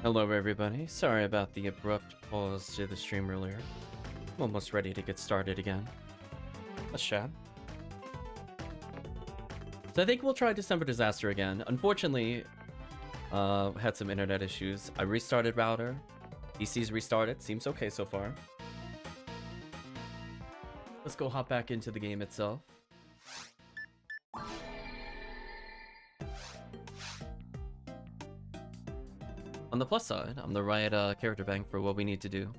Hello everybody, sorry about the abrupt pause to the stream earlier. I'm almost ready to get started again. Let's chat. So I think we'll try December Disaster again. Unfortunately, had some internet issues. I restarted router. PC's restarted, seems okay so far. Let's go hop back into the game itself. On the plus side, I'm the right character bank for what we need to do.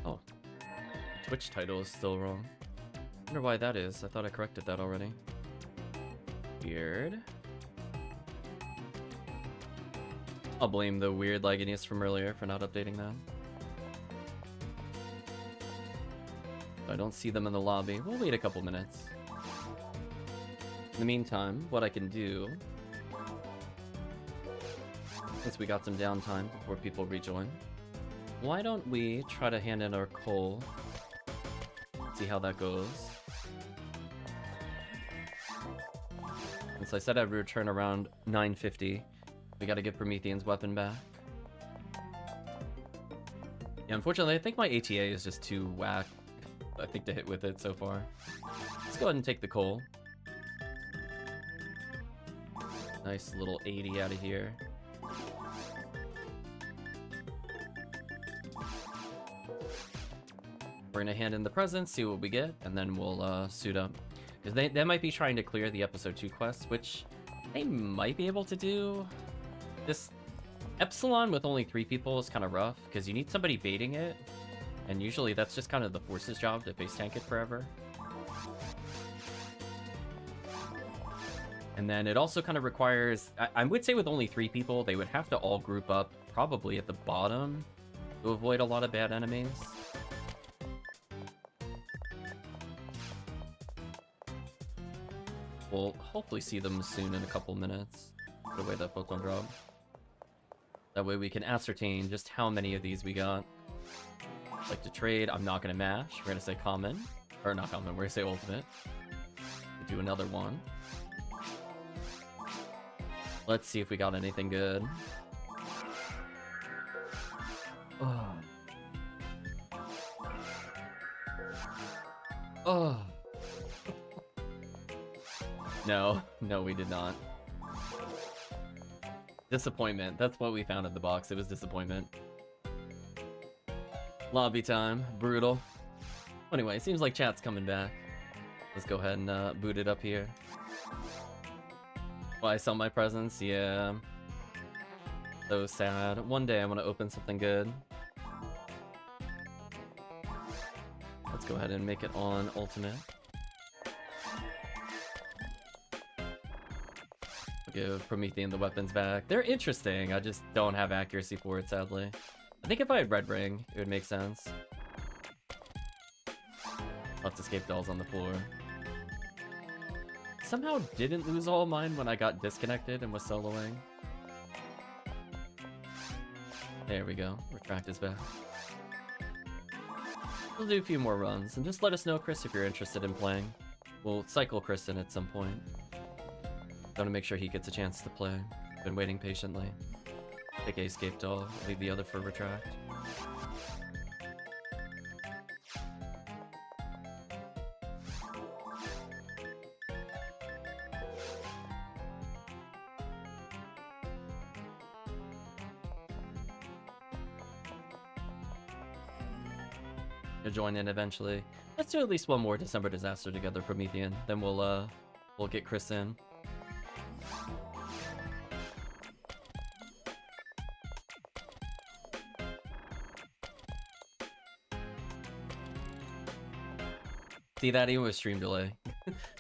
Oh, Twitch title is still wrong. I wonder why that is. I thought I corrected that already. Weird. I'll blame the weird lagginess from earlier for not updating that. I don't see them in the lobby. We'll wait a couple minutes. In the meantime, what I can do, since we got some downtime before people rejoin, why don't we try to hand in our coal? See how that goes. Since I said I'd return around 9:50. We gotta get Promethean's weapon back. Yeah, unfortunately, I think my ATA is just too whack, I think, to hit with it so far. Let's go ahead and take the coal. Nice little 80 out of here. We're gonna hand in the presents, see what we get, and then we'll suit up. Because they might be trying to clear the episode 2 quests, which they might be able to do. This Epsilon with only 3 people is kind of rough, because you need somebody baiting it, and usually that's just kind of the Force's job to face tank it forever. And then it also kind of requires, I would say with only 3 people, they would have to all group up probably at the bottom to avoid a lot of bad enemies. We'll hopefully see them soon in a couple minutes. Put away that photon drop. That way we can ascertain just how many of these we got. Like to trade, I'm not gonna mash. We're gonna say common. Or not common, we're gonna say ultimate. We'll do another one. Let's see if we got anything good. Oh. Oh. No, we did not. Disappointment. That's what we found in the box. It was disappointment. Lobby time. Brutal. Anyway, seems like chat's coming back. Let's go ahead and boot it up here. Oh, I sell my presents? Yeah. So sad. One day I want to open something good. Let's go ahead and make it on ultimate. Give Promethean the weapons back. They're interesting, I just don't have accuracy for it, sadly. I think if I had Red Ring, it would make sense. Lots of escape dolls on the floor. Somehow didn't lose all mine when I got disconnected and was soloing. There we go. Retract is back. We'll do a few more runs, and just let us know, Chris, if you're interested in playing. We'll cycle Chris in at some point. Gotta make sure he gets a chance to play. Been waiting patiently. Take a escape doll, leave the other for retract. You'll join in eventually. Let's do at least one more December Disaster together, Promethean. Then we'll get Chris in. See that even with stream delay.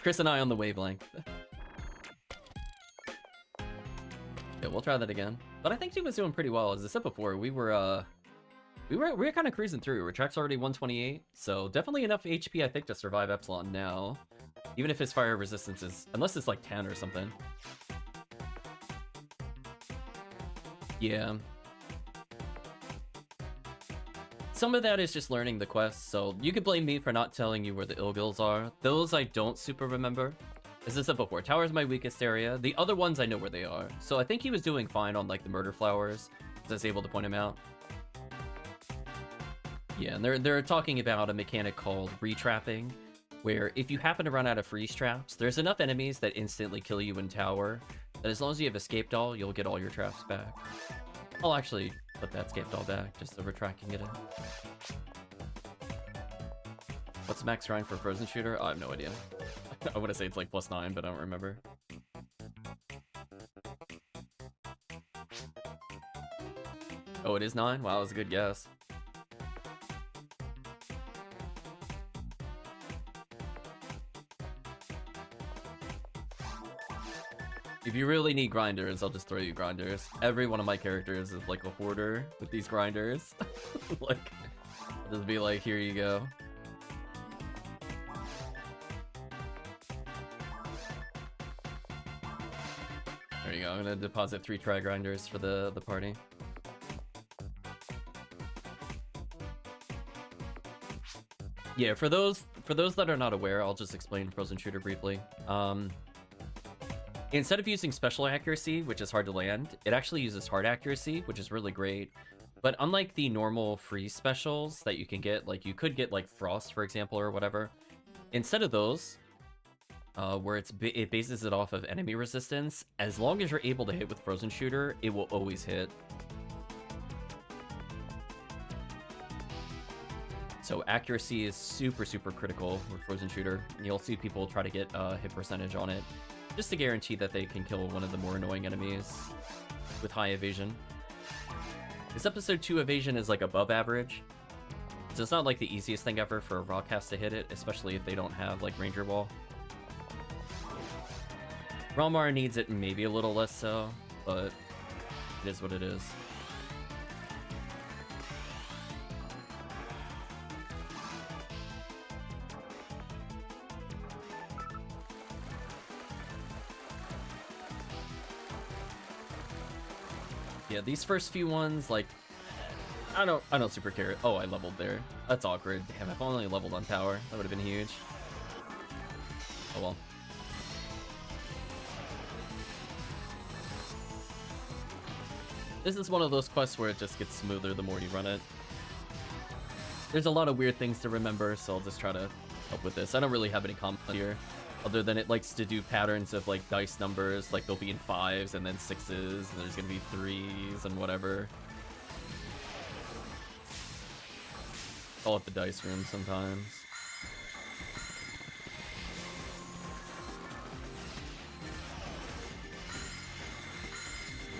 Chris and I on the wavelength. Yeah, we'll try that again. But I think he was doing pretty well. As I said before, we were kind of cruising through. Retract's already 128, so definitely enough HP, I think, to survive Epsilon now. Even if his fire resistance is, unless it's like 10 or something. Yeah. Some of that is just learning the quests, so you could blame me for not telling you where the Ilgils are. Those I don't super remember. As I said before, Tower's my weakest area. The other ones I know where they are. So I think he was doing fine on like the murder flowers, because I was able to point him out. Yeah, and they're talking about a mechanic called retrapping, where if you happen to run out of freeze traps, there's enough enemies that instantly kill you in tower, that as long as you have escape doll, you'll get all your traps back. I'll actually put that escape doll back, just so we're tracking it in. What's max grind for Frozen Shooter? I have no idea. I want to say it's like +9, but I don't remember. Oh, it is 9? Wow, that was a good guess. If you really need grinders, I'll just throw you grinders. Every one of my characters is like a hoarder with these grinders. Like, I'll just be like, here you go. There you go. I'm gonna deposit 3 try grinders for the party. Yeah, for those that are not aware, I'll just explain Frozen Shooter briefly. Instead of using special accuracy, which is hard to land, it actually uses hard accuracy, which is really great. But unlike the normal free specials that you can get, like you could get like Frost, for example, or whatever, instead of those, where it bases it off of enemy resistance, as long as you're able to hit with Frozen Shooter, it will always hit. So accuracy is super, super critical with Frozen Shooter. You'll see people try to get hit percentage on it, just to guarantee that they can kill one of the more annoying enemies with high evasion. This episode 2 evasion is like above average, so it's not like the easiest thing ever for a Rawcast to hit it, especially if they don't have like Ranger Wall. Ralmar needs it maybe a little less so, but it is what it is. Yeah, these first few ones, like, I don't super care. Oh, I leveled there. That's awkward. Damn, if I only leveled on tower, that would have been huge. Oh well. This is one of those quests where it just gets smoother the more you run it. There's a lot of weird things to remember, so I'll just try to help with this. I don't really have any comment here, other than it likes to do patterns of like dice numbers, like they'll be in 5s and then 6s, and there's gonna be 3s and whatever. Call it the dice room sometimes.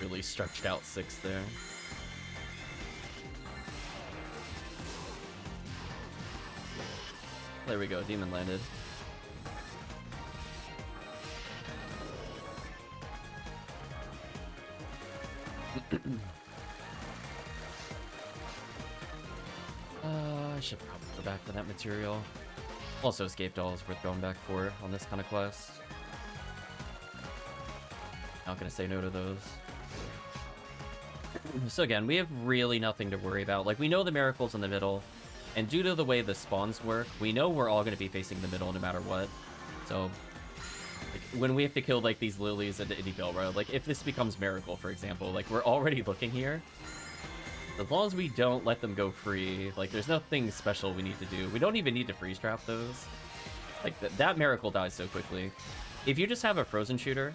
Really stretched out 6 there. There we go, demon landed. I should probably go back to that material. Also, escape doll is worth going back for on this kind of quest. Not gonna say no to those. So again, we have really nothing to worry about. Like, we know the miracle's in the middle, and due to the way the spawns work, we know we're all gonna be facing the middle no matter what. So, like, when we have to kill, like, these lilies into Indie Railroad, like, if this becomes Miracle, for example, like, we're already looking here. As long as we don't let them go free, like, there's nothing special we need to do. We don't even need to freeze trap those. Like, that Miracle dies so quickly. If you just have a Frozen Shooter,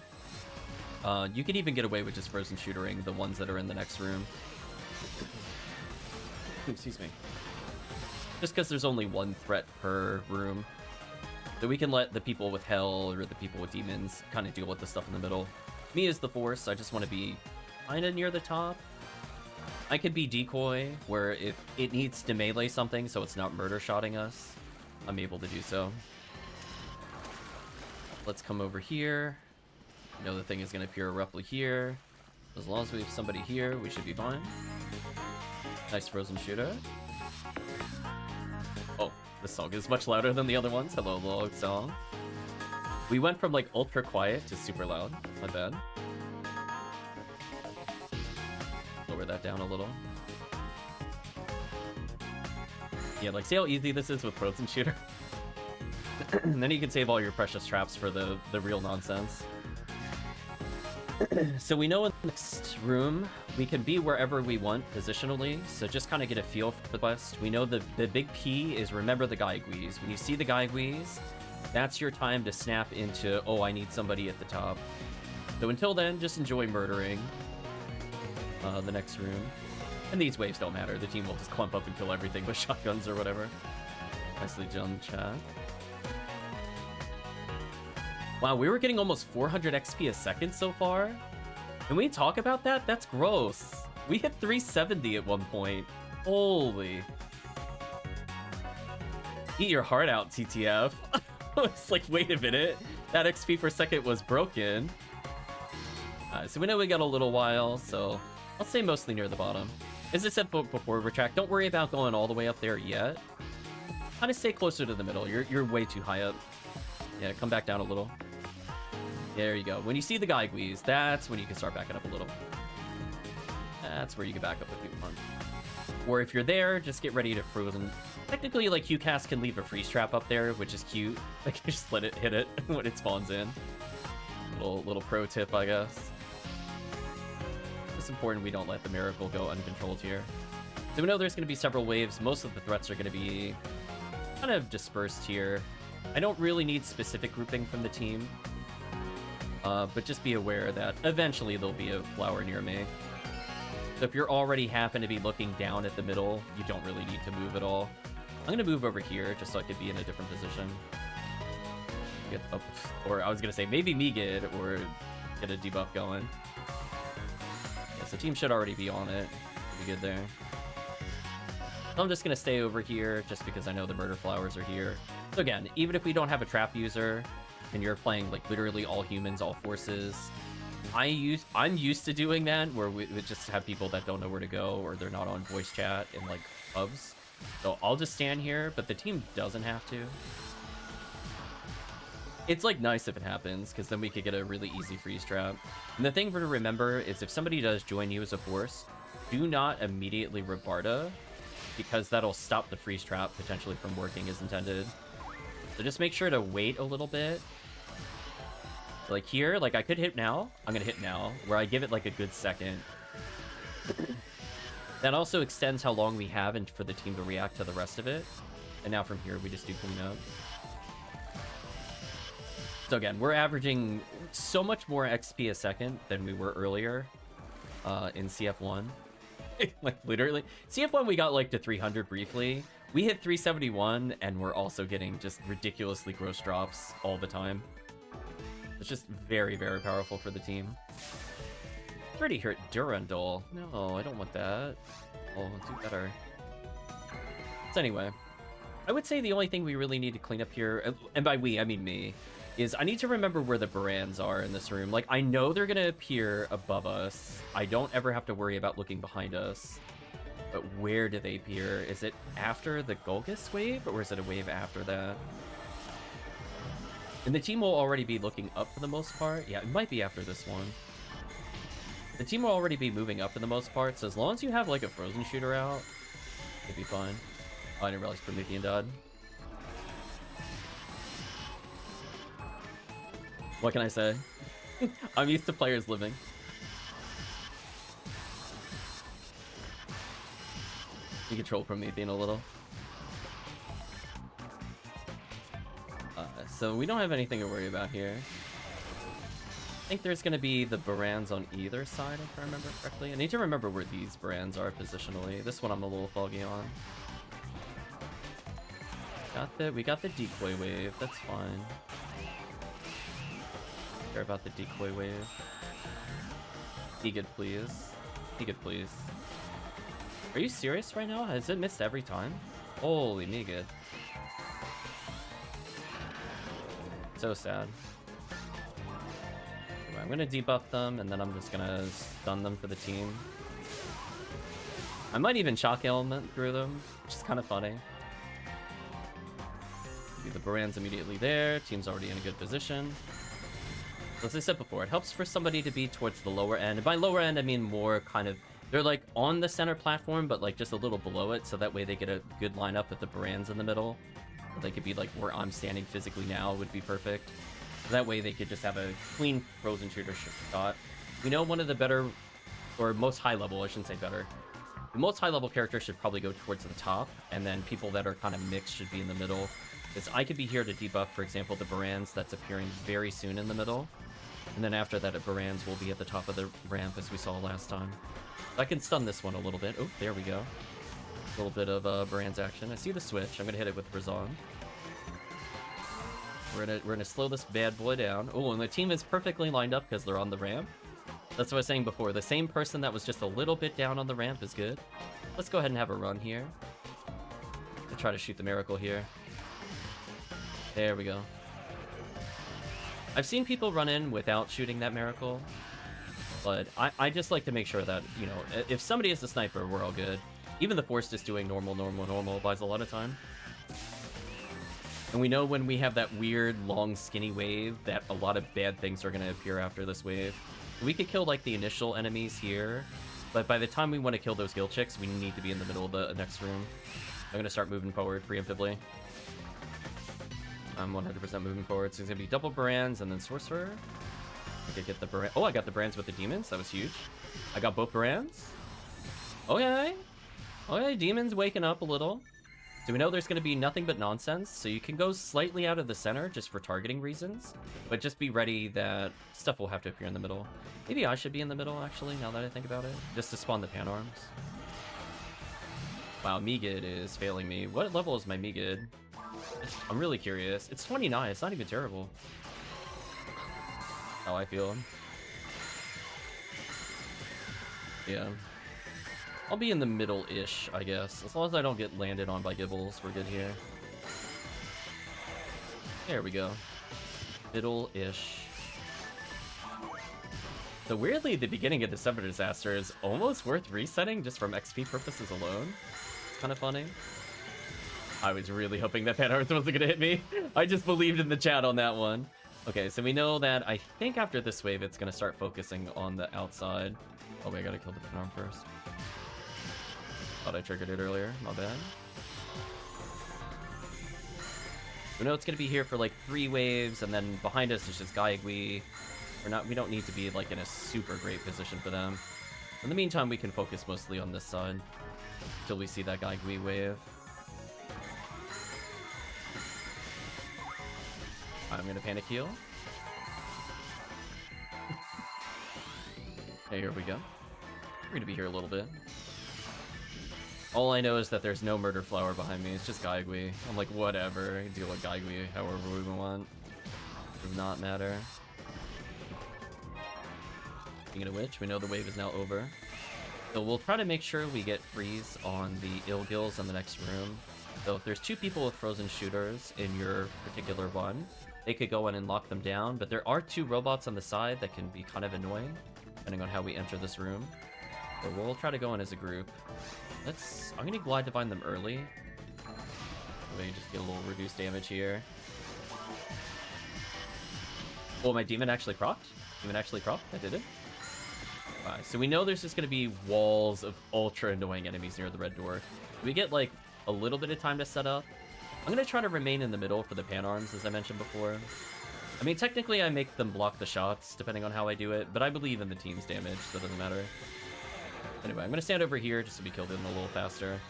you could even get away with just Frozen Shootering the ones that are in the next room. Excuse me. Just because there's only one threat per room. So we can let the people with Hell or the people with Demons kind of deal with the stuff in the middle. Me as the Force, I just want to be kind of near the top. I could be Decoy, where if it needs to melee something so it's not murder-shotting us, I'm able to do so. Let's come over here. I know the thing is going to appear roughly here. As long as we have somebody here, we should be fine. Nice Frozen Shooter. Oh, this song is much louder than the other ones. Hello, log song. We went from like ultra quiet to super loud. My bad. Lower that down a little. Yeah, like, see how easy this is with Frozen Shooter? And then you can save all your precious traps for the real nonsense. So we know in the next room, we can be wherever we want positionally, so just kind of get a feel for the quest. We know the big P is remember the Gaiguis. When you see the Gaiguis, that's your time to snap into, oh, I need somebody at the top. So until then, just enjoy murdering the next room. And these waves don't matter. The team will just clump up and kill everything with shotguns or whatever. Nicely done, chat. Wow, we were getting almost 400 XP a second so far. Can we talk about that? That's gross. We hit 370 at one point. Holy. Eat your heart out, TTF. It's like, wait a minute. That XP per second was broken. So we know we got a little while, so I'll say mostly near the bottom. As I said before, Retract, don't worry about going all the way up there yet. Kind of stay closer to the middle. You're way too high up. Yeah, come back down a little. There you go. When you see the Gaiguis, that's when you can start backing up a little. That's where you can back up if you want. Or if you're there, just get ready to frozen. Technically, like, QCast can leave a freeze trap up there, which is cute. Like, just let it hit it when it spawns in. Little pro tip, I guess. It's important we don't let the miracle go uncontrolled here. So we know there's going to be several waves. Most of the threats are going to be kind of dispersed here. I don't really need specific grouping from the team. But just be aware that eventually there'll be a flower near me. So if you're already happen to be looking down at the middle, you don't really need to move at all. I'm going to move over here just so I could be in a different position. Get up, or I was going to say maybe me get, or get a debuff going. Yeah, so team should already be on it. Should be good there. So I'm just going to stay over here just because I know the murder flowers are here. So again, even if we don't have a trap user, and you're playing like literally all humans, all forces, I'm used to doing that, where we just have people that don't know where to go, or they're not on voice chat in like hubs. So I'll just stand here, but the team doesn't have to. It's like nice if it happens, because then we could get a really easy freeze trap. And the thing to remember is if somebody does join you as a force, do not immediately rebarda, because that'll stop the freeze trap potentially from working as intended. So just make sure to wait a little bit. Like here, like I could hit now. I'm gonna hit now, where I give it like a good second. That also extends how long we have and for the team to react to the rest of it. And now from here, we just do cleanup. So again, we're averaging so much more XP a second than we were earlier in CF1. Like literally, CF1 we got like to 300 briefly. We hit 371, and we're also getting just ridiculously gross drops all the time. It's just very, very powerful for the team. It's already hurt Durandal. No, I don't want that. Oh, do better. So anyway, I would say the only thing we really need to clean up here, and by we, I mean me, is I need to remember where the Barans are in this room. Like, I know they're going to appear above us. I don't ever have to worry about looking behind us. But where do they appear? Is it after the Golgus wave, or is it a wave after that? And the team will already be looking up for the most part. Yeah, it might be after this one. The team will already be moving up for the most part, so as long as you have like a frozen shooter out, it'll be fine. Oh, I didn't realize Promethean died. What can I say? I'm used to players living. You control Promethean a little. So we don't have anything to worry about here. I think there's going to be the Barans on either side, if I remember correctly. I need to remember where these Barans are positionally. This one I'm a little foggy on. We got the decoy wave. That's fine. Care about the decoy wave. Be good, please. Be good, please. Are you serious right now? Has it missed every time? Holy me good. So sad. Anyway, I'm gonna debuff them, and then I'm just gonna stun them for the team. I might even shock element through them, which is kind of funny. The Baran's immediately there. Team's already in a good position. So as I said before, it helps for somebody to be towards the lower end. And by lower end, I mean more kind of They're like on the center platform, but like just a little below it, so that way they get a good lineup with the Barans in the middle. They could be like where I'm standing physically now would be perfect. That way they could just have a clean frozen shooter shot. We know one of the better, or most high level, I shouldn't say better. The most high level characters should probably go towards the top, and then people that are kind of mixed should be in the middle. Because I could be here to debuff, for example, the Barans that's appearing very soon in the middle. And then after that, Barans will be at the top of the ramp as we saw last time. I can stun this one a little bit. Oh, there we go. A little bit of Barans action. I see the switch. I'm gonna hit it with Razan. We're gonna slow this bad boy down. Oh, and the team is perfectly lined up because they're on the ramp. That's what I was saying before. The same person that was just a little bit down on the ramp is good. Let's go ahead and have a run here. I'll try to shoot the miracle here. There we go. I've seen people run in without shooting that miracle. But I just like to make sure that, you know, if somebody is the sniper, we're all good. Even the Force just doing normal buys a lot of time. And we know when we have that weird, long, skinny wave that a lot of bad things are going to appear after this wave. We could kill, like, the initial enemies here. But by the time we want to kill those guild chicks, we need to be in the middle of the next room. I'm going to start moving forward preemptively. I'm 100% moving forward. So it's going to be double Barans and then Sorcerer. I could get the Barans. Oh, I got the Barans with the Demons. That was huge. I got both Barans. Okay. Okay, Demons waking up a little. So we know there's going to be nothing but nonsense. So you can go slightly out of the center just for targeting reasons. But just be ready that stuff will have to appear in the middle. Maybe I should be in the middle, actually, now that I think about it. Just to spawn the Pan Arms. Wow, Megid is failing me. What level is my Megid? I'm really curious. It's 29. It's not even terrible. How I feel. Yeah. I'll be in the middle-ish, I guess. As long as I don't get landed on by Gibbles, we're good here. There we go. Middle-ish. So weirdly, the beginning of the Summer Disaster is almost worth resetting just from XP purposes alone. It's kind of funny. I was really hoping that Pan Arms wasn't gonna hit me. I just believed in the chat on that one. Okay, so we know that I think after this wave, it's gonna start focusing on the outside. Oh wait, I gotta kill the Pan Arm first. Thought I triggered it earlier, my bad. We know it's gonna be here for like 3 waves, and then behind us is just Gaigui. We don't need to be like in a super great position for them. In the meantime, we can focus mostly on this side until we see that Gaigui wave. I'm gonna panic heal. Hey, here we go. We're gonna be here a little bit. All I know is that there's no Murder Flower behind me. It's just Gaigui. I'm like, whatever. I can deal with Gaigui however we want. Does not matter. Speaking of which, we know the wave is now over. So we'll try to make sure we get freeze on the Ilgils in the next room. So if there's 2 people with frozen shooters in your particular one, they could go in and lock them down, but there are 2 robots on the side that can be kind of annoying, depending on how we enter this room. So we'll try to go in as a group. I'm gonna Glide Divine them early. Maybe just get a little reduced damage here. Oh, my Demon actually procced? Demon actually procced? I did it. Alright, so we know there's just gonna be walls of ultra annoying enemies near the red door. We get like a little bit of time to set up. I'm gonna try to remain in the middle for the Pan Arms, as I mentioned before. I mean, technically I make them block the shots, depending on how I do it, but I believe in the team's damage, so it doesn't matter. Anyway, I'm gonna stand over here just to be killed in a little faster.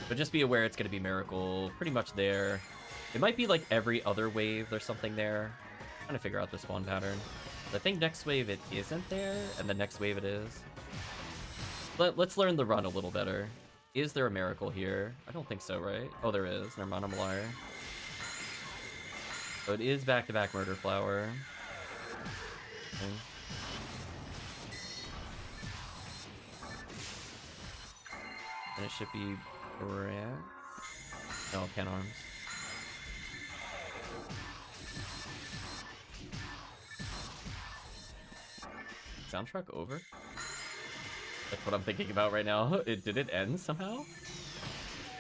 But just be aware it's gonna be Miracle pretty much there. It might be like every other wave there's something there. I'm trying to figure out the spawn pattern. I think next wave it isn't there, and the next wave it is. Let's learn the run a little better. Is there a Miracle here? I don't think so, right? Oh, there is. Never mind, I'm a liar. So it is back-to-back Murder Flower. Okay. And it should be Brad. No, Pan Arms. Soundtrack over? That's what I'm thinking about right now. Did it end somehow?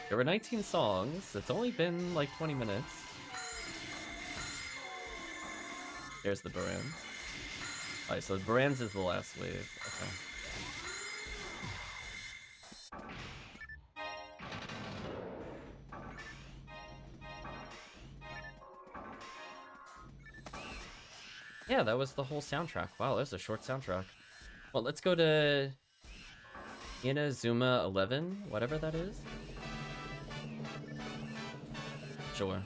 There were 19 songs. It's only been like 20 minutes. There's the Barans. Alright, so the Barans is the last wave. Okay. Yeah, that was the whole soundtrack. Wow, that was a short soundtrack. Well, let's go to Inazuma 11, whatever that is. Sure.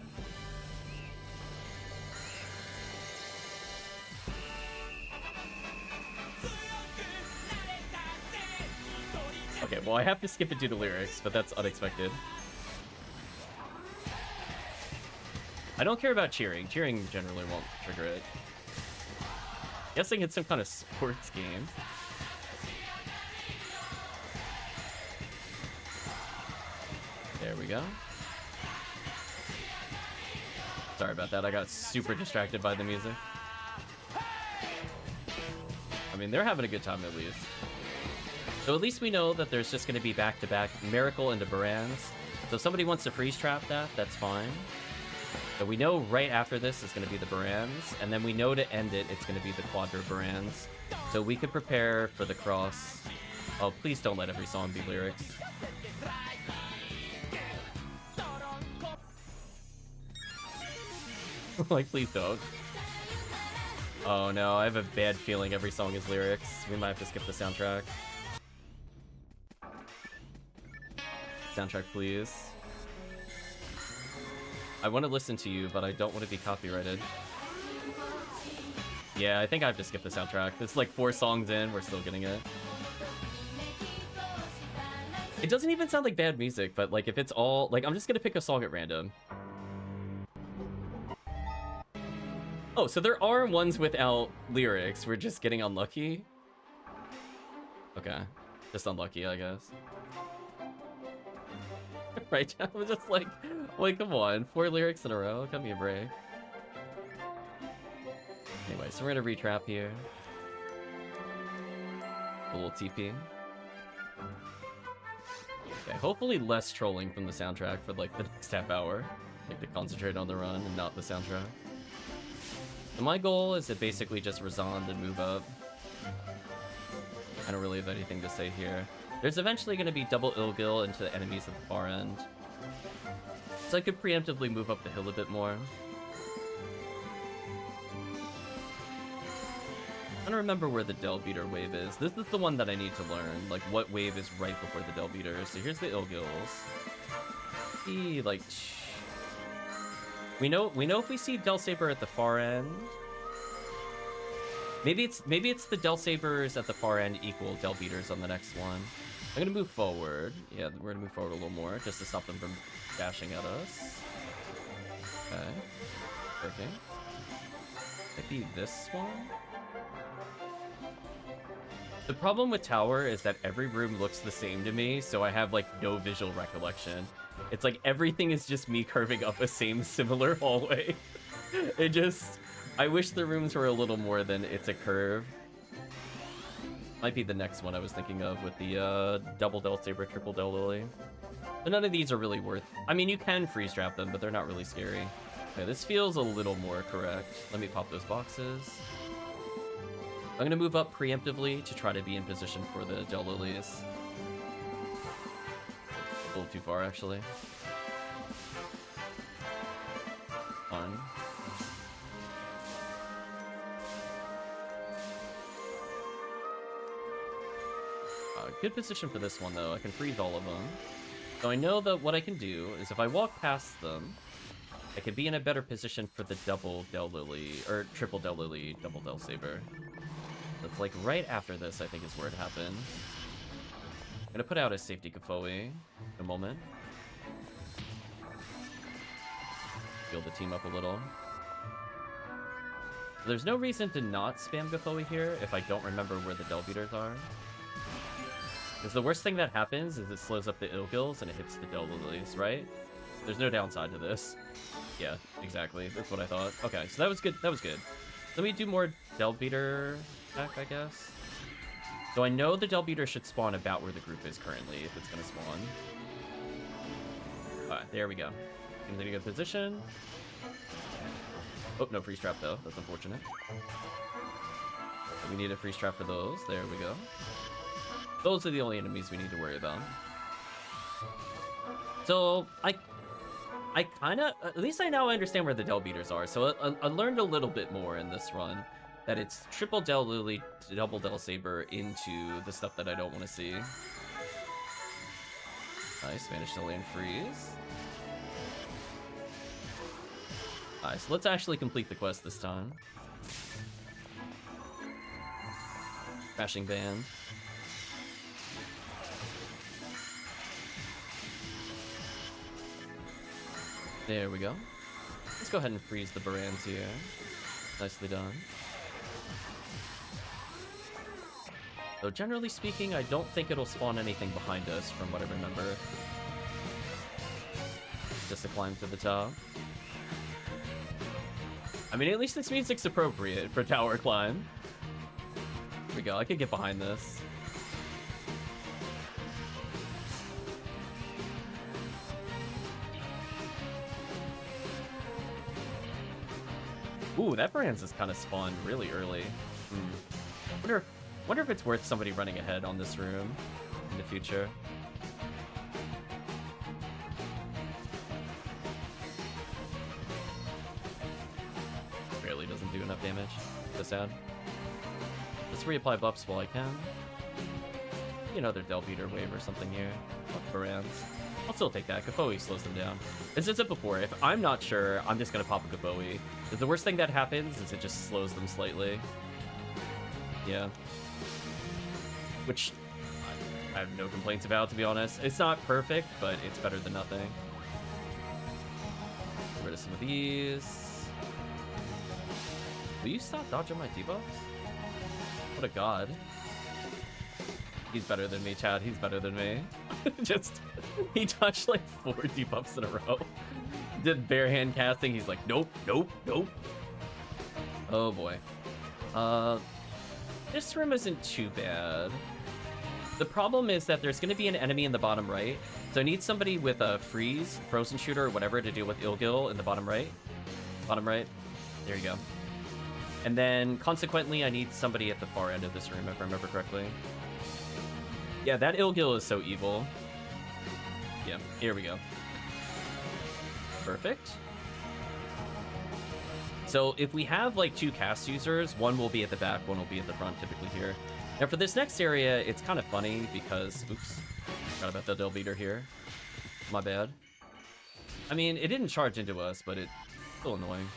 Okay, well, I have to skip it due to lyrics, but that's unexpected. I don't care about cheering. Cheering generally won't trigger it. Guessing it's some kind of sports game. There we go. Sorry about that. I got super distracted by the music. I mean, they're having a good time at least. So at least we know that there's just going to be back-to-back Miracle into Barans. So if somebody wants to freeze trap that, that's fine. So we know right after this is going to be the Barans, and then we know to end it, it's going to be the Quadra Barans. So we could prepare for the cross. Oh, please don't let every song be lyrics. Like, please don't. Oh no, I have a bad feeling every song is lyrics. We might have to skip the soundtrack. Soundtrack, please. I want to listen to you, but I don't want to be copyrighted. Yeah, I think I have to skip the soundtrack. It's like 4 songs in, we're still getting it. It doesn't even sound like bad music, but like if it's all... Like, I'm just gonna pick a song at random. Oh, so there are ones without lyrics. We're just getting unlucky? Okay. Just unlucky, I guess. Right, I'm just like, wait, come on. 4 lyrics in a row? Cut me a break. Anyway, so we're gonna retrap here. A little TP. Okay, hopefully less trolling from the soundtrack for like the next half hour. Like to concentrate on the run and not the soundtrack. So my goal is to basically just resound and move up. I don't really have anything to say here. There's eventually going to be double Ilgil into the enemies at the far end. So I could preemptively move up the hill a bit more. I don't remember where the Del Beater wave is. This is the one that I need to learn. Like, what wave is right before the Del Beater. So here's the Ilgils. Like... We know if we see Del Saber at the far end. Maybe it's the Del Sabers at the far end equal Del Beaters on the next one. I'm gonna move forward. Yeah, we're gonna move forward a little more just to stop them from dashing at us. Okay. Working. Maybe this one? The problem with Tower is that every room looks the same to me, so I have like no visual recollection. It's like everything is just me curving up a similar hallway. It just... I wish the rooms were a little more than it's a curve. Might be the next one I was thinking of with the double Del Saber, triple Del Lily. But none of these are really worth... I mean, you can freeze trap them, but they're not really scary. Okay, this feels a little more correct. Let me pop those boxes. I'm gonna move up preemptively to try to be in position for the Del Lilies. A little too far, actually. Fun. Good position for this one, though. I can freeze all of them. So I know that what I can do is if I walk past them, I can be in a better position for the double Del Lily, or triple Del Lily, double Del Saber. That's like right after this, I think is where it happens. I'm gonna put out a safety Kafoi in a moment. Build the team up a little. There's no reason to not spam Kafoi here if I don't remember where the Del Beaters are. Because the worst thing that happens is it slows up the Ilgils and it hits the Del Lilies, right? There's no downside to this. Yeah, exactly. That's what I thought. Okay, so that was good. That was good. Let me do more Del Beater attack, I guess. So I know the Del Beater should spawn about where the group is currently, if it's going to spawn. Alright, there we go. Seems in a good position. Oh, no freeze trap though. That's unfortunate. We need a freeze trap for those. There we go. Those are the only enemies we need to worry about. So, I kind of... At least I now understand where the Del Beaters are. So I learned a little bit more in this run. that it's triple Del Lily, double Del Saber into the stuff that I don't want to see. Nice, managed to land freeze. Nice, let's actually complete the quest this time. Crashing Band. There we go. Let's go ahead and freeze the Barans here. Nicely done. Though generally speaking, I don't think it'll spawn anything behind us from what I remember. Just to climb to the top. I mean, at least this music's appropriate for tower climb. Here we go, I could get behind this. Ooh, that Brands is kind of spawned really early. Wonder if it's worth somebody running ahead on this room in the future. Barely doesn't do enough damage. So sad. Let's reapply buffs while I can. Maybe another Del Beater wave or something here. Fuck Barans. I'll still take that. Kaboe slows them down. As I said before, if I'm not sure, I'm just gonna pop a Kaboe. The worst thing that happens is it just slows them slightly. Yeah. Which I have no complaints about, to be honest. It's not perfect, but it's better than nothing. Get rid of some of these. Will you stop dodging my debuffs? What a god. He's better than me, Chad. He's better than me. Just, he touched like 4 debuffs in a row. Did bare hand casting. He's like, nope, nope, nope. Oh boy. This room isn't too bad. The problem is that there's going to be an enemy in the bottom right. So I need somebody with a freeze, frozen shooter, or whatever to deal with Ilgil in the bottom right. Bottom right. There you go. And then, consequently, I need somebody at the far end of this room, if I remember correctly. Yeah, that Ilgil is so evil. Yeah, here we go. Perfect. So if we have like 2 cast users, one will be at the back, one will be at the front, typically here. Now for this next area, it's kind of funny because, oops, forgot about the Del Beater here. My bad. I mean, it didn't charge into us, but it's still annoying.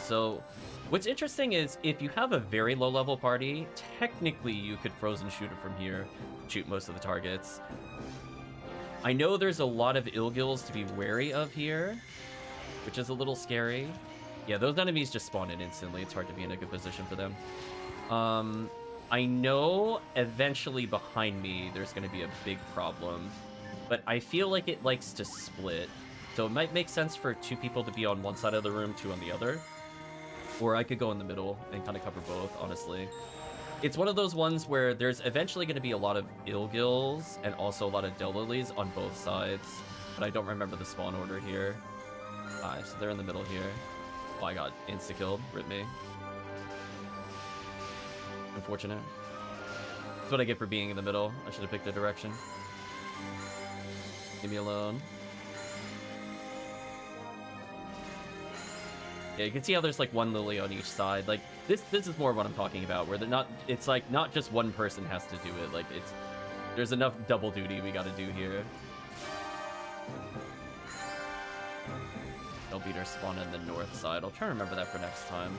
So what's interesting is if you have a very low level party, technically you could frozen shoot it from here, shoot most of the targets. I know there's a lot of Ilgils to be wary of here, which is a little scary. Yeah, those enemies just spawn in instantly. It's hard to be in a good position for them. I know eventually behind me there's going to be a big problem, but I feel like it likes to split. So it might make sense for 2 people to be on one side of the room, 2 on the other. Or I could go in the middle and kind of cover both, honestly. It's one of those ones where there's eventually going to be a lot of Ilgils and also a lot of Del Lilies on both sides. But I don't remember the spawn order here. Alright, so they're in the middle here. Oh, I got insta-killed. Rip me. Unfortunate. That's what I get for being in the middle. I should have picked a direction. Leave me alone. Yeah, you can see how there's like 1 Lily on each side. Like this is more what I'm talking about, where they're not. It's like not just one person has to do it. Like there's enough double duty we got to do here. Del Beater spawn in the north side. I'll try to remember that for next time.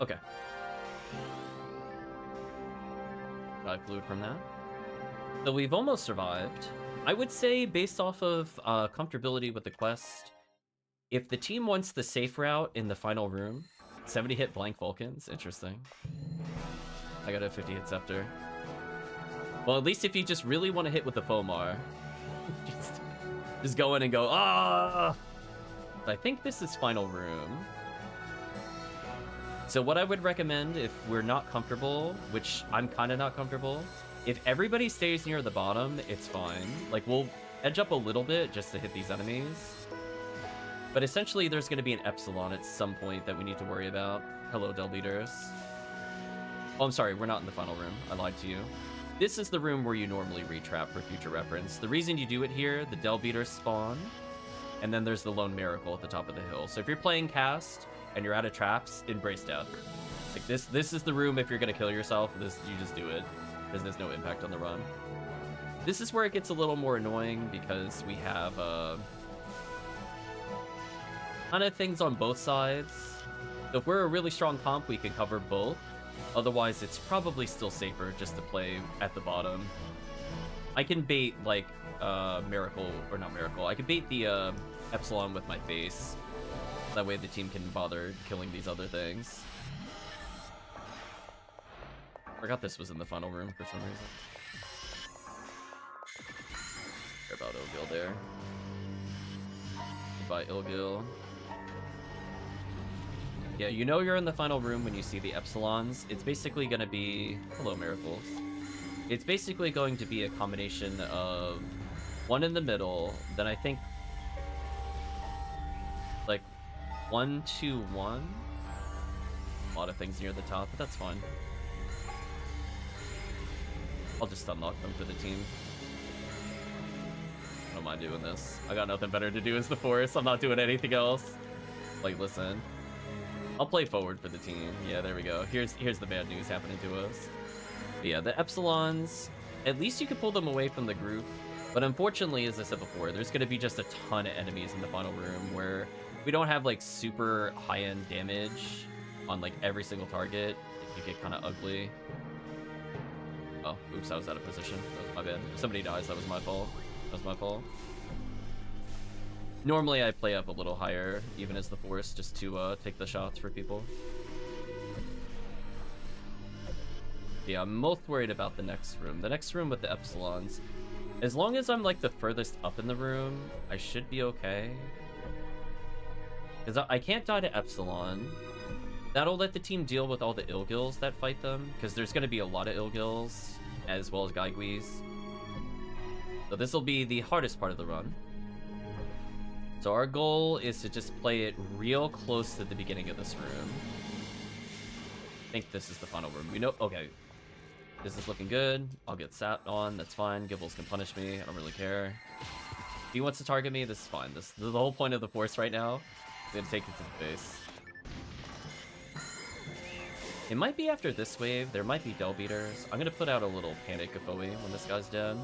Okay. Got glued from that. So we've almost survived. I would say, based off of comfortability with the quest, if the team wants the safe route in the final room, 70 hit Blank Vulcans, interesting. I got a 50 hit Scepter. Well, at least if you just really want to hit with the Fomar, just go in and go, ah! I think this is final room. So what I would recommend if we're not comfortable, which I'm kind of not comfortable, if everybody stays near the bottom, it's fine. Like, we'll edge up a little bit just to hit these enemies. But essentially, there's going to be an Epsilon at some point that we need to worry about. Hello, Del Beaters. Oh, I'm sorry, we're not in the final room. I lied to you. This is the room where you normally retrap for future reference. The reason you do it here, the Del Beaters spawn, and then there's the Lone Miracle at the top of the hill. So if you're playing cast and you're out of traps, embrace death. Like this is the room if you're gonna kill yourself. You just do it because there's no impact on the run. This is where it gets a little more annoying because we have kind of things on both sides. So if we're a really strong comp, we can cover both. Otherwise, it's probably still safer just to play at the bottom. I can bait, like, Miracle, or not Miracle, I can bait the Epsilon with my face. That way the team can bother killing these other things. Forgot this was in the final room for some reason. Care about Ilgil there. Goodbye, Ilgil. Yeah, you know you're in the final room when you see the Epsilons. It's basically going to be... Hello, Miracles. It's basically going to be a combination of one in the middle, then I think... like, 1, 2, 1? A lot of things near the top, but that's fine. I'll just unlock them for the team. I don't mind doing this. I got nothing better to do as the Force. I'm not doing anything else. Like, listen. I'll play forward for the team. Yeah, there we go. Here's the bad news happening to us. But yeah, the Epsilons, at least you can pull them away from the group. But unfortunately, as I said before, there's going to be just a ton of enemies in the final room where we don't have like super high-end damage on like every single target. It could get kind of ugly. Oh, oops, I was out of position. That was my bad. If somebody dies, that was my fault. That was my fault. Normally I play up a little higher, even as the Force, just to take the shots for people. Yeah, I'm most worried about the next room. The next room with the Epsilons. As long as I'm like the furthest up in the room, I should be okay. Because I can't die to Epsilon. That'll let the team deal with all the Ilgils that fight them, because there's going to be a lot of Ilgils, as well as Gaiguis. So this will be the hardest part of the run. So our goal is to just play it real close to the beginning of this room. I think this is the final room. We know, okay. This is looking good. I'll get sat on, that's fine. Gibbles can punish me, I don't really care. If he wants to target me, this is fine. This is the whole point of the Force right now. He's gonna take it to the face. It might be after this wave, there might be Del Beaters. I'm gonna put out a little panic Gafoi when this guy's dead.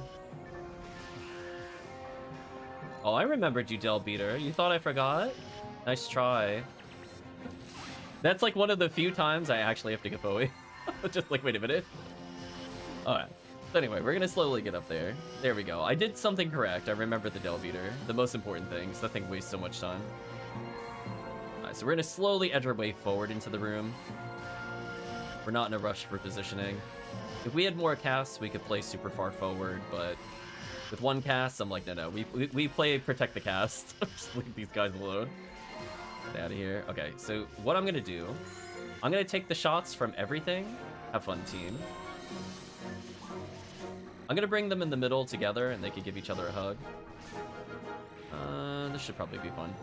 Oh, I remembered you, Del Beater. You thought I forgot? Nice try. That's like one of the few times I actually have to Gafoi. Just like, wait a minute. Alright. So anyway, we're gonna slowly get up there. There we go. I did something correct. I remember the Del Beater. The most important thing, because that thing wastes so much time. Alright, so we're gonna slowly edge our way forward into the room. We're not in a rush for positioning. If we had more casts, we could play super far forward, but with one cast, I'm like, no, we play protect the cast. Just leave these guys alone. Get out of here. Okay, so what I'm gonna do, I'm gonna take the shots from everything. Have fun, team. I'm gonna bring them in the middle together, and they can give each other a hug. This should probably be fun.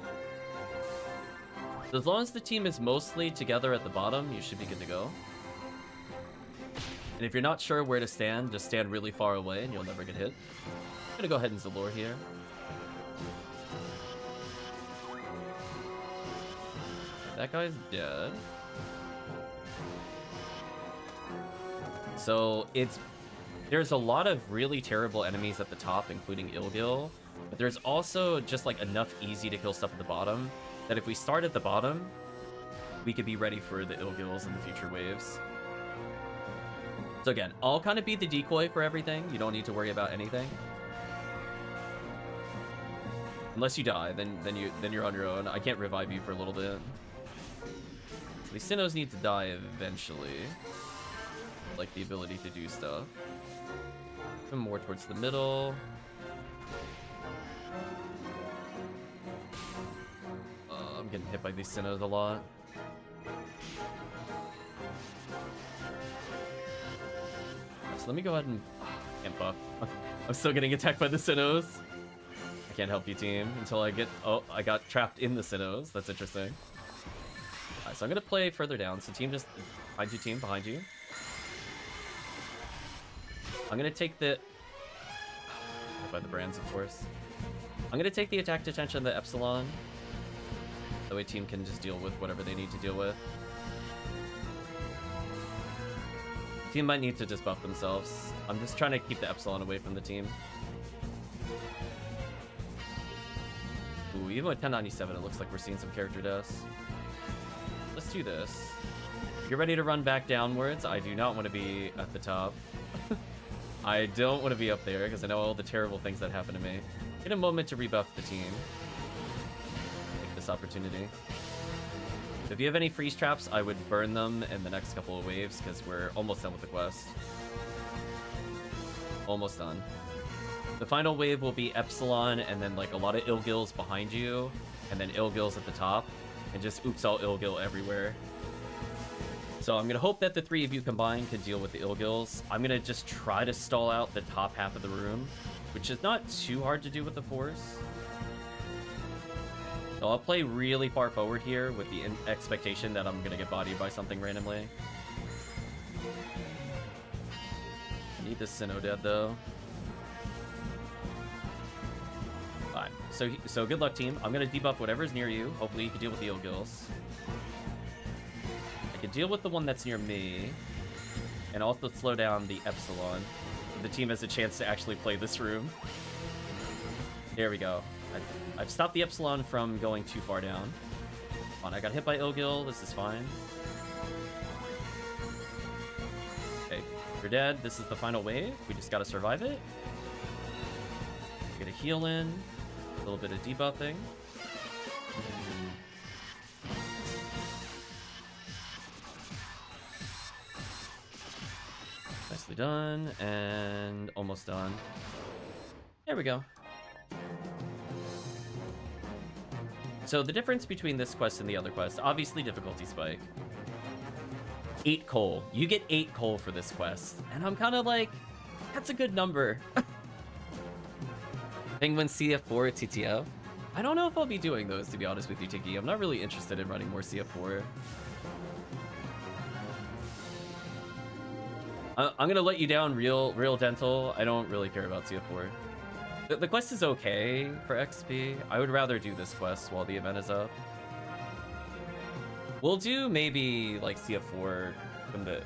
So as long as the team is mostly together at the bottom, you should be good to go. And if you're not sure where to stand, just stand really far away and you'll never get hit. I'm gonna go ahead and Zalor here. That guy's dead. So there's a lot of really terrible enemies at the top, including Ilgil. But there's also just like enough easy to kill stuff at the bottom that if we start at the bottom, we could be ready for the Ilgils in the future waves. So again, I'll kind of be the decoy for everything. You don't need to worry about anything. Unless you die, then you're on your own. I can't revive you for a little bit. So these Sinnohs need to die eventually. Like the ability to do stuff. Come more towards the middle. I'm getting hit by these Sinnohs a lot. So let me go ahead and... can't buff. I'm still getting attacked by the Sinnohs. I can't help you, team, until I get... Oh, I got trapped in the Sinnohs. That's interesting. Alright, so I'm gonna play further down. So team just... Behind you, team. Behind you. I'm gonna take the... by the brands, of course. I'm gonna take the attack detention of the Epsilon. That way team can just deal with whatever they need to deal with. Team might need to just buff themselves. I'm just trying to keep the Epsilon away from the team. Ooh, even with 1097, it looks like we're seeing some character deaths. Let's do this. If you're ready to run back downwards, I do not want to be at the top. I don't want to be up there, because I know all the terrible things that happen to me. Get a moment to rebuff the team. Take this opportunity. If you have any freeze traps, I would burn them in the next couple of waves, because we're almost done with the quest. Almost done. The final wave will be Epsilon, and then like a lot of Ilgils behind you, and then Ilgils at the top, and just oops all Ilgil everywhere. So I'm gonna hope that the three of you combined can deal with the Ilgils. I'm gonna just try to stall out the top half of the room, which is not too hard to do with the Force. So I'll play really far forward here with the expectation that I'm gonna get bodied by something randomly. I need this Sinnoh dead though. Fine. So good luck, team. I'm gonna debuff whatever's near you. Hopefully you can deal with the Ilgils. I can deal with the one that's near me, and also slow down the Epsilon. The team has a chance to actually play this room. There we go. I've stopped the Epsilon from going too far down. Come on, I got hit by Ilgil. This is fine. Okay, you're dead. This is the final wave. We just gotta survive it. Get a heal in. A little bit of debuffing. Nicely done, and almost done. There we go. So the difference between this quest and the other quest, obviously difficulty spike. 8 coal. You get 8 coal for this quest. And I'm kind of like, that's a good number. Penguin CF4 at TTF. I don't know if I'll be doing those, to be honest with you, Tiggy. I'm not really interested in running more CF4. I'm gonna let you down real dental. I don't really care about CF4. The quest is okay for XP. I would rather do this quest while the event is up. We'll do maybe like CF4 when the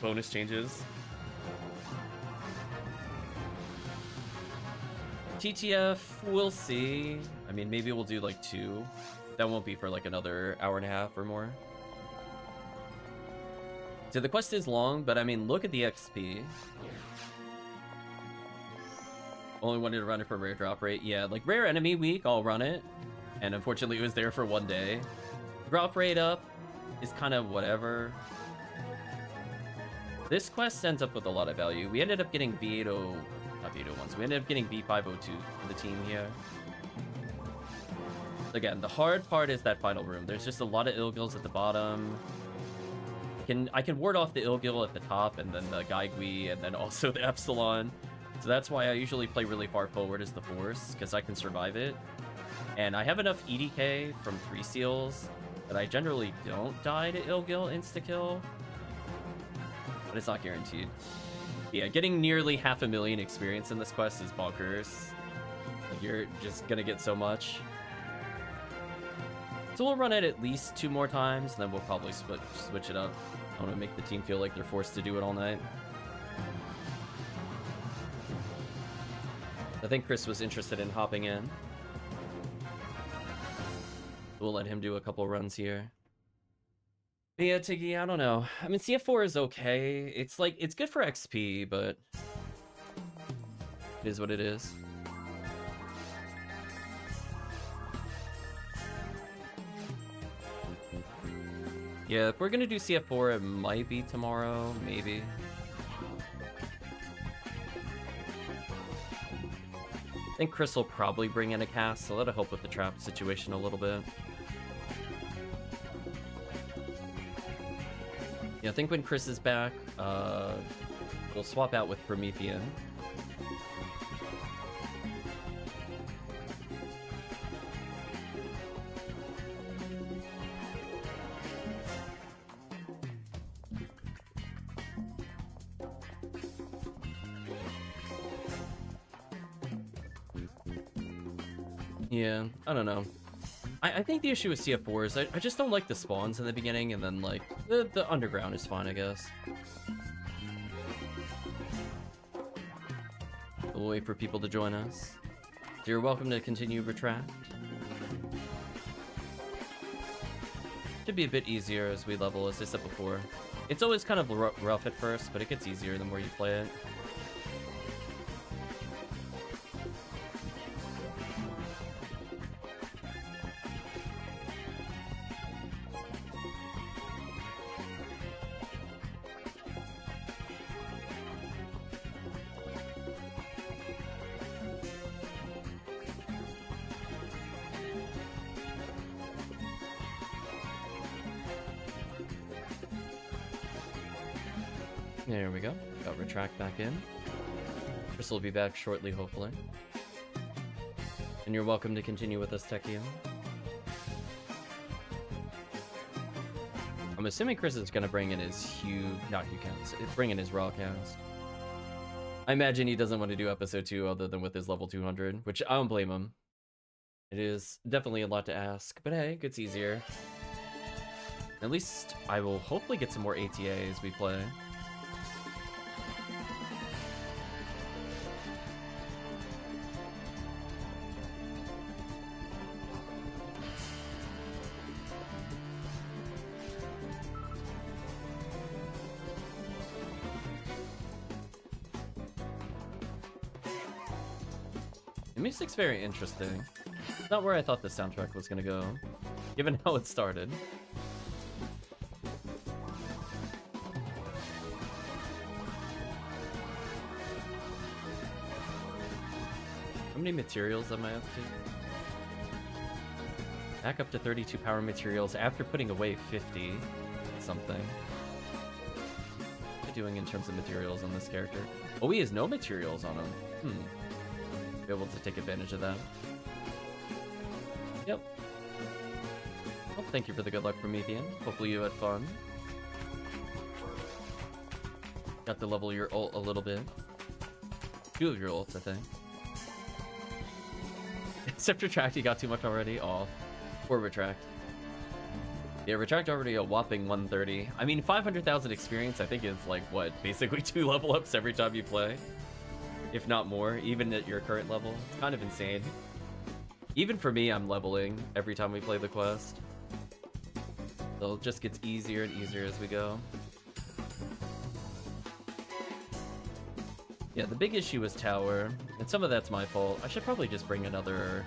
bonus changes. TTF, we'll see. I mean, maybe we'll do like 2. That won't be for like another hour and a half or more. So the quest is long, but I mean, look at the XP. Only wanted to run it for rare drop rate. Yeah, like rare enemy week, I'll run it. And unfortunately, it was there for 1 day. Drop rate up is kind of whatever. This quest ends up with a lot of value. We ended up getting V80... Not V801s. We ended up getting V502 for the team here. Again, the hard part is that final room. There's just a lot of Ilgils at the bottom. I can ward off the Ilgil at the top, and then the Gaigui, and then also the Epsilon. So that's why I usually play really far forward as the Force, because I can survive it. And I have enough EDK from 3 seals that I generally don't die to Ilgil insta-kill. But it's not guaranteed. Yeah, getting nearly 500,000 experience in this quest is bonkers. Like, you're just gonna get so much. So we'll run it at least 2 more times, and then we'll probably switch it up. I want to make the team feel like they're forced to do it all night. I think Chris was interested in hopping in. We'll let him do a couple runs here. But yeah, Tiggy, I don't know. I mean, CF4 is okay. It's like, it's good for XP, but it is what it is. Yeah, if we're gonna do CF4, it might be tomorrow, maybe. I think Chris will probably bring in a cast, so that'll help with the trap situation a little bit. Yeah, I think when Chris is back, we'll swap out with Promethean. Yeah, I don't know. I think the issue with CF4 is I just don't like the spawns in the beginning, and then, like, the underground is fine, I guess. We'll wait for people to join us. So you're welcome to continue Retract. Should be a bit easier as we level, as I said before. It's always kind of rough at first, but it gets easier the more you play it. There we go. Got Retract back in. Crystal will be back shortly, hopefully. And you're welcome to continue with us, Tekkium. I'm assuming Chris is going to bring in his bring in his raw cast. I imagine he doesn't want to do episode 2 other than with his level 200, which I don't blame him. It is definitely a lot to ask, but hey, it gets easier. At least I will hopefully get some more ATA as we play. The music's very interesting. It's not where I thought the soundtrack was gonna go, given how it started. How many materials am I up to? Back up to 32 power materials after putting away 50 something. What am I doing in terms of materials on this character? Oh, he has no materials on him. Be able to take advantage of that. Yep. Well, thank you for the good luck, Promethean. Hopefully you had fun. Got to level your ult a little bit. 2 of your ults, I think. Except Retract, you got too much already. Aw. Or Retract. Yeah, Retract already a whopping 130. I mean, 500,000 experience, I think is like, what, basically 2 level ups every time you play? If not more, even at your current level. It's kind of insane. Even for me, I'm leveling every time we play the quest. So it just gets easier and easier as we go. Yeah, the big issue is tower, and some of that's my fault. I should probably just bring another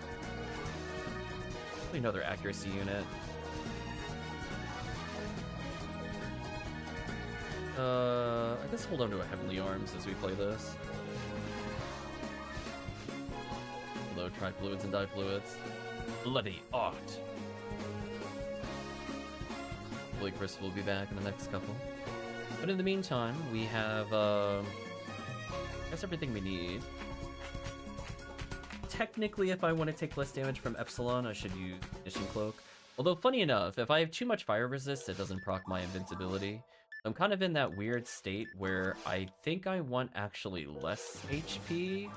accuracy unit. I guess hold on to a Heavenly Arms as we play this. Low tri-fluids and difluids. Bloody art. Hopefully Chris will be back in the next couple. But in the meantime, we have I guess everything we need. Technically, if I want to take less damage from Epsilon, I should use Mission Cloak. Although, funny enough, if I have too much fire resist, it doesn't proc my invincibility. I'm kind of in that weird state where I think I want actually less HP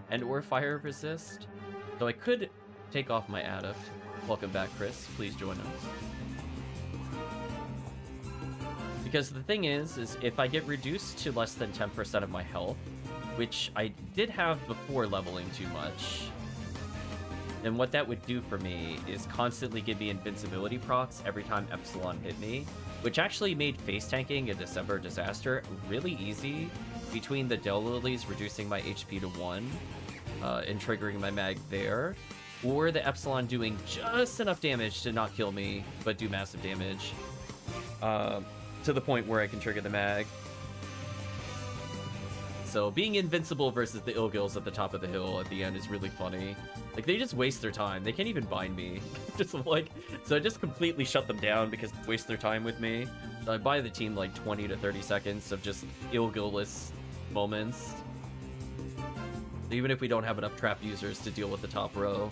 and or fire resist. So I could take off my Adept. Welcome back, Chris. Please join us. Because the thing is if I get reduced to less than 10% of my health, which I did have before leveling too much, then what that would do for me is constantly give me invincibility procs every time Epsilon hit me, which actually made face tanking a December disaster really easy between the Del Lilies reducing my HP to 1 and triggering my mag there, or the Epsilon doing just enough damage to not kill me, but do massive damage to the point where I can trigger the mag. So being invincible versus the Ilgils at the top of the hill at the end is really funny. Like, they just waste their time. They can't even bind me. Just like, so I just completely shut them down because they waste their time with me. So I buy the team like 20 to 30 seconds of just Ilgil-less moments. Even if we don't have enough trap users to deal with the top row,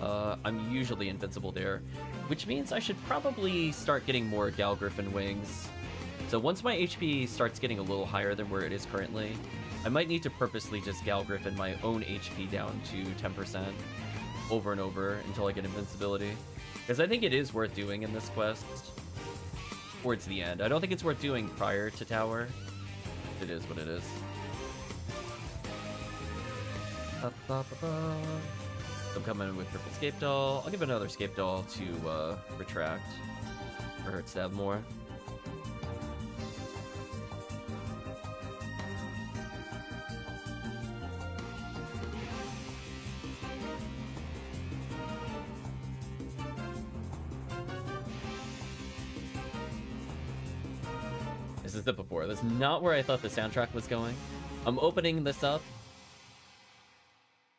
I'm usually invincible there. Which means I should probably start getting more Gal Griffin wings. So once my HP starts getting a little higher than where it is currently, I might need to purposely just Gal Griffin my own HP down to 10%. over and over until I get invincibility. Because I think it is worth doing in this quest towards the end. I don't think it's worth doing prior to tower. It is what it is. I'm coming with Purple Scape Doll. I'll give another Scape Doll to retract for her to stab more. This is the before. That's not where I thought the soundtrack was going. I'm opening this up.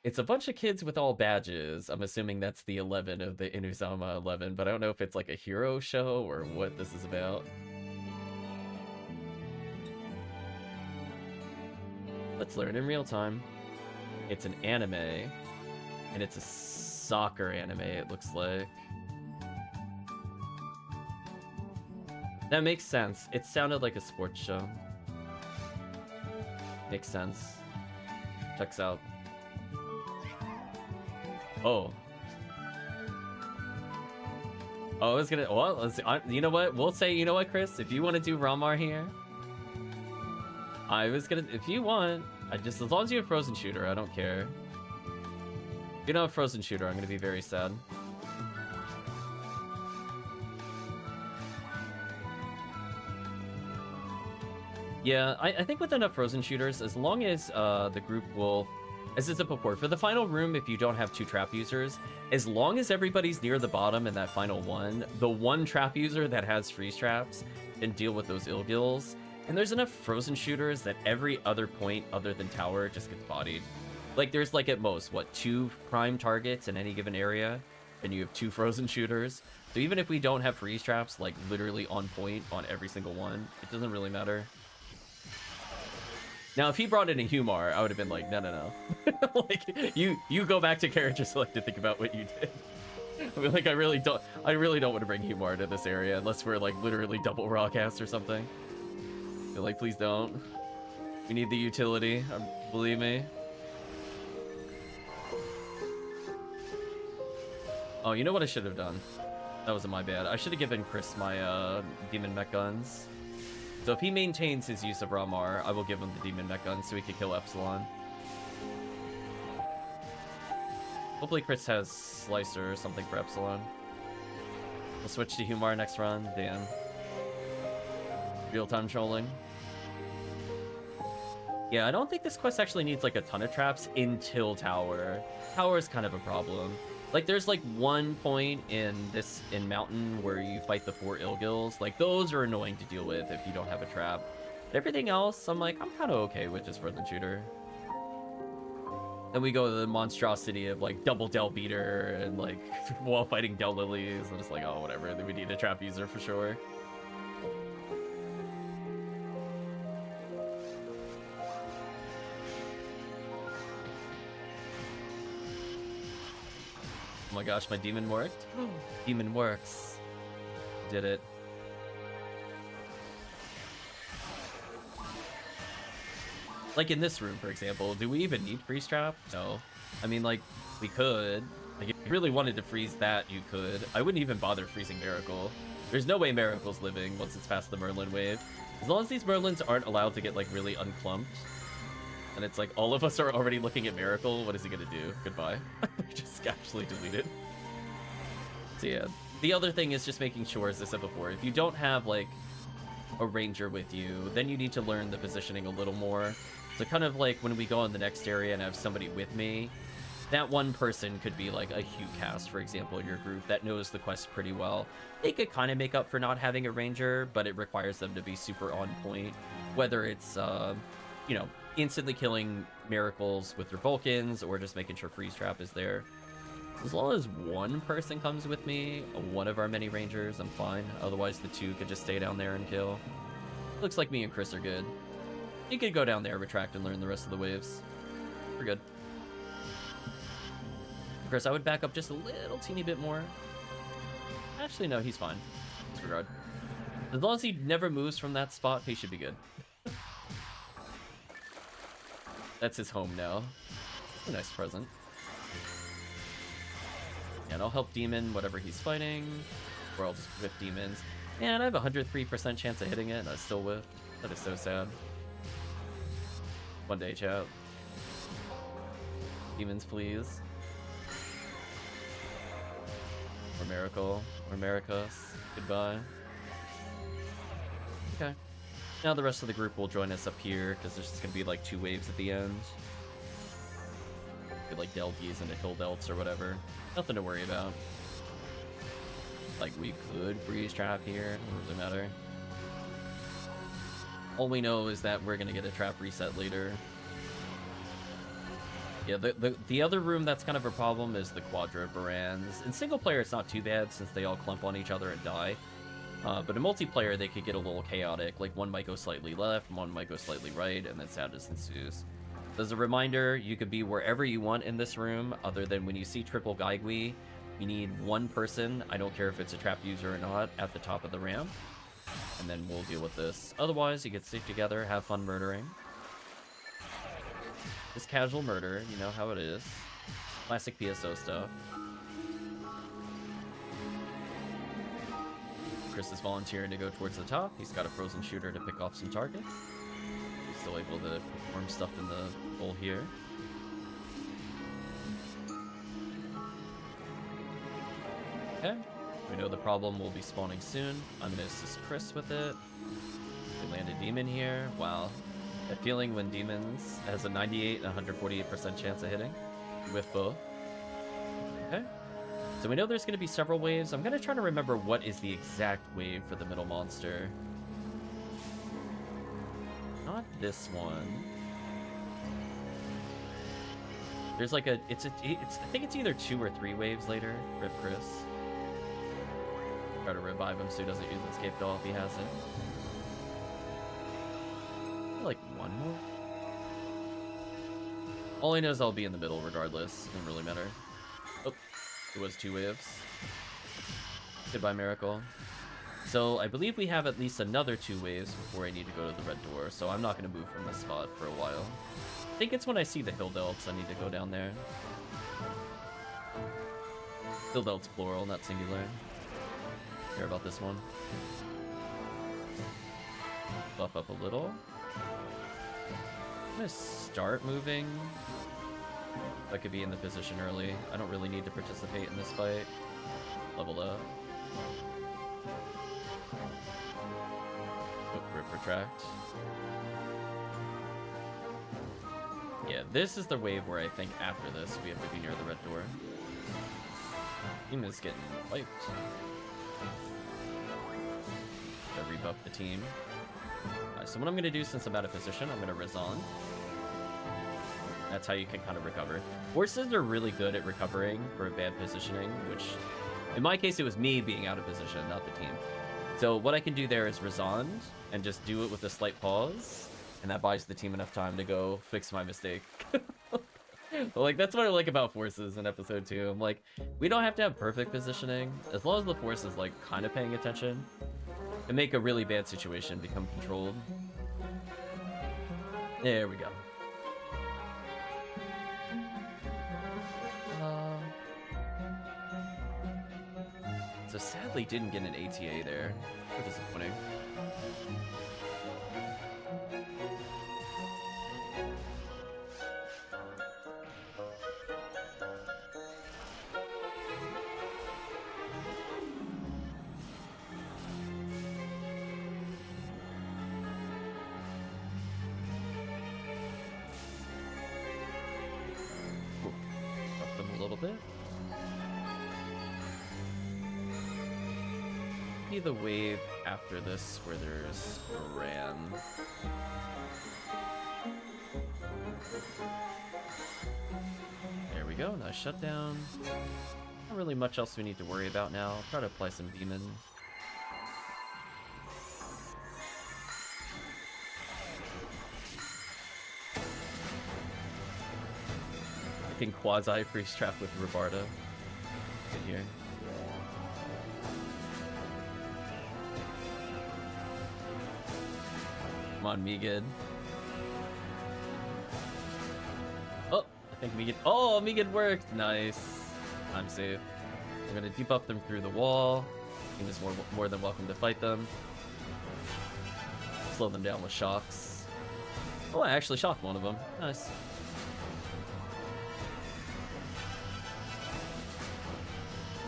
It's a bunch of kids with all badges. I'm assuming that's the 11 of the Inuzama 11, but I don't know if it's like a hero show or what this is about. Let's learn in real time. It's an anime, and it's a soccer anime, it looks like. That makes sense. It sounded like a sports show. Makes sense. Checks out. Oh. Oh, I was gonna. Well, let's, you know what? We'll say, you know what, Chris? If you want to do Ramar here, I was gonna. If you want, as long as you have Frozen Shooter, I don't care. If you don't have Frozen Shooter, I'm gonna be very sad. Yeah, I think with enough Frozen Shooters, as long as the group will. As I said before, for the final room, if you don't have 2 trap users, as long as everybody's near the bottom in that final one, the one trap user that has freeze traps can deal with those ill gills. And there's enough Frozen Shooters that every other point other than tower just gets bodied. Like, there's like at most, what, 2 prime targets in any given area, and you have 2 Frozen Shooters. So even if we don't have freeze traps, like, literally on point on every single one, it doesn't really matter. Now, if he brought in a Humar, I would have been like, no, no, no. Like, you go back to character select to think about what you did. I mean, like, I really don't want to bring Humar to this area unless we're like literally double rawcast or something. I feel like, please don't. We need the utility, believe me. Oh, you know what I should have done? That wasn't my bad. I should have given Chris my demon mech guns. So if he maintains his use of Ramar, I will give him the demon mech gun so he can kill Epsilon. Hopefully Chris has Slicer or something for Epsilon. We'll switch to Humar next run. Damn. Real-time trolling. Yeah, I don't think this quest actually needs like a ton of traps until Tower. Tower is kind of a problem. Like, there's like one point in Mountain where you fight the 4 Ilgils. Like, those are annoying to deal with if you don't have a trap. But everything else, I'm like, I'm kind of okay with just Frozen Shooter. Then we go to the monstrosity of like double Del Beater and like while fighting Del Lilies. And it's like, oh, whatever. Then we need a trap user for sure. Oh my gosh, my demon worked? Demon works. Did it. Like in this room, for example, do we even need freeze trap? No. I mean, like, we could. Like, if you really wanted to freeze that, you could. I wouldn't even bother freezing Miracle. There's no way Miracle's living once it's past the Merlin wave. As long as these Merlins aren't allowed to get, like, really unclumped. And it's like, all of us are already looking at Miracle. What is he gonna do? Goodbye. Just actually delete it. So yeah, the other thing is just making sure, as I said before, if you don't have, like, a ranger with you, then you need to learn the positioning a little more. So kind of like when we go in the next area and have somebody with me, that one person could be like a Hugh cast, for example, in your group that knows the quest pretty well. They could kind of make up for not having a ranger, but it requires them to be super on point. Whether it's, you know, instantly killing miracles with their Vulcans or just making sure freeze trap is there. As long as one person comes with me, one of our many rangers, I'm fine. Otherwise, the 2 could just stay down there and kill. Looks like me and Chris are good. You could go down there, retract, and learn the rest of the waves. We're good. Chris, I would back up just a little teeny bit more. Actually, no, he's fine. Disregard. As long as he never moves from that spot, he should be good. That's his home now. A nice present. And I'll help Demon whatever he's fighting, or I'll just whiff Demons. Man, I have a 103% chance of hitting it, and I still whiff. That is so sad. One day, chat. Demons, please. Or Miracle. Or Maricos. Goodbye. Okay. Now the rest of the group will join us up here, because there's just going to be like 2 waves at the end. Like Delties into Hill Delts or whatever. Nothing to worry about. Like, we could Breeze Trap here. Doesn't really matter. All we know is that we're going to get a trap reset later. Yeah, the other room that's kind of a problem is the Quadra Barans. In single player, it's not too bad since they all clump on each other and die. But in multiplayer, they could get a little chaotic. Like, one might go slightly left, one might go slightly right, and then sadness ensues. As a reminder, you could be wherever you want in this room, other than when you see triple Gaigui, you need one person, I don't care if it's a trap user or not, at the top of the ramp. And then we'll deal with this. Otherwise, you get stick together, have fun murdering. Just casual murder, you know how it is. Classic PSO stuff. Chris is volunteering to go towards the top. He's got a frozen shooter to pick off some targets. He's still able to perform stuff in the hole here. Okay. We know the problem will be spawning soon. I'm going to assist Chris with it. We land a demon here. Wow. That feeling when demons has a 98 and 148% chance of hitting with both. Okay. So we know there's going to be several waves. I'm going to try to remember what is the exact wave for the middle monster. Not this one. There's like a, it's I think it's either 2 or 3 waves later. Rip Chris. Try to revive him so he doesn't use escape doll if he hasn't. Like 1 more? All I know is I'll be in the middle regardless. Doesn't really matter. Oh, it was 2 waves. Goodbye, Miracle. So I believe we have at least another 2 waves before I need to go to the red door, so I'm not going to move from this spot for a while. I think it's when I see the Hill Delts I need to go down there. Hill Delts plural, not singular. Care about this one. Buff up a little. I'm gonna start moving. I could be in the position early. I don't really need to participate in this fight. Level up. Oh, grip retract. Yeah, this is the wave where I think after this we have to be near the red door. Team is getting wiped. Gotta rebuff the team. So what I'm gonna do since I'm out of position, I'm gonna Razan. That's how you can kind of recover. Horses are really good at recovering for bad positioning, which in my case it was me being out of position, not the team. So what I can do there is Razan and just do it with a slight pause, and that buys the team enough time to go fix my mistake. Like, that's what I like about forces in episode 2. I'm like, we don't have to have perfect positioning. As long as the force is like kind of paying attention, and make a really bad situation become controlled. There we go. So sadly didn't get an ATA there. So disappointing. The wave after this where there's Ram. There we go, nice shutdown. Not really much else we need to worry about now. I'll try to apply some demon. I can quasi freeze trap with Robarda in here. Come on, Megan. Oh, I think Megan. Oh, Megan worked. Nice. I'm safe. gonna debuff them through the wall. Team is more than welcome to fight them. Slow them down with shocks. Oh, I actually shocked one of them. Nice.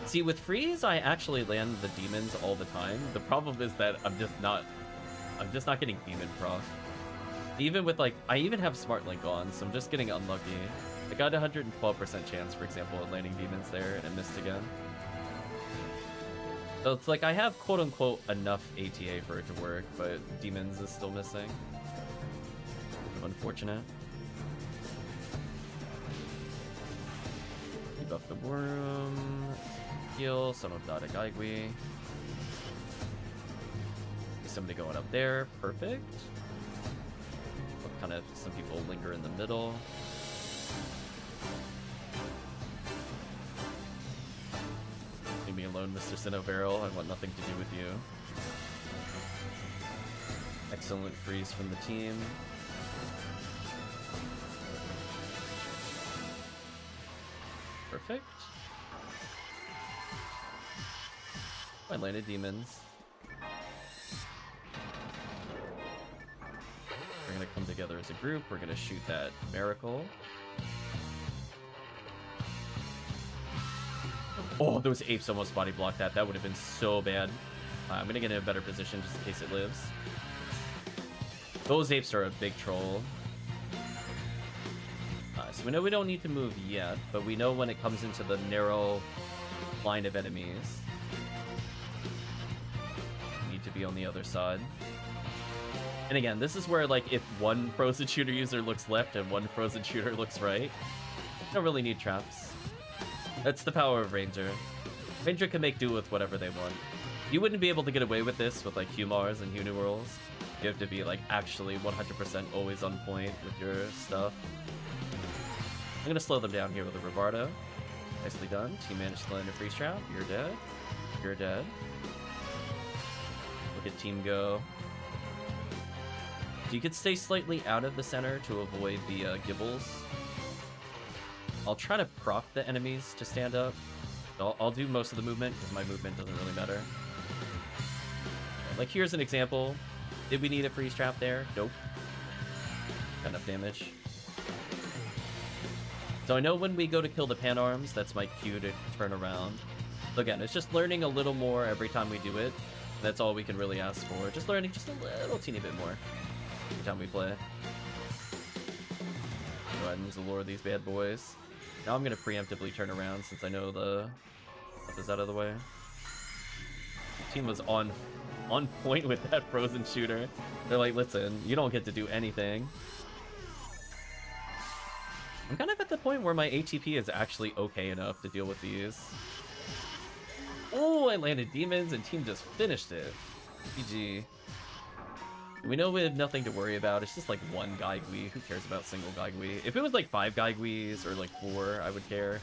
See, with freeze, I actually land the demons all the time. The problem is that I'm just not getting demon proc. Even with like, I even have smart link on, so I'm just getting unlucky. I got a 112% chance, for example, of landing demons there, and I missed again. So it's like I have quote-unquote enough ATA for it to work, but demons is still missing. Unfortunate. Debuff the worm. Heal, son of Dada Gaigui. Somebody going up there. Perfect. Kind of some people linger in the middle. Leave me alone, Mr. Sinnoh. I want nothing to do with you. Excellent freeze from the team. Perfect. I landed demons. We're gonna come together as a group. We're gonna shoot that miracle. Oh, those apes almost body blocked that. That would have been so bad. I'm gonna get in a better position just in case it lives. Those apes are a big troll. So we know we don't need to move yet, but we know when it comes into the narrow line of enemies, we need to be on the other side. And again, this is where, like, if one frozen shooter user looks left and one frozen shooter looks right, you don't really need traps. That's the power of Ranger. Ranger can make do with whatever they want. You wouldn't be able to get away with this with, like, Humars and Uniworlds. You have to be, like, actually 100% always on point with your stuff. I'm gonna slow them down here with a Rivardo. Nicely done. Team managed to land a freeze trap. You're dead. You're dead. Look at team go. So you could stay slightly out of the center to avoid the Gibbles. I'll try to proc the enemies to stand up. I'll do most of the movement because my movement doesn't really matter. Like, here's an example. Did we need a freeze trap there? Nope. Got enough damage. So I know when we go to kill the pan arms, that's my cue to turn around. So again, it's just learning a little more every time we do it. That's all we can really ask for. Just learning just a little teeny bit more every time we play. Go ahead and use the lure of these bad boys. Now I'm going to preemptively turn around since I know the stuff is out of the way. The team was on point with that frozen shooter. They're like, listen, you don't get to do anything. I'm kind of at the point where my ATP is actually okay enough to deal with these. Oh, I landed demons and team just finished it. GG. We know we have nothing to worry about. It's just like one Gaigui. Who cares about single Gaigui? If it was like 5 Gaiguis or like 4, I would care.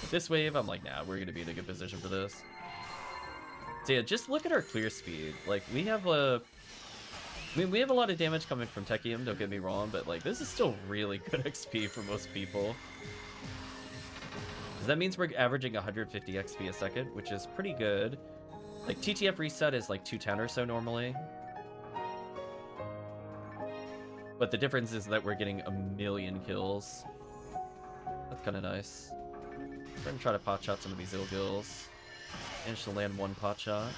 But this wave, I'm like, nah, we're going to be in a good position for this. So yeah, just look at our clear speed. Like, we have a... I mean, we have a lot of damage coming from Tekkium, don't get me wrong, but like, this is still really good XP for most people. That means we're averaging 150 XP a second, which is pretty good. Like, TTF reset is like 210 or so normally. But the difference is that we're getting 1,000,000 kills. That's kind of nice. We're gonna try to pot shot some of these ill kills. Managed to land 1 pot shot.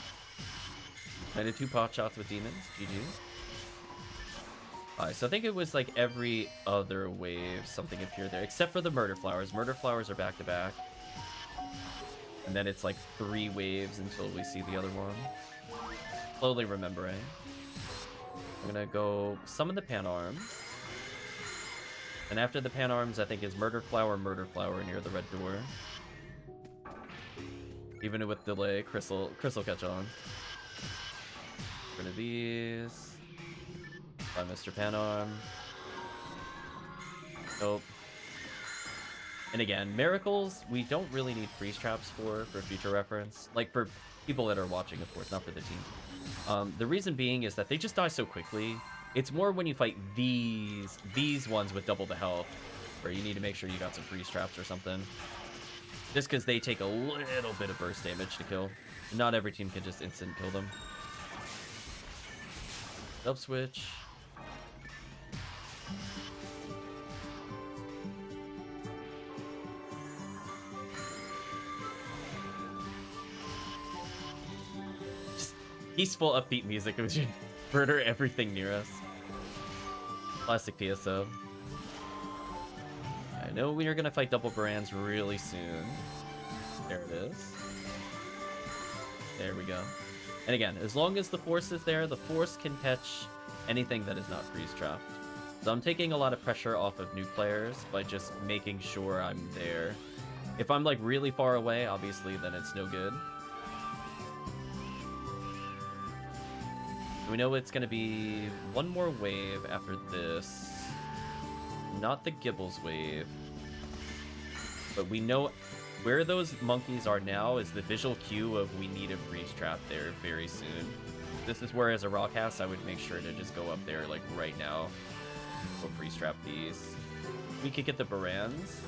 Landed 2 pot shots with demons. GG. Alright, so I think it was like every other wave something appeared there, except for the murder flowers. Murder flowers are back to back. And then it's like 3 waves until we see the other one. Slowly remembering. I'm gonna go summon the pan arms. And after the pan arms, I think is murder flower near the red door. Even with delay, Chris will catch on. Get rid of these. By Mr. Panarm. Nope. And again, miracles, we don't really need freeze traps for future reference. Like, for people that are watching, of course, not for the team. The reason being is that they just die so quickly. It's more when you fight these ones with double the health, where you need to make sure you got some freeze traps or something. Just because they take a little bit of burst damage to kill. Not every team can just instant kill them. Up switch. Just peaceful, upbeat music. It was just murder everything near us. Classic PSO. I know we are gonna fight double brands really soon. There it is. There we go. And again, as long as the force is there, the force can catch anything that is not freeze trapped. So I'm taking a lot of pressure off of new players by just making sure I'm there. If I'm like really far away, obviously, then it's no good. We know it's gonna be one more wave after this. Not the Gibbles wave. But we know where those monkeys are now is the visual cue of we need a freeze trap there very soon. This is where, as a raw cast, I would make sure to just go up there like right now. Go freeze trap these. We could get the Barans.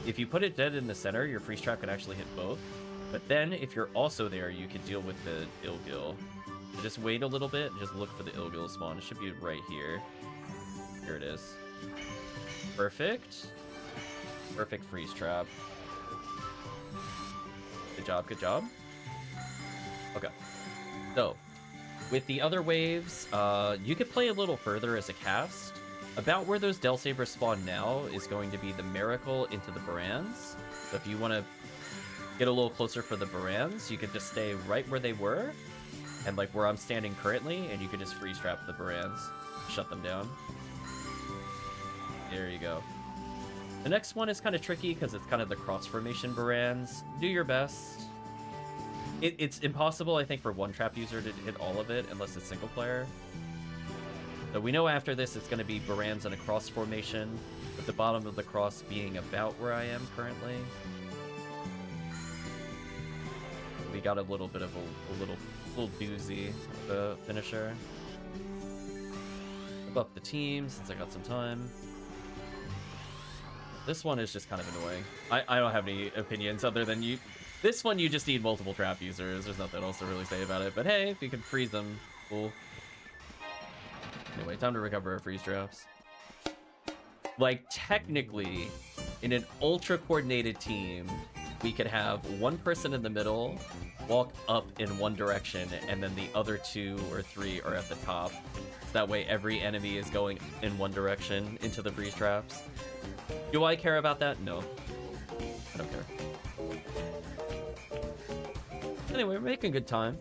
If you put it dead in the center, your freeze trap can actually hit both. But then, if you're also there, you can deal with the Ilgil. So just wait a little bit and just look for the Ilgil spawn. It should be right here. Here it is. Perfect. Perfect freeze trap. Good job, good job. Okay. So, with the other waves, you could play a little further as a cast. About where those Del Sabers spawn now is going to be the Miracle into the Barans. So if you want to get a little closer for the Barans, you could just stay right where they were, and like where I'm standing currently, and you could just freeze trap the Barans, shut them down. There you go. The next one is kind of tricky because it's kind of the cross formation Barans. Do your best. It's impossible, I think, for one trap user to hit all of it unless it's single player. So we know after this it's going to be Barans in a cross formation, with the bottom of the cross being about where I am currently. We got a little bit of a little doozy of a finisher. Buff the team since I got some time. This one is just kind of annoying. I don't have any opinions other than you. This one you just need multiple trap users. There's nothing else to really say about it. But hey, if you can freeze them, cool. Anyway, time to recover our freeze traps. Like, technically, in an ultra-coordinated team, we could have one person in the middle walk up in one direction, and then the other 2 or 3 are at the top. So that way every enemy is going in one direction into the freeze traps. Do I care about that? No. I don't care. Anyway, we're making good time.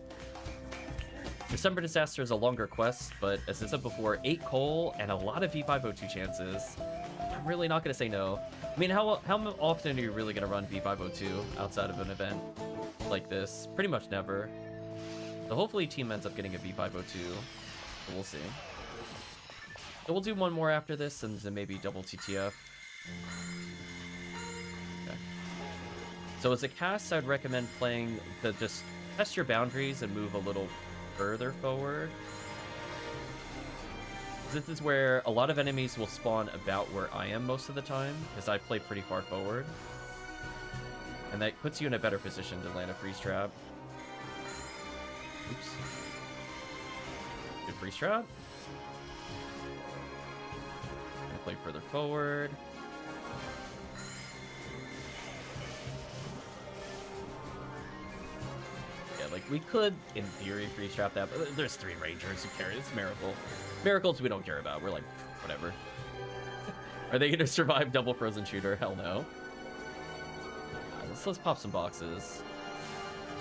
December Disaster is a longer quest, but as I said before, 8 coal and a lot of V502 chances. I'm really not going to say no. I mean, how often are you really going to run V502 outside of an event like this? Pretty much never. So hopefully team ends up getting a V502. But we'll see. So we'll do one more after this, and then maybe double TTF. Okay. So as a cast, I'd recommend playing to just test your boundaries and move a little further forward. This is where a lot of enemies will spawn about where I am most of the time, because I play pretty far forward. And that puts you in a better position to land a freeze trap. Oops. Good freeze trap. Gonna play further forward. Like, we could, in theory, freeze trap that, but there's 3 Rangers, who cares? It's Miracle. Miracles we don't care about. We're like, whatever. Are they going to survive double frozen shooter? Hell no. Let's pop some boxes.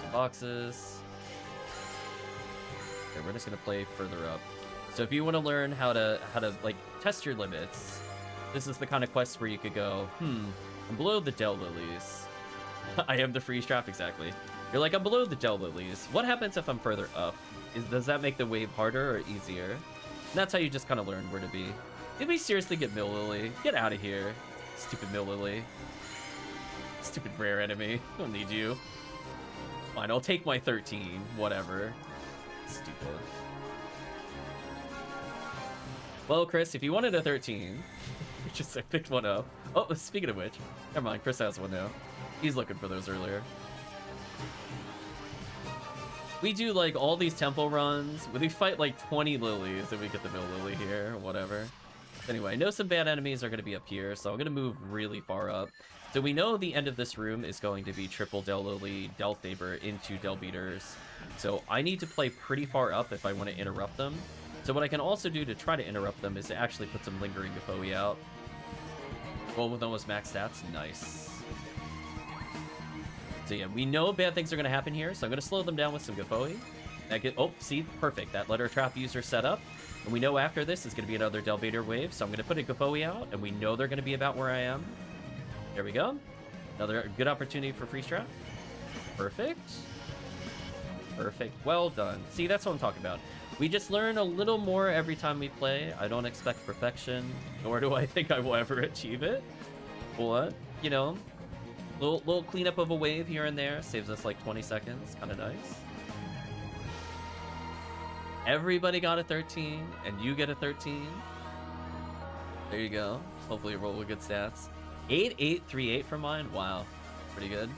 Some boxes. Okay, we're just going to play further up. So if you want to learn how to like, test your limits, this is the kind of quest where you could go, I'm below the Del Lilies. I am the freeze trap, exactly. You're like, I'm below the Del Lilies. What happens if I'm further up? Does that make the wave harder or easier? And that's how you just kind of learn where to be. Did we seriously get Mill Lily? Get out of here. Stupid Mill Lily. Stupid rare enemy. Don't need you. Fine, I'll take my 13. Whatever. Stupid. Well, Chris, if you wanted a 13, just I picked one up. Oh, speaking of which, never mind. Chris has one now. He's looking for those earlier. We do like all these tempo runs. We fight like 20 lilies and we get the mill lily here, or whatever. Anyway, I know some bad enemies are going to be up here, so I'm going to move really far up. So we know the end of this room is going to be triple Del Lily, Del Saber into Del Beaters. So I need to play pretty far up if I want to interrupt them. So what I can also do to try to interrupt them is to actually put some lingering Gafoe out. Well, with almost max stats, nice. So yeah, we know bad things are going to happen here, so I'm going to slow them down with some Gafoe. Oh, see, perfect. That letter trap user set up. And we know after this is going to be another Del Beater wave, so I'm going to put a Gafoe out, and we know they're going to be about where I am. There we go. Another good opportunity for freeze trap. Perfect. Perfect. Well done. See, that's what I'm talking about. We just learn a little more every time we play. I don't expect perfection, nor do I think I will ever achieve it. But, you know, little cleanup of a wave here and there saves us like 20 seconds. Kind of nice. Everybody got a 13, and you get a 13. There you go. Hopefully you roll with good stats. 8838 for mine. Wow, pretty good.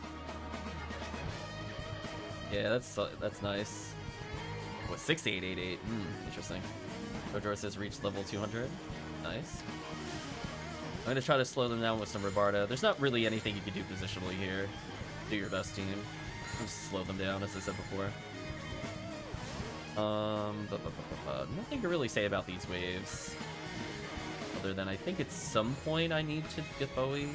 Yeah, that's nice. What, 6888? Interesting. Dojor says reach level 200. Nice. I'm gonna try to slow them down with some Rabarda. There's not really anything you can do positionally here. Do your best, team. Just slow them down, as I said before. Nothing to really say about these waves. Other than I think at some point I need to Gafoe.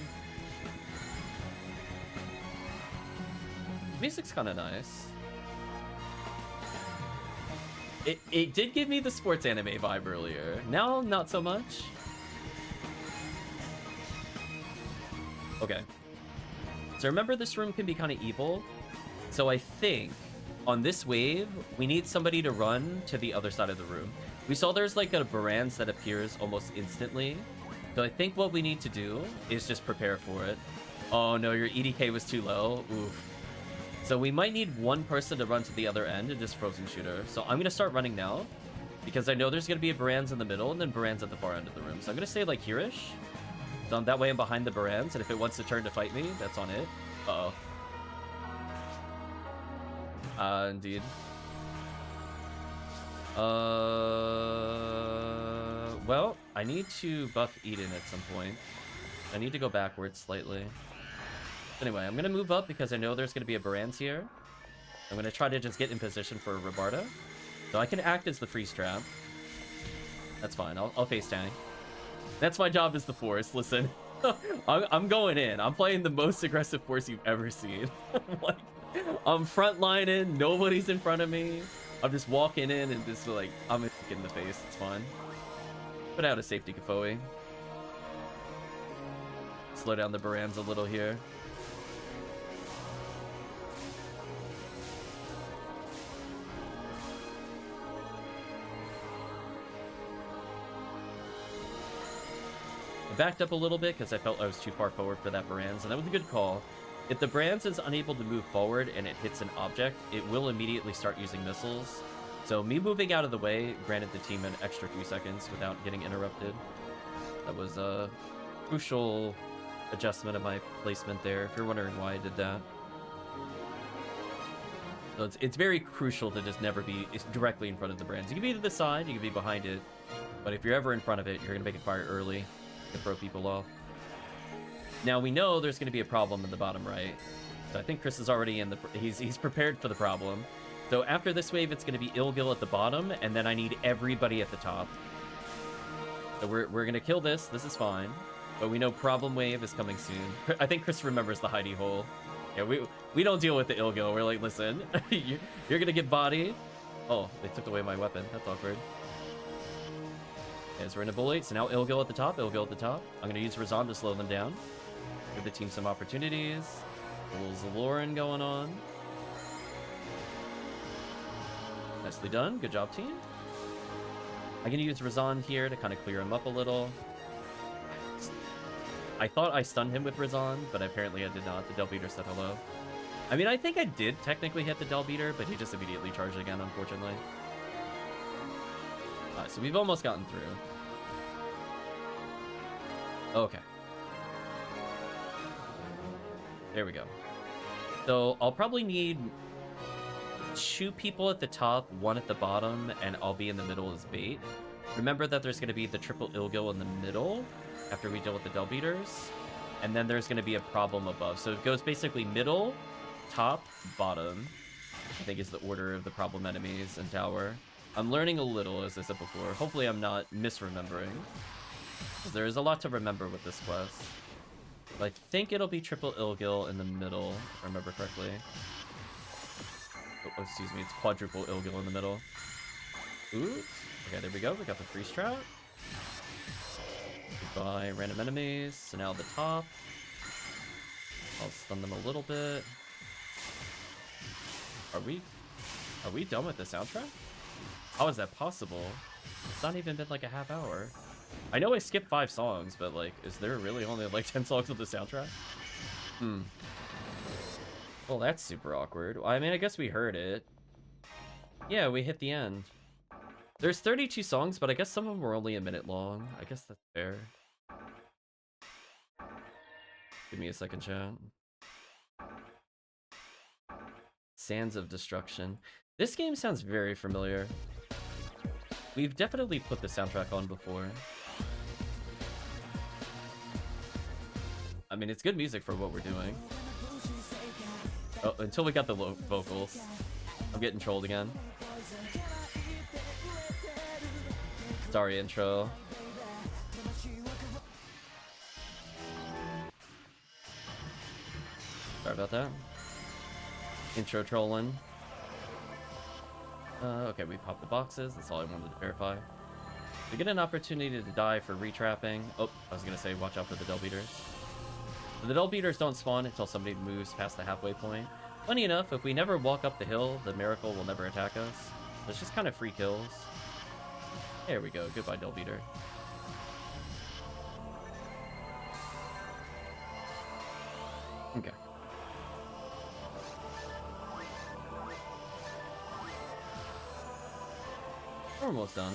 Music's kind of nice. It did give me the sports anime vibe earlier. Now, not so much. Okay. So remember, this room can be kind of evil. So I think on this wave, we need somebody to run to the other side of the room. We saw there's like a Baranz that appears almost instantly. So I think what we need to do is just prepare for it. Oh no, your EDK was too low. Oof. So we might need one person to run to the other end and just frozen shooter. So I'm going to start running now because I know there's going to be a Baranz in the middle and then Baranz at the far end of the room. So I'm going to stay like here-ish. So that way I'm behind the Baranz, and if it wants to turn to fight me, that's on it. Uh-oh. Indeed. Well, I need to buff Eden at some point. I need to go backwards slightly. Anyway, I'm gonna move up because I know there's gonna be a Baranz here. I'm gonna try to just get in position for Rabarda. So I can act as the freeze trap. That's fine, I'll face tank. That's my job as the Force, listen. I'm going in. I'm playing the most aggressive Force you've ever seen. Like, I'm frontlining, nobody's in front of me. I'm just walking in and just like, I'm in the face, it's fine. Put out a safety Gafoe. Slow down the Baranz a little here. I backed up a little bit because I felt I was too far forward for that Baranz, and that was a good call. If the Baranz is unable to move forward and it hits an object, it will immediately start using missiles. So me moving out of the way granted the team an extra few seconds without getting interrupted. That was a crucial adjustment of my placement there, if you're wondering why I did that. So it's very crucial to just never be directly in front of the Baranz. You can be to the side, you can be behind it, but if you're ever in front of it, you're going to make it fire early to throw people off. Now we know there's going to be a problem in the bottom right. So I think Chris is already in the... He's prepared for the problem. So after this wave, it's going to be Ilgil at the bottom, and then I need everybody at the top. So we're going to kill this. This is fine. But we know problem wave is coming soon. I think Chris remembers the hidey hole. Yeah, we don't deal with the Ilgil. We're like, listen, you're going to get bodied. Oh, they took away my weapon. That's awkward. Okay, so we're in a bullet. So now Ilgil at the top. Ilgil at the top. I'm going to use Razan to slow them down. Give the team some opportunities. A little Zaloran going on. Nicely done. Good job, team. I'm going to use Razan here to kind of clear him up a little. I thought I stunned him with Razan, but apparently I did not. The Del Beater said hello. I mean, I think I did technically hit the Del Beater, but he just immediately charged again, unfortunately. So we've almost gotten through. Okay. There we go. So I'll probably need 2 people at the top, 1 at the bottom, and I'll be in the middle as bait. Remember that there's going to be the triple Ilgil in the middle after we deal with the Del Beaters, and then there's going to be a problem above. So it goes basically middle, top, bottom, I think is the order of the problem enemies and tower. I'm learning a little, as I said before. Hopefully I'm not misremembering, because there is a lot to remember with this quest. But I think it'll be triple Ilgil in the middle, if I remember correctly. Oh, excuse me, it's quadruple Ilgil in the middle. Oops. Okay, there we go. We got the freeze trap. Goodbye, random enemies. So now the top. I'll stun them a little bit. Are we done with the soundtrack? How is that possible? It's not even been like a half hour. I know I skipped 5 songs, but like, is there really only like 10 songs with the soundtrack? Well, that's super awkward. I mean, I guess we heard it. Yeah, we hit the end. There's 32 songs, but I guess some of them were only a minute long. I guess that's fair. Give me a second, chat. Sands of Destruction. This game sounds very familiar. We've definitely put the soundtrack on before. I mean, it's good music for what we're doing. Oh, until we got the low vocals. I'm getting trolled again. Sorry, intro. Sorry about that. Intro trolling. Okay, we popped the boxes. That's all I wanted to verify. We get an opportunity to die for retrapping. Oh, I was gonna say, watch out for the Del Beaters. The Del Beaters don't spawn until somebody moves past the halfway point. Funny enough, if we never walk up the hill, the miracle will never attack us. It's just kind of free kills. There we go. Goodbye, Del Beater. Okay. We're almost done.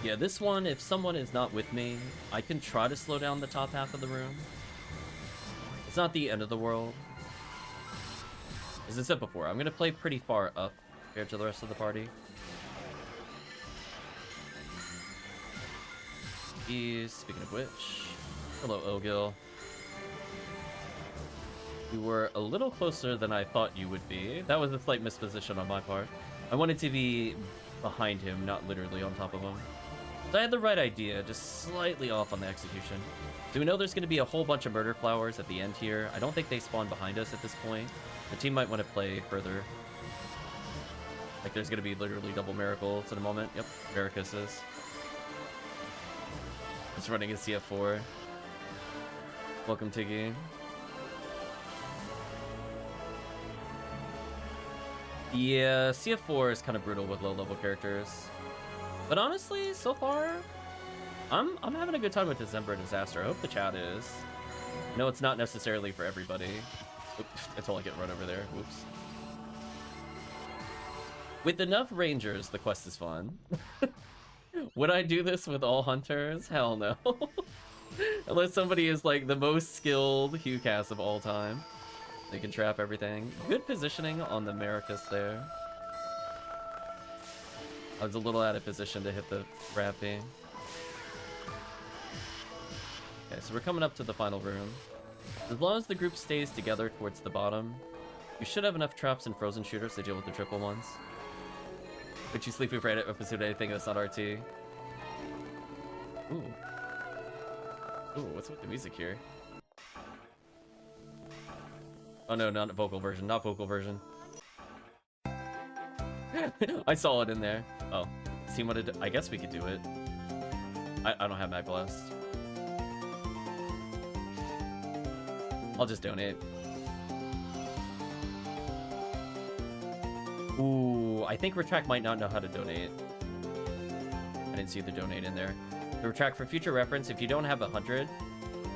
Yeah, this one, if someone is not with me, I can try to slow down the top half of the room. It's not the end of the world. As I said before, I'm going to play pretty far up compared to the rest of the party. Speaking of which, hello, Ilgil. You were a little closer than I thought you would be. That was a slight misposition on my part. I wanted to be behind him, not literally on top of him. So I had the right idea, just slightly off on the execution. Do we know there's going to be a whole bunch of murder flowers at the end here? I don't think they spawn behind us at this point. The team might want to play further. Like there's going to be literally double miracles in a moment. Yep, Veracruzes. It's running a CF4. Welcome, Tiggy. Yeah, CF4 is kind of brutal with low-level characters. But honestly, so far, I'm having a good time with December Disaster. I hope the chat is. I know it's not necessarily for everybody. Oops, until I get run over there. Whoops. With enough rangers, the quest is fun. Would I do this with all hunters? Hell no. Unless somebody is like the most skilled Hewcast of all time. They can trap everything. Good positioning on the Maracas there. I was a little out of position to hit the Rappy. Okay, so we're coming up to the final room. As long as the group stays together towards the bottom, you should have enough traps and frozen shooters to deal with the triple ones. Would you sleep afraid of episode anything that's not RT? Ooh. Ooh, what's with the music here? Oh no, not vocal version, not vocal version. I saw it in there. Oh, team wanted to, I guess we could do it. I don't have Mag Blast. I'll just donate. Ooh, I think Retract might not know how to donate. I didn't see the donate in there. The Retract, for future reference, if you don't have 100,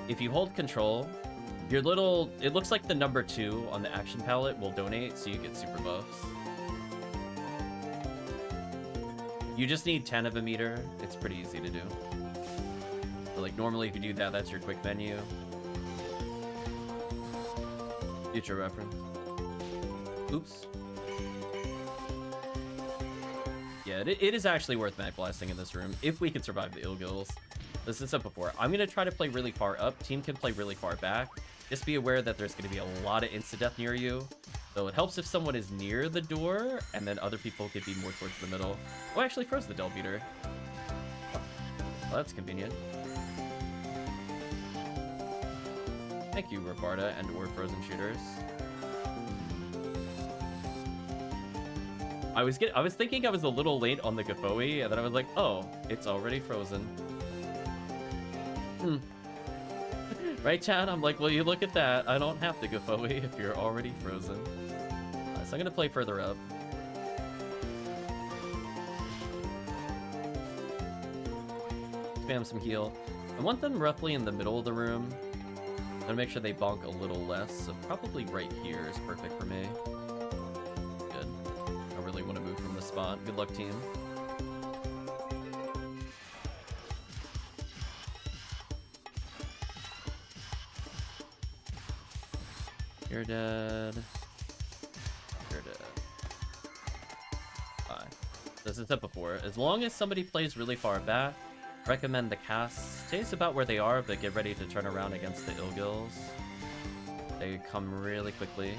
if you hold control, your little, it looks like the number 2 on the action palette will donate, so you get super buffs. You just need 10 of a meter. It's pretty easy to do. So, like, normally if you do that, that's your quick menu. Future reference. Oops. Yeah, it is actually worth mag blasting in this room if we can survive the ill gills. This is up before. I'm going to try to play really far up. Team can play really far back. Just be aware that there's going to be a lot of insta-death near you. So it helps if someone is near the door, and then other people could be more towards the middle. Oh, I actually froze the Del Beater. Well, that's convenient. Thank you, Robarda and or Frozen Shooters. I was thinking I was a little late on the Gafoe, and then I was like, oh, it's already frozen. Right, Chad? I'm like, well, you look at that. I don't have to Gafoe if you're already frozen. So I'm gonna play further up. Spam some heal. I want them roughly in the middle of the room. I'm gonna make sure they bonk a little less, so probably right here is perfect for me. Good. I really want to move from the spot. Good luck, team. You're dead. You're dead. Bye. This is up before. As long as somebody plays really far back, recommend the cast stays about where they are, but get ready to turn around against the Ilgils. They come really quickly.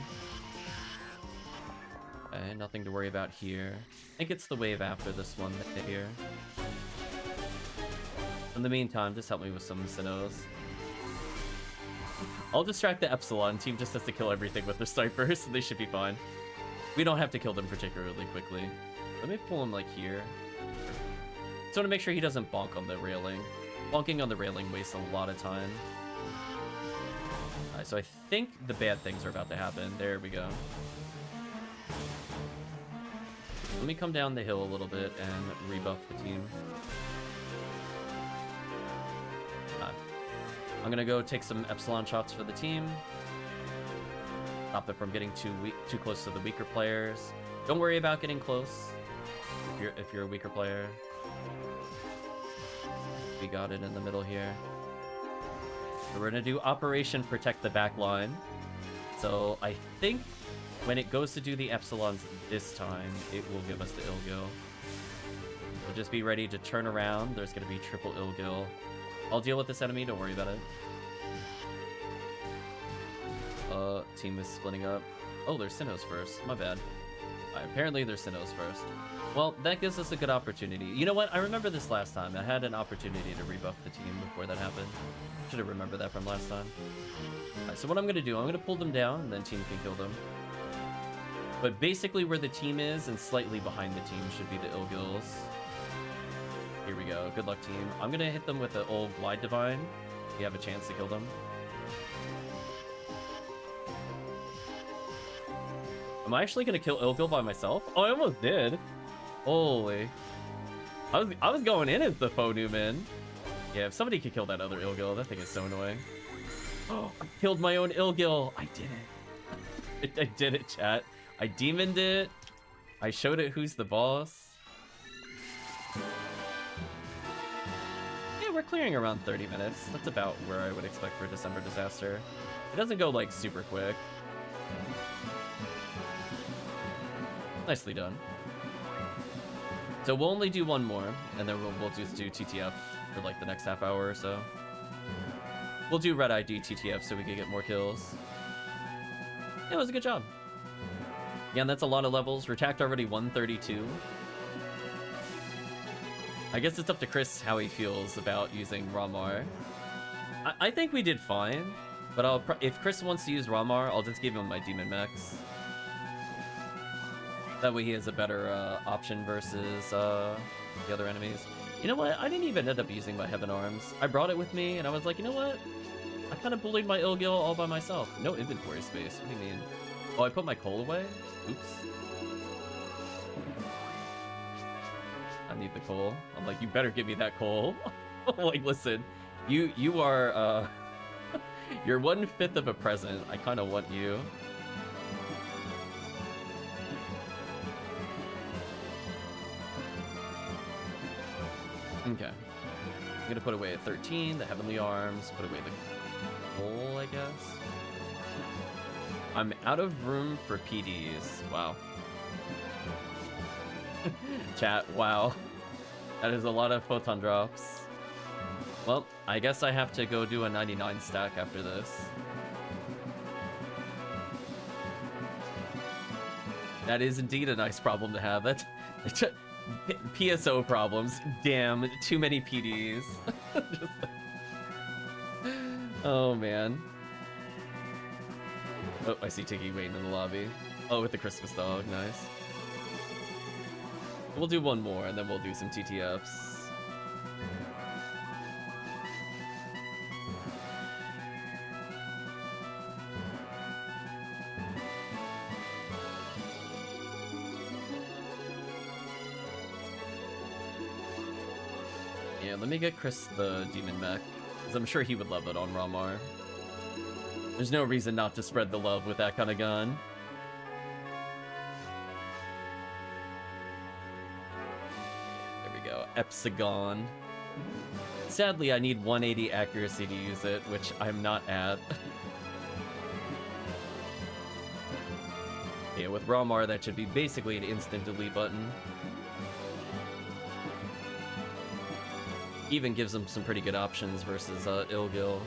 Okay, nothing to worry about here. I think it's the wave after this one that they hear. In the meantime, just help me with some Sinnohs. I'll distract the Epsilon team, just has to kill everything with their snipers, so they should be fine. We don't have to kill them particularly quickly. Let me pull him like here. Just want to make sure he doesn't bonk on the railing. Bonking on the railing wastes a lot of time. Alright, so I think the bad things are about to happen. There we go. Let me come down the hill a little bit and rebuff the team. I'm gonna go take some Epsilon shots for the team. Stop them from getting too close to the weaker players. Don't worry about getting close if you're a weaker player. We got it in the middle here. So we're gonna do Operation Protect the Back Line. So I think when it goes to do the Epsilons this time, it will give us the Ilgil. So just be ready to turn around. There's gonna be triple Ilgil. I'll deal with this enemy, don't worry about it. Team is splitting up. Oh, there's Sinnohs first. My bad. Apparently there's Sinnohs first. Well, that gives us a good opportunity. You know what? I remember this last time. I had an opportunity to rebuff the team before that happened. Should have remembered that from last time. Alright, so what I'm going to do, I'm going to pull them down, and then team can kill them. But basically where the team is, and slightly behind the team, should be the Ilgils. Here we go. Good luck, team. I'm going to hit them with the old Glide Divine. You have a chance to kill them. Am I actually going to kill Ilgil by myself? Oh, I almost did. Holy. I was going in as the Faux Newman. Yeah, if somebody could kill that other Ilgil, that thing is so annoying. Oh, I killed my own Ilgil. I did it. I did it, chat. I demoned it. I showed it who's the boss. Yeah, we're clearing around 30 minutes. That's about where I would expect for December Disaster. It doesn't go, like, super quick. Nicely done. So we'll only do one more, and then we'll just do TTF for like the next half hour or so. We'll do Red ID TTF so we can get more kills. Yeah, it was a good job. Yeah, and that's a lot of levels. Retact already 132. I guess it's up to Chris how he feels about using Ramar. I think we did fine, but if Chris wants to use Ramar, I'll just give him my Demon Mechs. That way he has a better option versus the other enemies. You know what? I didn't even end up using my Heaven Arms. I brought it with me, and I was like, you know what? I kind of bullied my Ilgil all by myself. No inventory space. What do you mean? Oh, I put my coal away? Oops. I need the coal. I'm like, you better give me that coal. Like, listen, you are, you're 1/5 of a present. I kind of want you. Okay. I'm gonna put away at 13, the Heavenly Arms, put away the Bowl, I guess. I'm out of room for PDs. Wow. Chat, wow. That is a lot of photon drops. Well, I guess I have to go do a 99 stack after this. That is indeed a nice problem to have. That's PSO problems. Damn, too many PDs. Just, oh man. Oh, I see Tiggy waiting in the lobby. Oh, with the Christmas dog, nice. We'll do one more and then we'll do some TTFs. Let me get Chris the Demon Mech, because I'm sure he would love it on Ramar. There's no reason not to spread the love with that kind of gun. There we go, Epsagon. Sadly, I need 180 accuracy to use it, which I'm not at. Yeah, with Ramar, that should be basically an instant delete button. Even gives them some pretty good options versus Ilgil.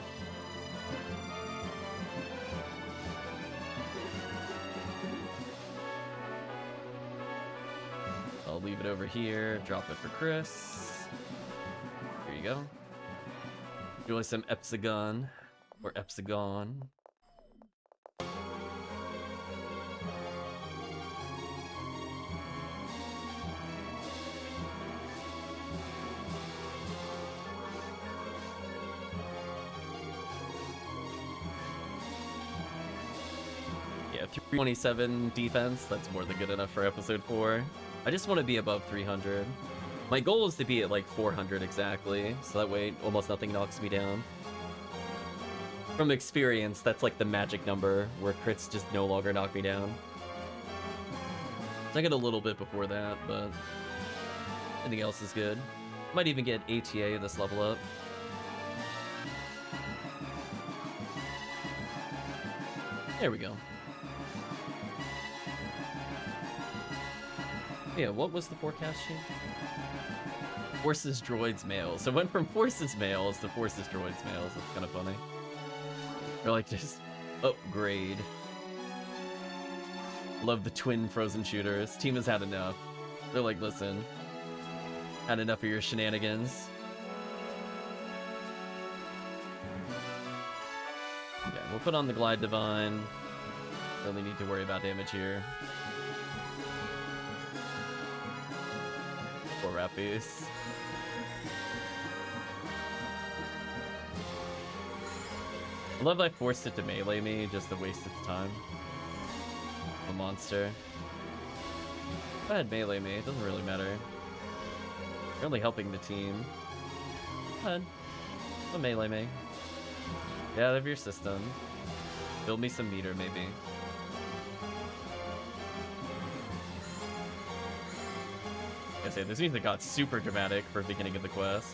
I'll leave it over here, drop it for Chris. Here you go. Enjoy some Epsagon, or Epsagon. Yeah, 327 defense, that's more than good enough for episode 4. I just want to be above 300. My goal is to be at like 400 exactly, so that way almost nothing knocks me down. From experience, that's like the magic number where crits just no longer knock me down. So I get a little bit before that, but anything else is good. Might even get ATA this level up. There we go. Yeah, what was the forecast sheet? Forces droids males. So it went from forces males to forces droids males. That's kind of funny. They're like just upgrade. Love the twin frozen shooters. Team has had enough. They're like, listen, had enough of your shenanigans. Okay, we'll put on the Glide Divine. Don't really need to worry about damage here. Poor Rappies. I love I forced it to melee me just to waste its time. A monster. Go ahead, melee me. It doesn't really matter. You're only helping the team. Go ahead. Go melee me. Get out of your system. Build me some meter, maybe. I say this music got super dramatic for the beginning of the quest.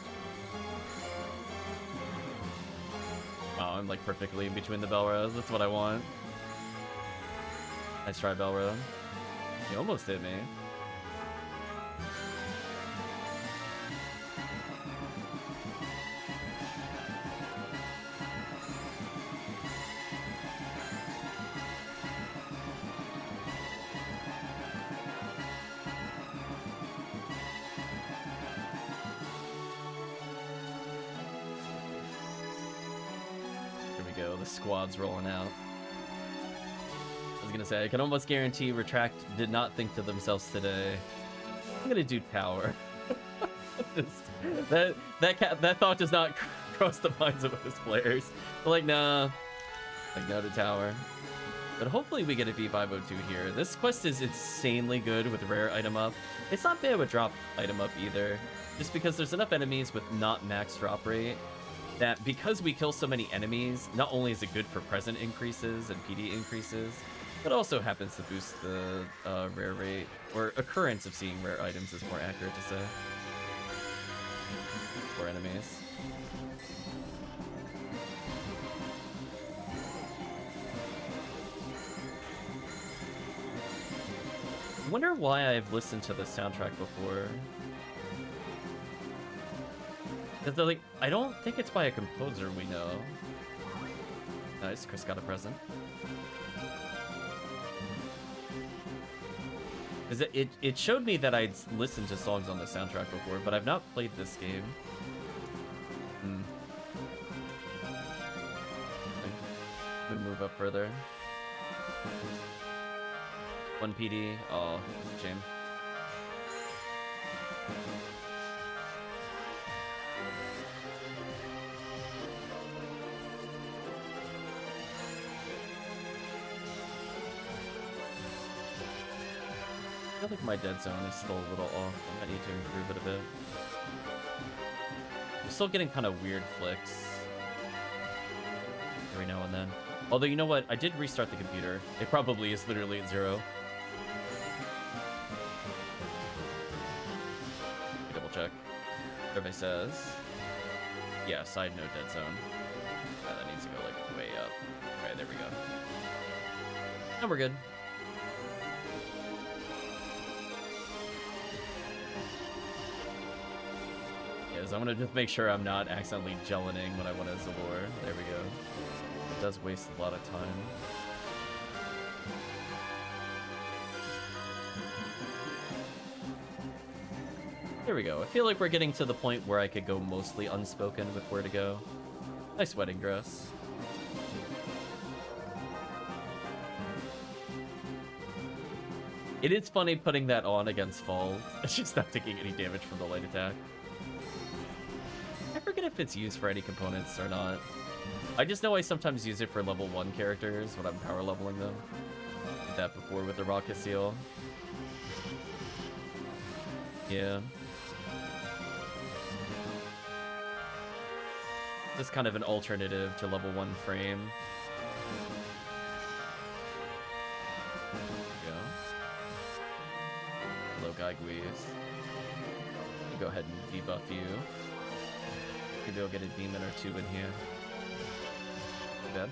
Wow, I'm like perfectly in between the Belros. That's what I want. Nice try, Belro. You almost hit me. Squad's rolling out. I was gonna say, I can almost guarantee Retract did not think to themselves today, I'm gonna do tower. that thought does not cross the minds of most players. They're like, nah, like no to tower. But hopefully we get a V502 here. This quest is insanely good with rare item up. It's not bad with drop item up either, just because there's enough enemies with not max drop rate that because we kill so many enemies, not only is it good for present increases and PD increases, but also happens to boost the rare rate, or occurrence of seeing rare items is more accurate to say. 4 enemies. I wonder why I've listened to the soundtrack before. Because like, I don't think it's by a composer we know. Nice, Chris got a present. Because it showed me that I'd listened to songs on the soundtrack before, but I've not played this game. We'll move up further. 1 PD. Oh, shame. I feel like my dead zone is still a little off. I might need to improve it a bit. I'm still getting kind of weird flicks every now and then. Although, you know what? I did restart the computer. It probably is literally at 0. Double check. Survey says, yeah, side note dead zone. That needs to go like way up. Okay, there we go. And we're good. Yes, I want to just make sure I'm not accidentally gelling when I want to Zalor. There we go. It does waste a lot of time. There we go. I feel like we're getting to the point where I could go mostly unspoken with where to go. Nice wedding dress. It is funny putting that on against Fall. It's just not taking any damage from the light attack. I forget if it's used for any components or not. I just know I sometimes use it for level 1 characters when I'm power leveling them. Did that before with the Rocket Seal. Yeah. Just kind of an alternative to level 1 frame. There we go. Hello, Gaiguis. I'll go ahead and debuff you. Maybe I'll get a demon or 2 in here. Bad.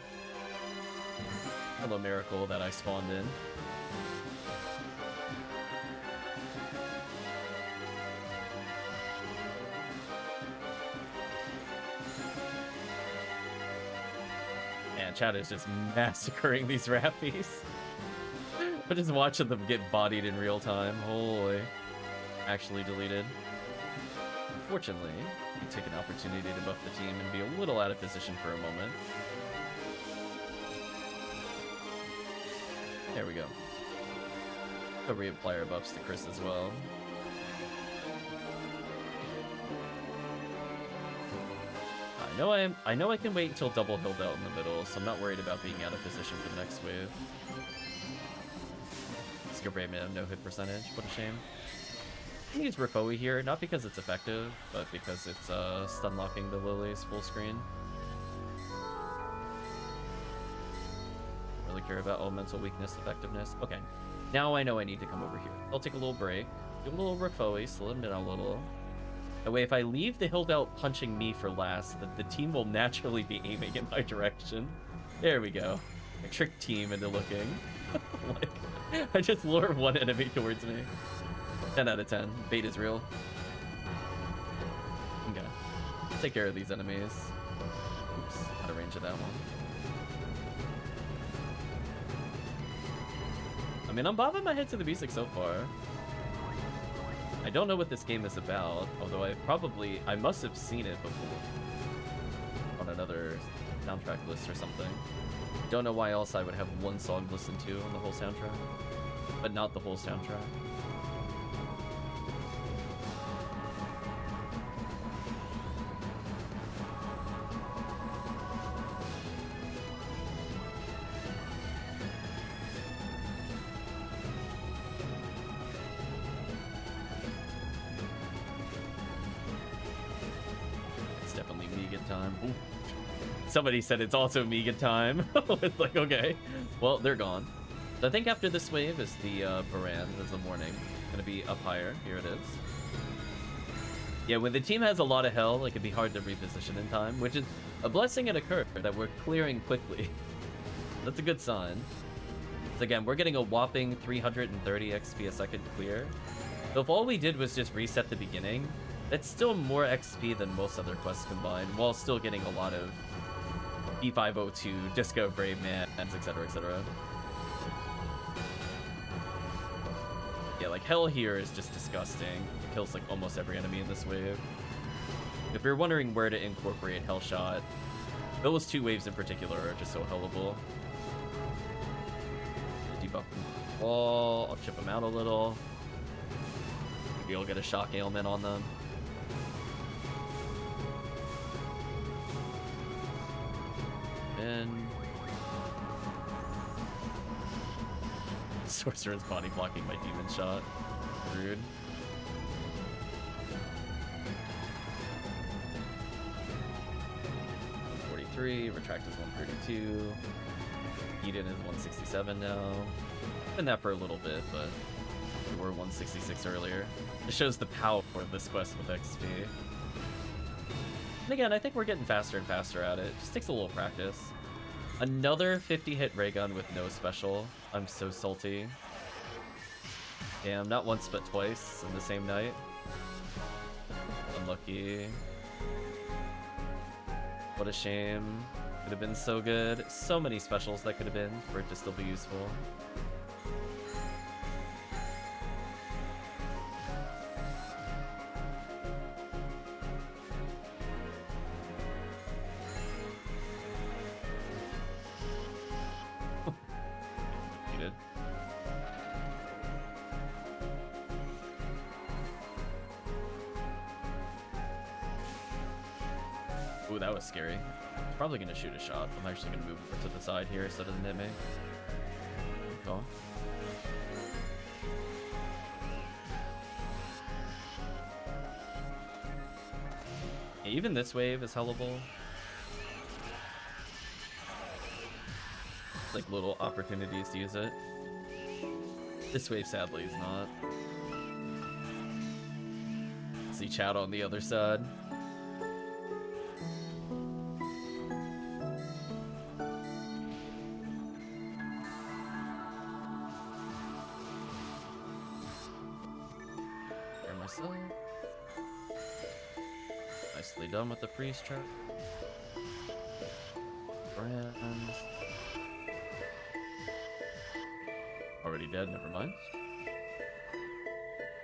Hello, Miracle that I spawned in. Man, chat is just massacring these Rappies. I'm just watching them get bodied in real time. Holy. Actually deleted. Unfortunately, we take an opportunity to buff the team and be a little out of position for a moment. There we go. Go reapply our buffs to Chris as well. I know I can wait until double hilled out in the middle, so I'm not worried about being out of position for the next wave. Skill Brave Man, no hit percentage. What a shame. I use Rafoi here, not because it's effective, but because it's stun locking the lilies full screen. Don't really care about elemental weakness effectiveness. Okay, now I know I need to come over here. I'll take a little break, do a little Rafoi, slow him down a little. That way, if I leave the hill belt punching me for last, the team will naturally be aiming in my direction. There we go. I tricked team into looking. Like, I just lure one enemy towards me. 10 out of 10. Bait is real. Okay. Let's take care of these enemies. Oops. Out of range of that one. I mean, I'm bobbing my head to the music so far. I don't know what this game is about, although I must have seen it before. On another soundtrack list or something. Don't know why else I would have one song listened to on the whole soundtrack. But not the whole soundtrack. Somebody said it's also Megan time. It's like, okay. Well, they're gone. So I think after this wave is the Baran of the morning. Gonna be up higher. Here it is. Yeah, when the team has a lot of hell, it can be hard to reposition in time, which is a blessing and a curse that we're clearing quickly. That's a good sign. So again, we're getting a whopping 330 XP a second clear. So if all we did was just reset the beginning, that's still more XP than most other quests combined, while still getting a lot of E502, Disco Brave Mans, etc., etc. Yeah, like hell here is just disgusting. It kills like almost every enemy in this wave. If you're wondering where to incorporate Hell Shot, those two waves in particular are just so hellable. Debuff the wall, I'll chip them out a little. Maybe I'll get a shock ailment on them. And Sorcerer's body blocking my demon shot. Rude. Retract is 132. Eden is 167 now. Been that for a little bit, but we were 166 earlier. It shows the power of this quest with XP. And again, I think we're getting faster and faster at it. Just takes a little practice. Another 50-hit ray gun with no special. I'm so salty. Damn, not once but twice in the same night. Unlucky. What a shame. Could have been so good. So many specials that could have been for it to still be useful. You did. Ooh, that was scary. Probably gonna shoot a shot. I'm actually gonna move over to the side here so it doesn't hit me. Cool. Yeah, even this wave is hellable. It's like little opportunities to use it. This wave sadly is not. See chat on the other side. Nicely done with the freeze trap. Brands. Already dead, never mind.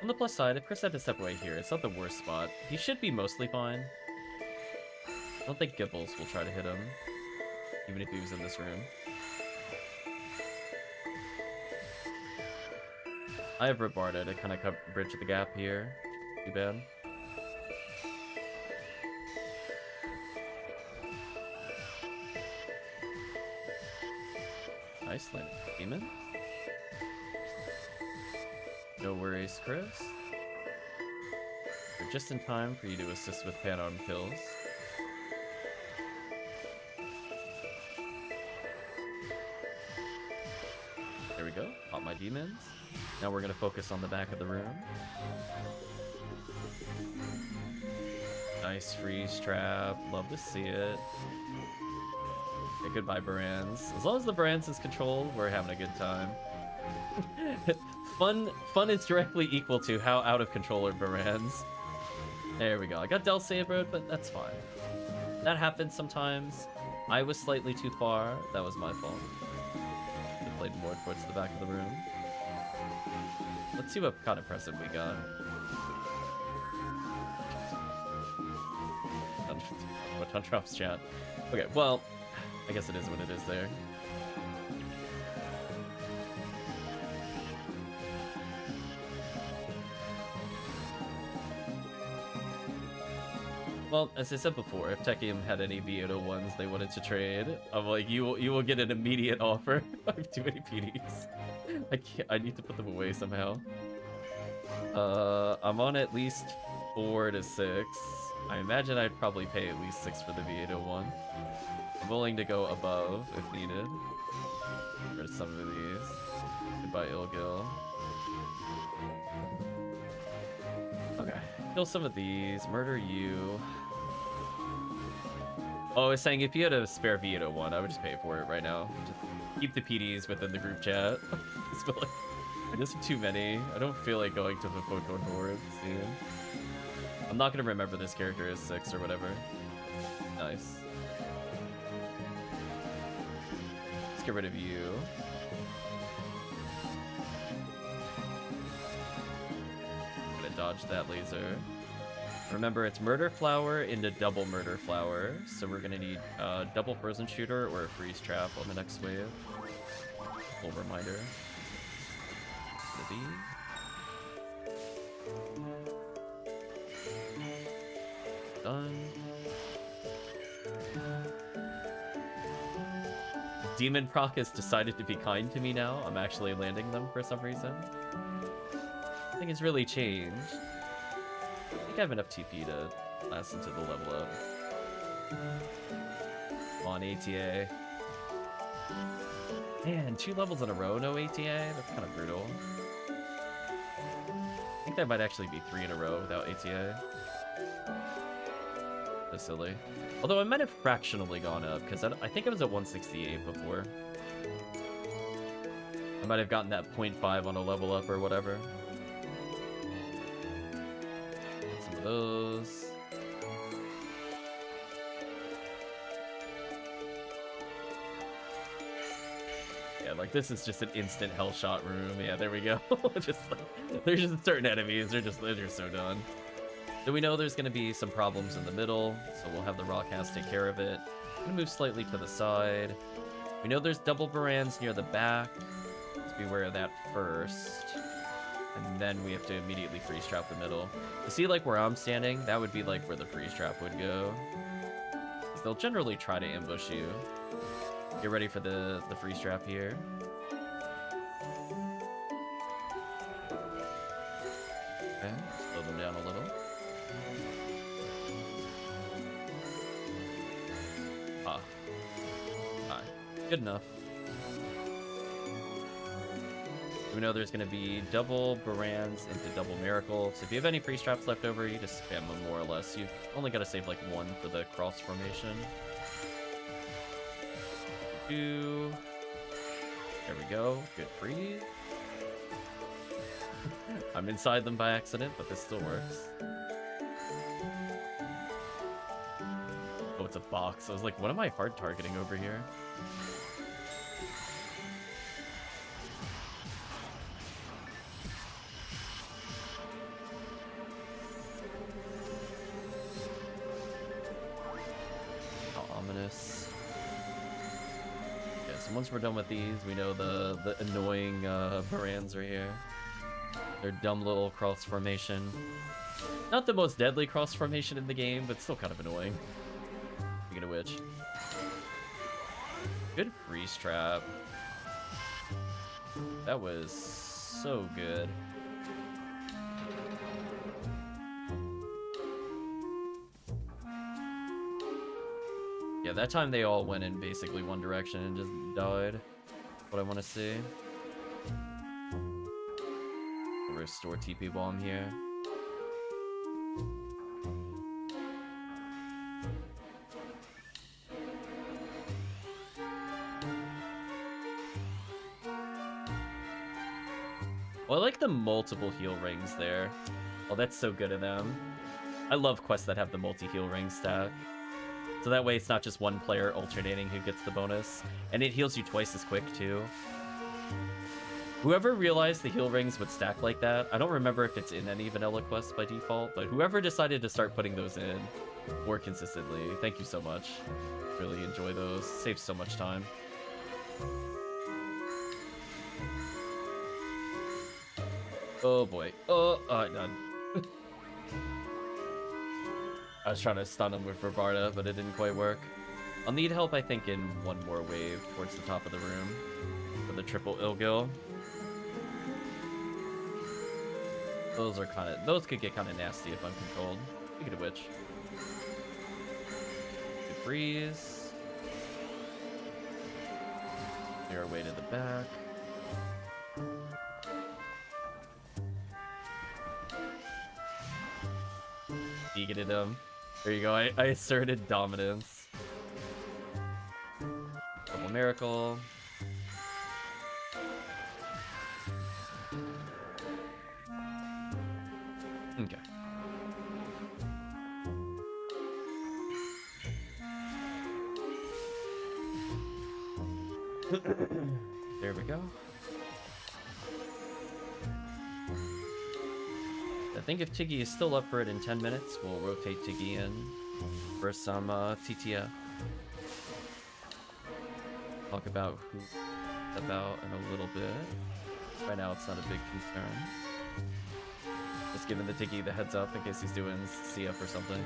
On the plus side, if Chris had to step away here, it's not the worst spot. He should be mostly fine. I don't think Gibbles will try to hit him, even if he was in this room. I have Rebarda to kind of bridge the gap here. Too bad. Nice, landing demon. No worries, Chris. We're just in time for you to assist with pan-on kills. There we go. Pop my demons. Now we're gonna focus on the back of the room. Nice freeze trap. Love to see it. Okay, goodbye, Barans. As long as the Barans is controlled, we're having a good time. Fun is directly equal to how out of control are Barans. There we go. I got Del Sabred, but that's fine. That happens sometimes. I was slightly too far. That was my fault. I played more towards the back of the room. Let's see what kind of present we got. What on drops chat? Okay, well, I guess it is what it is there. Well, as I said before, if Tekkium had any V801s they wanted to trade, I'm like, you will get an immediate offer. I have too many PDs. I need to put them away somehow. I'm on at least 4 to 6. I imagine I'd probably pay at least 6 for the V801. I'm willing to go above if needed. For some of these. Goodbye, Ilgil. Okay. Kill some of these. Murder you. Oh, I was saying if you had a spare Vita one, I would just pay for it right now. Just keep the PDs within the group chat. Just feel like there's too many. I don't feel like going to the Photon Horde soon. I'm not gonna remember this character as 6 or whatever. Nice. Let's get rid of you. I'm gonna dodge that laser. Remember, it's Murder Flower into double Murder Flower, so we're gonna need double Frozen Shooter or a Freeze Trap on the next wave. Little reminder. Done. Demon Proc has decided to be kind to me now. I'm actually landing them for some reason. I think it's really changed. I think I have enough TP to last into the level up. Come on, ATA. Man, 2 levels in a row, no ATA? That's kind of brutal. I think that might actually be 3 in a row without ATA. So silly. Although I might have fractionally gone up, because I think it was at 168 before. I might have gotten that 0.5 on a level up or whatever. Get some of those. Yeah, like this is just an instant hell shot room. Yeah, there we go. Just like, there's just certain enemies, they're just so done. So we know there's going to be some problems in the middle, so we'll have the Rockhouse take care of it. I'm going to move slightly to the side. We know there's double Barans near the back. Let's be aware of that first. And then we have to immediately freeze trap the middle. You see, like, where I'm standing, that would be, like, where the freeze trap would go. Because they'll generally try to ambush you. Get ready for the freeze trap here. Okay, slow them down a little. Good enough. We know there's going to be double Barans into double Miracle. So if you have any freeze traps left over, you just spam them more or less. You've only got to save like 1 for the cross formation. 2. There we go. Good freeze. I'm inside them by accident, but this still works. Oh, it's a box. I was like, what am I hard targeting over here? Once we're done with these, we know the annoying Barans are here. Their dumb little cross formation. Not the most deadly cross formation in the game, but still kind of annoying. Speaking of which. Good freeze trap. That was so good. Yeah, that time they all went in basically one direction and just died. What I want to see. Restore TP bomb here. Well, I like the multiple heal rings there. Oh, that's so good of them. I love quests that have the multi-heal ring stack. So that way it's not just one player alternating who gets the bonus. And it heals you twice as quick, too. Whoever realized the heal rings would stack like that, I don't remember if it's in any vanilla quests by default, but whoever decided to start putting those in more consistently, thank you so much. Really enjoy those. Saves so much time. Oh boy. Oh, done. I was trying to stun him with Robarda, but it didn't quite work. I'll need help, I think, in one more wave towards the top of the room for the triple Ilgil. Those could get kind of nasty if uncontrolled. Speaking of which. Good freeze. Clear our way to the back. Eating him. There you go. I asserted dominance. Double miracle. Okay. There we go. I think if Tiggy is still up for it in 10 minutes, we'll rotate Tiggy in for some TTF. Talk about who about in a little bit. Right now it's not a big concern. Just giving the Tiggy the heads up in case he's doing CF or something.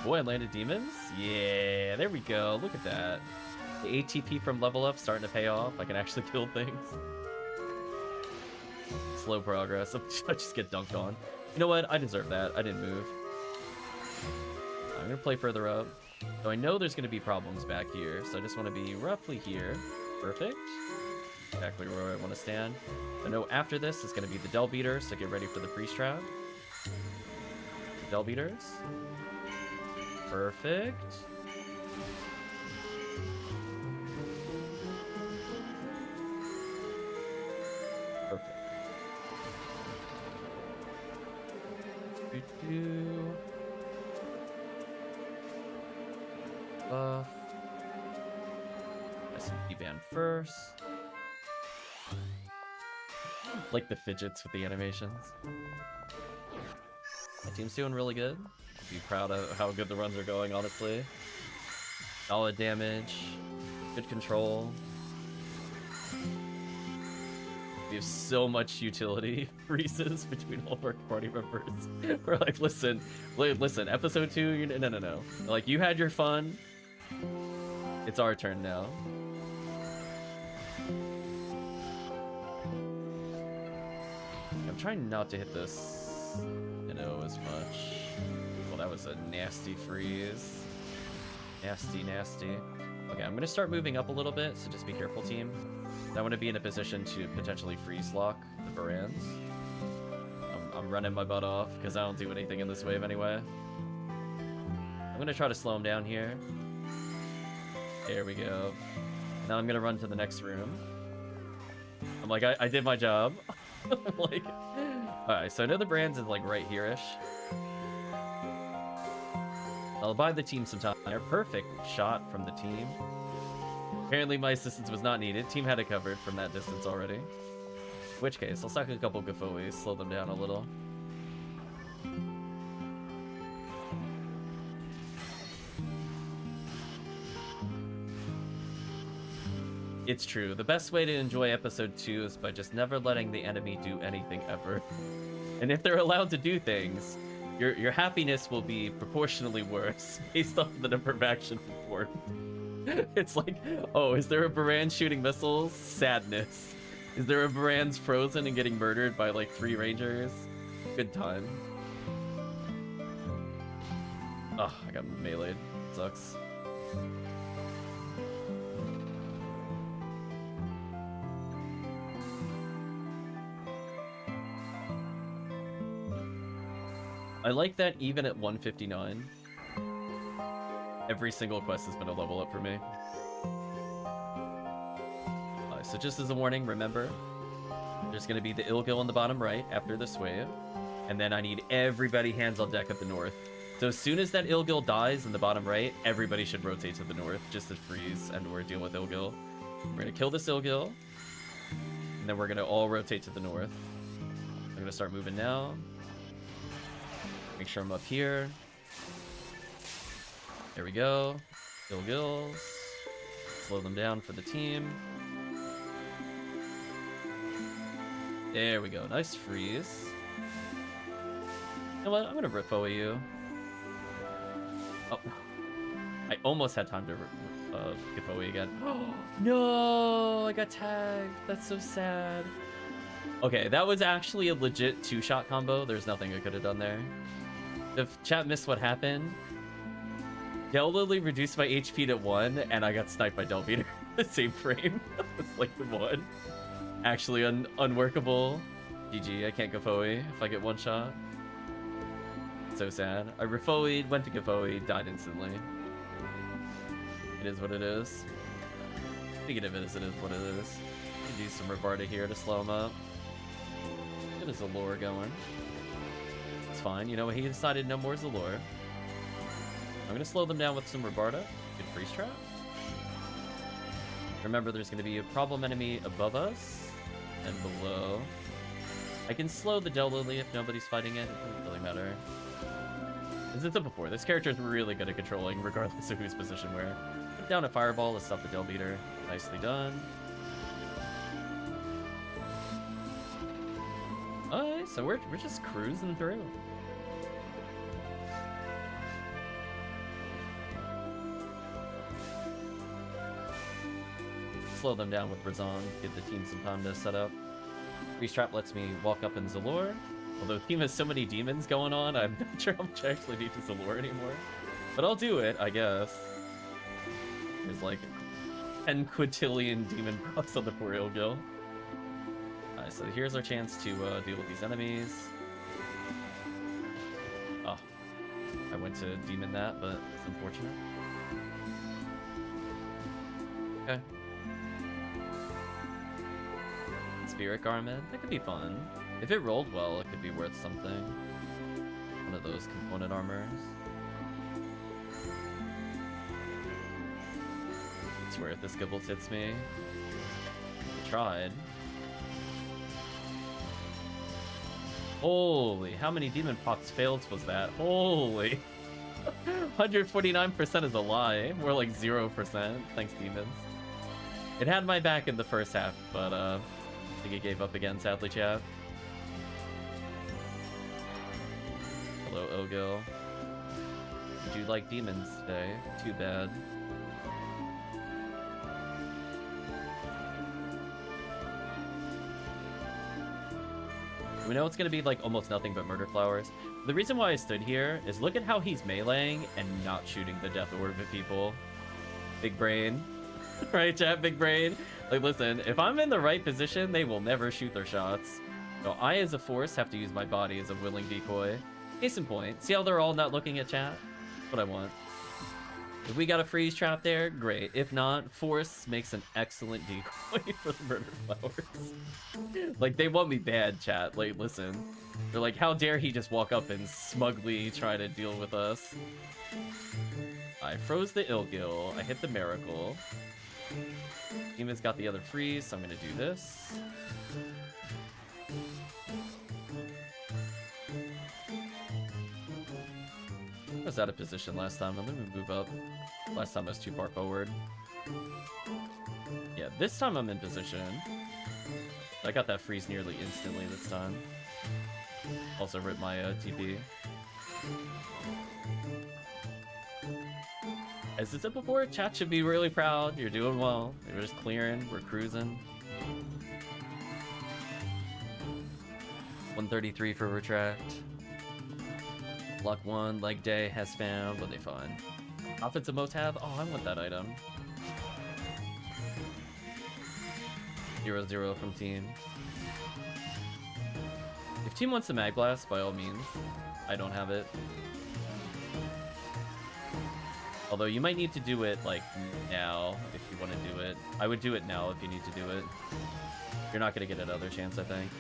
Boy, I landed demons? Yeah, there we go. Look at that. The ATP from level up starting to pay off. I can actually kill things. Slow progress. I just get dunked on. You know what? I deserve that. I didn't move. I'm going to play further up. So I know there's going to be problems back here. So I just want to be roughly here. Perfect. Exactly where I want to stand. I know after this is going to be the Del Beater. So get ready for the Priest Trap. Del Beaters. Perfect. Perfect. Buff. SMP band first. Like the fidgets with the animations. My team's doing really good. Be proud of how good the runs are going, honestly. Solid damage, good control. We have so much utility freezes between all of our party members. We're like, listen, episode 2, no. Like, you had your fun. It's our turn now. I'm trying not to hit this, as much. Well, that was a nasty freeze. Nasty. Okay, I'm gonna start moving up a little bit, so just be careful, team. I want to be in a position to potentially freeze lock the Varans. I'm running my butt off because I don't do anything in this wave anyway. I'm gonna try to slow him down here. There we go. Now I'm gonna run to the next room. I'm like, I did my job. Like, alright, so I know the Brands is like right here-ish. I'll buy the team some time. Perfect shot from the team. Apparently my assistance was not needed. Team had it covered from that distance already. In which case, I'll suck a couple Gafoes, slow them down a little. It's true. The best way to enjoy episode 2 is by just never letting the enemy do anything ever. And if they're allowed to do things, your happiness will be proportionally worse based off the number of action performed. It's like, oh, is there a Baran shooting missiles? Sadness. Is there a Baran's frozen and getting murdered by like 3 rangers? Good time. Oh, I got meleeed. Sucks. I like that even at 159, every single quest has been a level up for me. So just as a warning, remember, there's going to be the Ilgil in the bottom right after this wave, and then I need everybody hands on deck at the north. So as soon as that Ilgil dies in the bottom right, everybody should rotate to the north just to freeze and we're dealing with Ilgil. We're going to kill this Ilgil, and then we're going to all rotate to the north. I'm going to start moving now. Make sure I'm up here. There we go. Ilgils. Slow them down for the team. There we go. Nice freeze. You know what? I'm gonna Rippo you. Oh. I almost had time to Rippo again. No! I got tagged. That's so sad. Okay, that was actually a legit 2-shot combo. There's nothing I could have done there. If chat missed what happened, Del literally reduced my HP to 1, and I got sniped by Del Beater. The same frame. It's like the 1. Actually unworkable. GG, I can't Gafoe if I get one shot. So sad. I refoed, went to Gafoe, died instantly. It is what it is. Speaking of it as it is what it is. Could use some Rabarda here to slow him up. Get his Allure going. It's fine. You know what? He decided no more Allure. I'm gonna slow them down with some Rabarda. Good freeze trap. Remember, there's gonna be a problem enemy above us and below. I can slow the Del Lily if nobody's fighting it. It doesn't really matter. As I said before, this character is really good at controlling, regardless of who's positioned where. Put down a Fireball to stop the Del Beater. Nicely done. Alright, so we're just cruising through. Slow them down with Razan, give the team some time to set up. Freeze Trap lets me walk up in Zalor. Although the team has so many demons going on, I'm not sure how much I actually need to Zalor anymore. But I'll do it, I guess. There's like 10 quintillion demon procs on the poor Ilgil. Alright, so here's our chance to deal with these enemies. Oh, I went to demon that, but it's unfortunate. Okay. Spirit Garment, that could be fun. If it rolled well, it could be worth something. One of those component armors. I swear if this Gibbles hits me. I tried. Holy, how many demon pox fails was that? Holy! 149% is a lie. More like 0%. Thanks, demons. It had my back in the first half, but I think it gave up again, sadly, chat. Hello, Ilgil. Did you like demons today? Too bad. We know it's gonna be like almost nothing but murder flowers. The reason why I stood here is look at how he's meleeing and not shooting the death orb at people. Big brain. Right, chat? Big brain. Like, listen, if I'm in the right position, they will never shoot their shots. So I, as a force, have to use my body as a willing decoy. Case in point. See how they're all not looking at chat? That's what I want. If we got a freeze trap there, great. If not, force makes an excellent decoy for the murder flowers. Like, they want me bad, chat. Like, listen. They're like, how dare he just walk up and smugly try to deal with us? I froze the Ilgil. I hit the Miracle. Demon's got the other freeze, so I'm gonna do this. I was out of position last time. I'm gonna move up. Last time I was too far forward. Yeah, this time I'm in position. I got that freeze nearly instantly this time. Also ripped my TP. As I said before, chat should be really proud. You're doing well. We're just clearing. We're cruising. 133 for retract. Luck 1, leg day has found. What they find? Offensive Motab? Oh, I want that item. 0-0 from team. If team wants a Mag Blast, by all means. I don't have it. Although you might need to do it, like, now, if you want to do it. I would do it now if you need to do it. You're not going to get another chance, I think.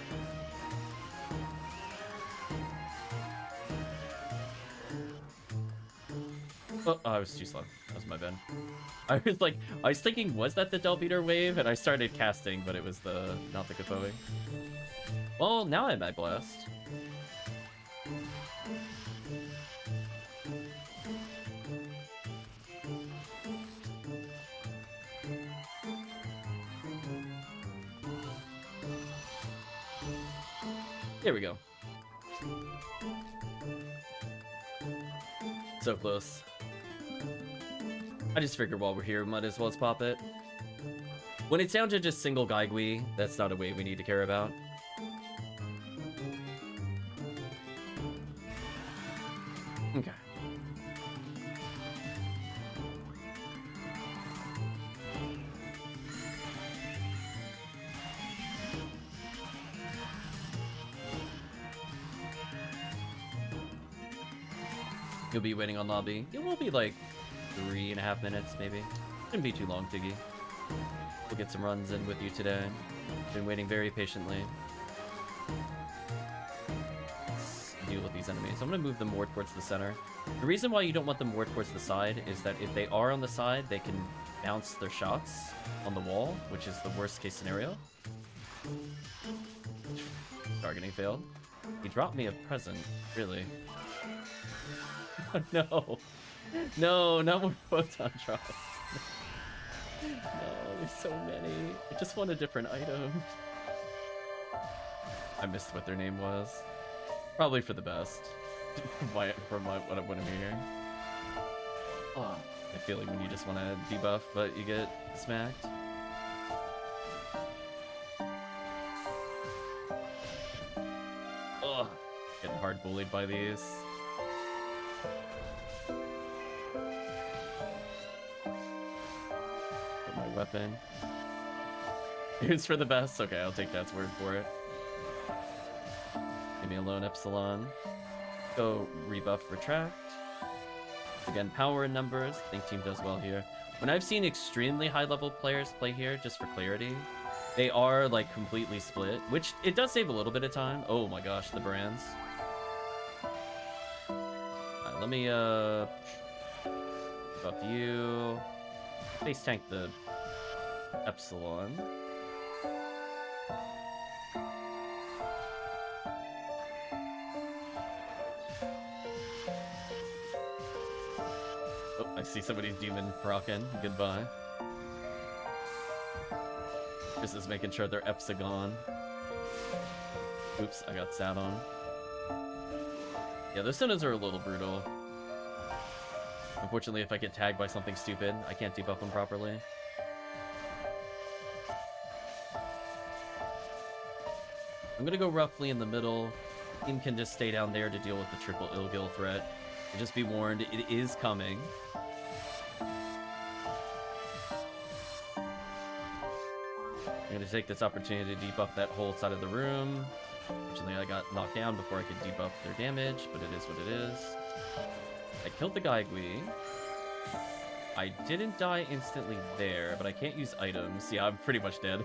Oh, I was too slow. That was my bad. I was thinking, was that the Del Beater wave? And I started casting, but it was not the Gafoe. Well, now I'm at Blast. There we go. So close. I just figured while we're here, we might as well pop it. When it's down to just single Gaigui, that's not a wave we need to care about. Okay. You'll be waiting on lobby. It will be like 3.5 minutes, maybe. Shouldn't be too long, Tiggy. We'll get some runs in with you today. Been waiting very patiently. Let's deal with these enemies. I'm gonna move them more towards the center. The reason why you don't want them more towards the side is that if they are on the side, they can bounce their shots on the wall, which is the worst case scenario. Targeting failed. He dropped me a present, really. Oh, no. No, not more photon drops. No, there's so many. I just want a different item. I missed what their name was. Probably for the best. From what I'm hearing. Oh, I feel like when you just want to debuff, but you get smacked. Ugh, getting hard bullied by these. Put my weapon. It's for the best. Okay, I'll take Dad's word for it. Leave me alone, Epsilon. Go rebuff, retract. Again, power in numbers. I think team does well here. When I've seen extremely high level players play here, just for clarity, they are like completely split, which it does save a little bit of time. Oh my gosh, the brands. Alright, let me buff you. Face tank the Epsilon. Oh, I see somebody's demon rocking. Goodbye. This is making sure their Eps are gone. Oops, I got sat on. Yeah, those Sinnohs are a little brutal. Unfortunately, if I get tagged by something stupid, I can't debuff them properly. I'm gonna go roughly in the middle. Team can just stay down there to deal with the triple Ilgil threat. And just be warned, it is coming. I'm gonna take this opportunity to debuff that whole side of the room. Fortunately, I got knocked down before I could debuff their damage, but it is what it is. I killed the Gaigui. I didn't die instantly there, but I can't use items. Yeah, I'm pretty much dead.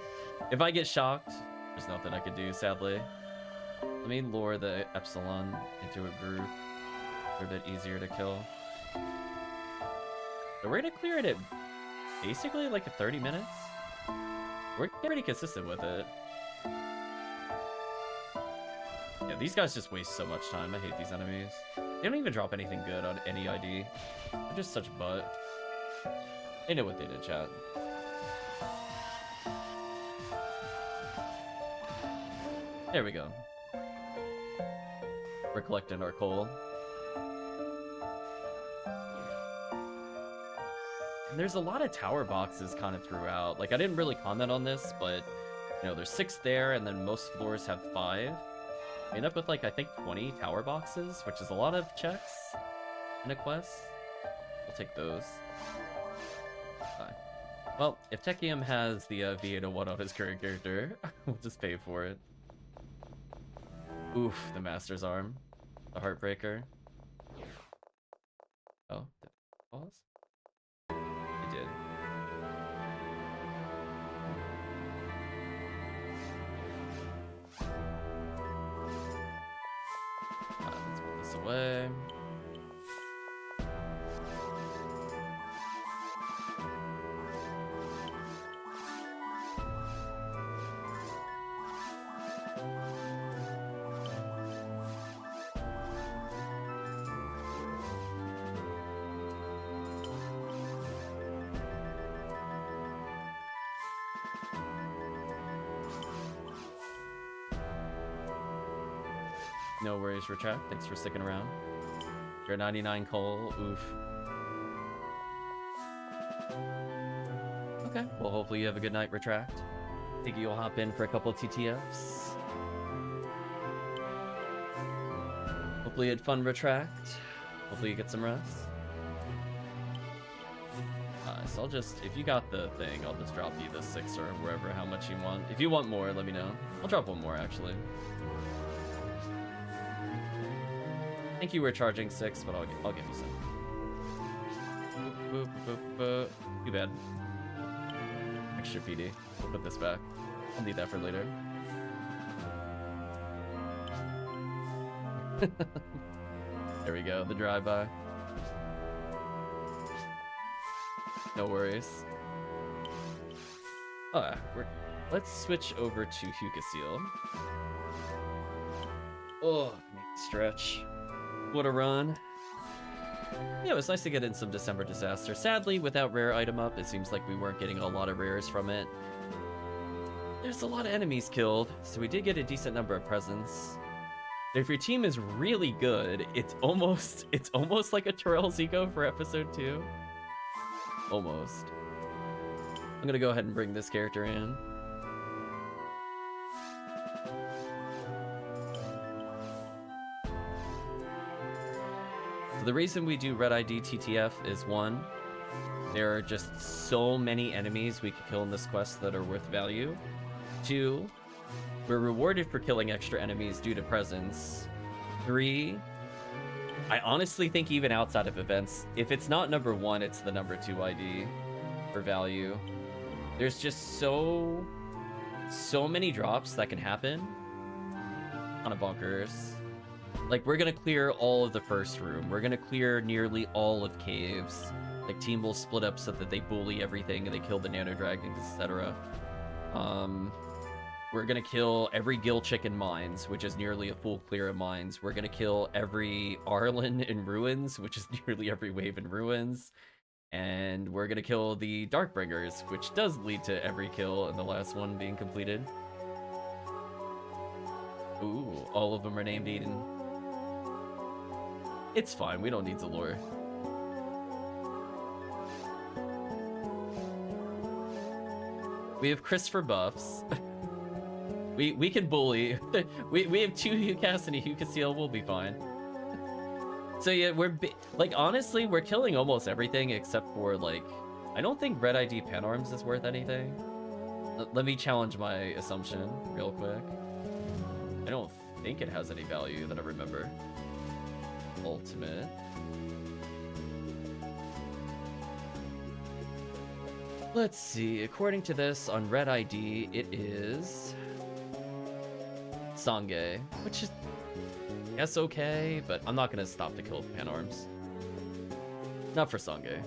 If I get shocked, there's nothing I could do, sadly. Let me lure the Epsilon into a group. They're a bit easier to kill. So we're gonna clear it at basically like 30 minutes. We're pretty consistent with it. Yeah, these guys just waste so much time. I hate these enemies. They don't even drop anything good on any ID. They're just such butt. They know what they did, chat. There we go. We're collecting our coal. And there's a lot of tower boxes kind of throughout. Like, I didn't really comment on this, but, you know, there's 6 there, and then most floors have 5. I end up with, like, I think 20 tower boxes, which is a lot of checks in a quest. We'll take those. Fine. Well, if Tekkium has the V801 on his current character, we'll just pay for it. Oof, the Master's Arm. The Heartbreaker. Oh, did it pause? It did. Let's put this away. No worries, Retract. Thanks for sticking around. You're 99 coal. Oof. Okay. Well, hopefully you have a good night, Retract. Think you'll hop in for a couple of TTFs. Hopefully you had fun, Retract. Hopefully you get some rest. So I'll just, if you got the thing, I'll just drop you the 6 or wherever, how much you want. If you want more, let me know. I'll drop one more, actually. think you were charging 6, but I'll give you some. Boop, boop, boop, boop. Too bad. Extra PD. We'll put this back. I'll need that for later. There we go, the drive-by. No worries. Let's switch over to Seal. Oh, stretch. What a run. Yeah, it was nice to get in some December Disaster. Sadly, without rare item up, it seems like we weren't getting a lot of rares from it. There's a lot of enemies killed, so we did get a decent number of presents. If your team is really good, it's almost like a Terrell Zico for episode 2. Almost. I'm gonna go ahead and bring this character in. So the reason we do Red ID TTF is 1, there are just so many enemies we could kill in this quest that are worth value. 2, we're rewarded for killing extra enemies due to presence. 3, I honestly think even outside of events, if it's not number 1, it's the number 2 ID for value. There's just so many drops that can happen on a bunkers. Like, we're gonna clear all of the first room. We're gonna clear nearly all of caves. Like, team will split up so that they bully everything and they kill the nano dragons, etc. We're gonna kill every gill chick in mines, which is nearly a full clear of mines. We're gonna kill every Arlen in ruins, which is nearly every wave in ruins. And we're gonna kill the Darkbringers, which does lead to every kill and the last one being completed. Ooh, all of them are named Eden. It's fine, we don't need Zalor. We have Chris for buffs. we can bully. we have 2 Hucast and a Hucasil, we'll be fine. So yeah, like, honestly, we're killing almost everything except for, like, I don't think Red ID Panarms is worth anything. Let me challenge my assumption real quick. I don't think it has any value that I remember. Ultimate. Let's see, according to this, on Red ID, it is Sangye, which is, I guess, okay, but I'm not gonna stop to kill Panarms. Not for Sangye.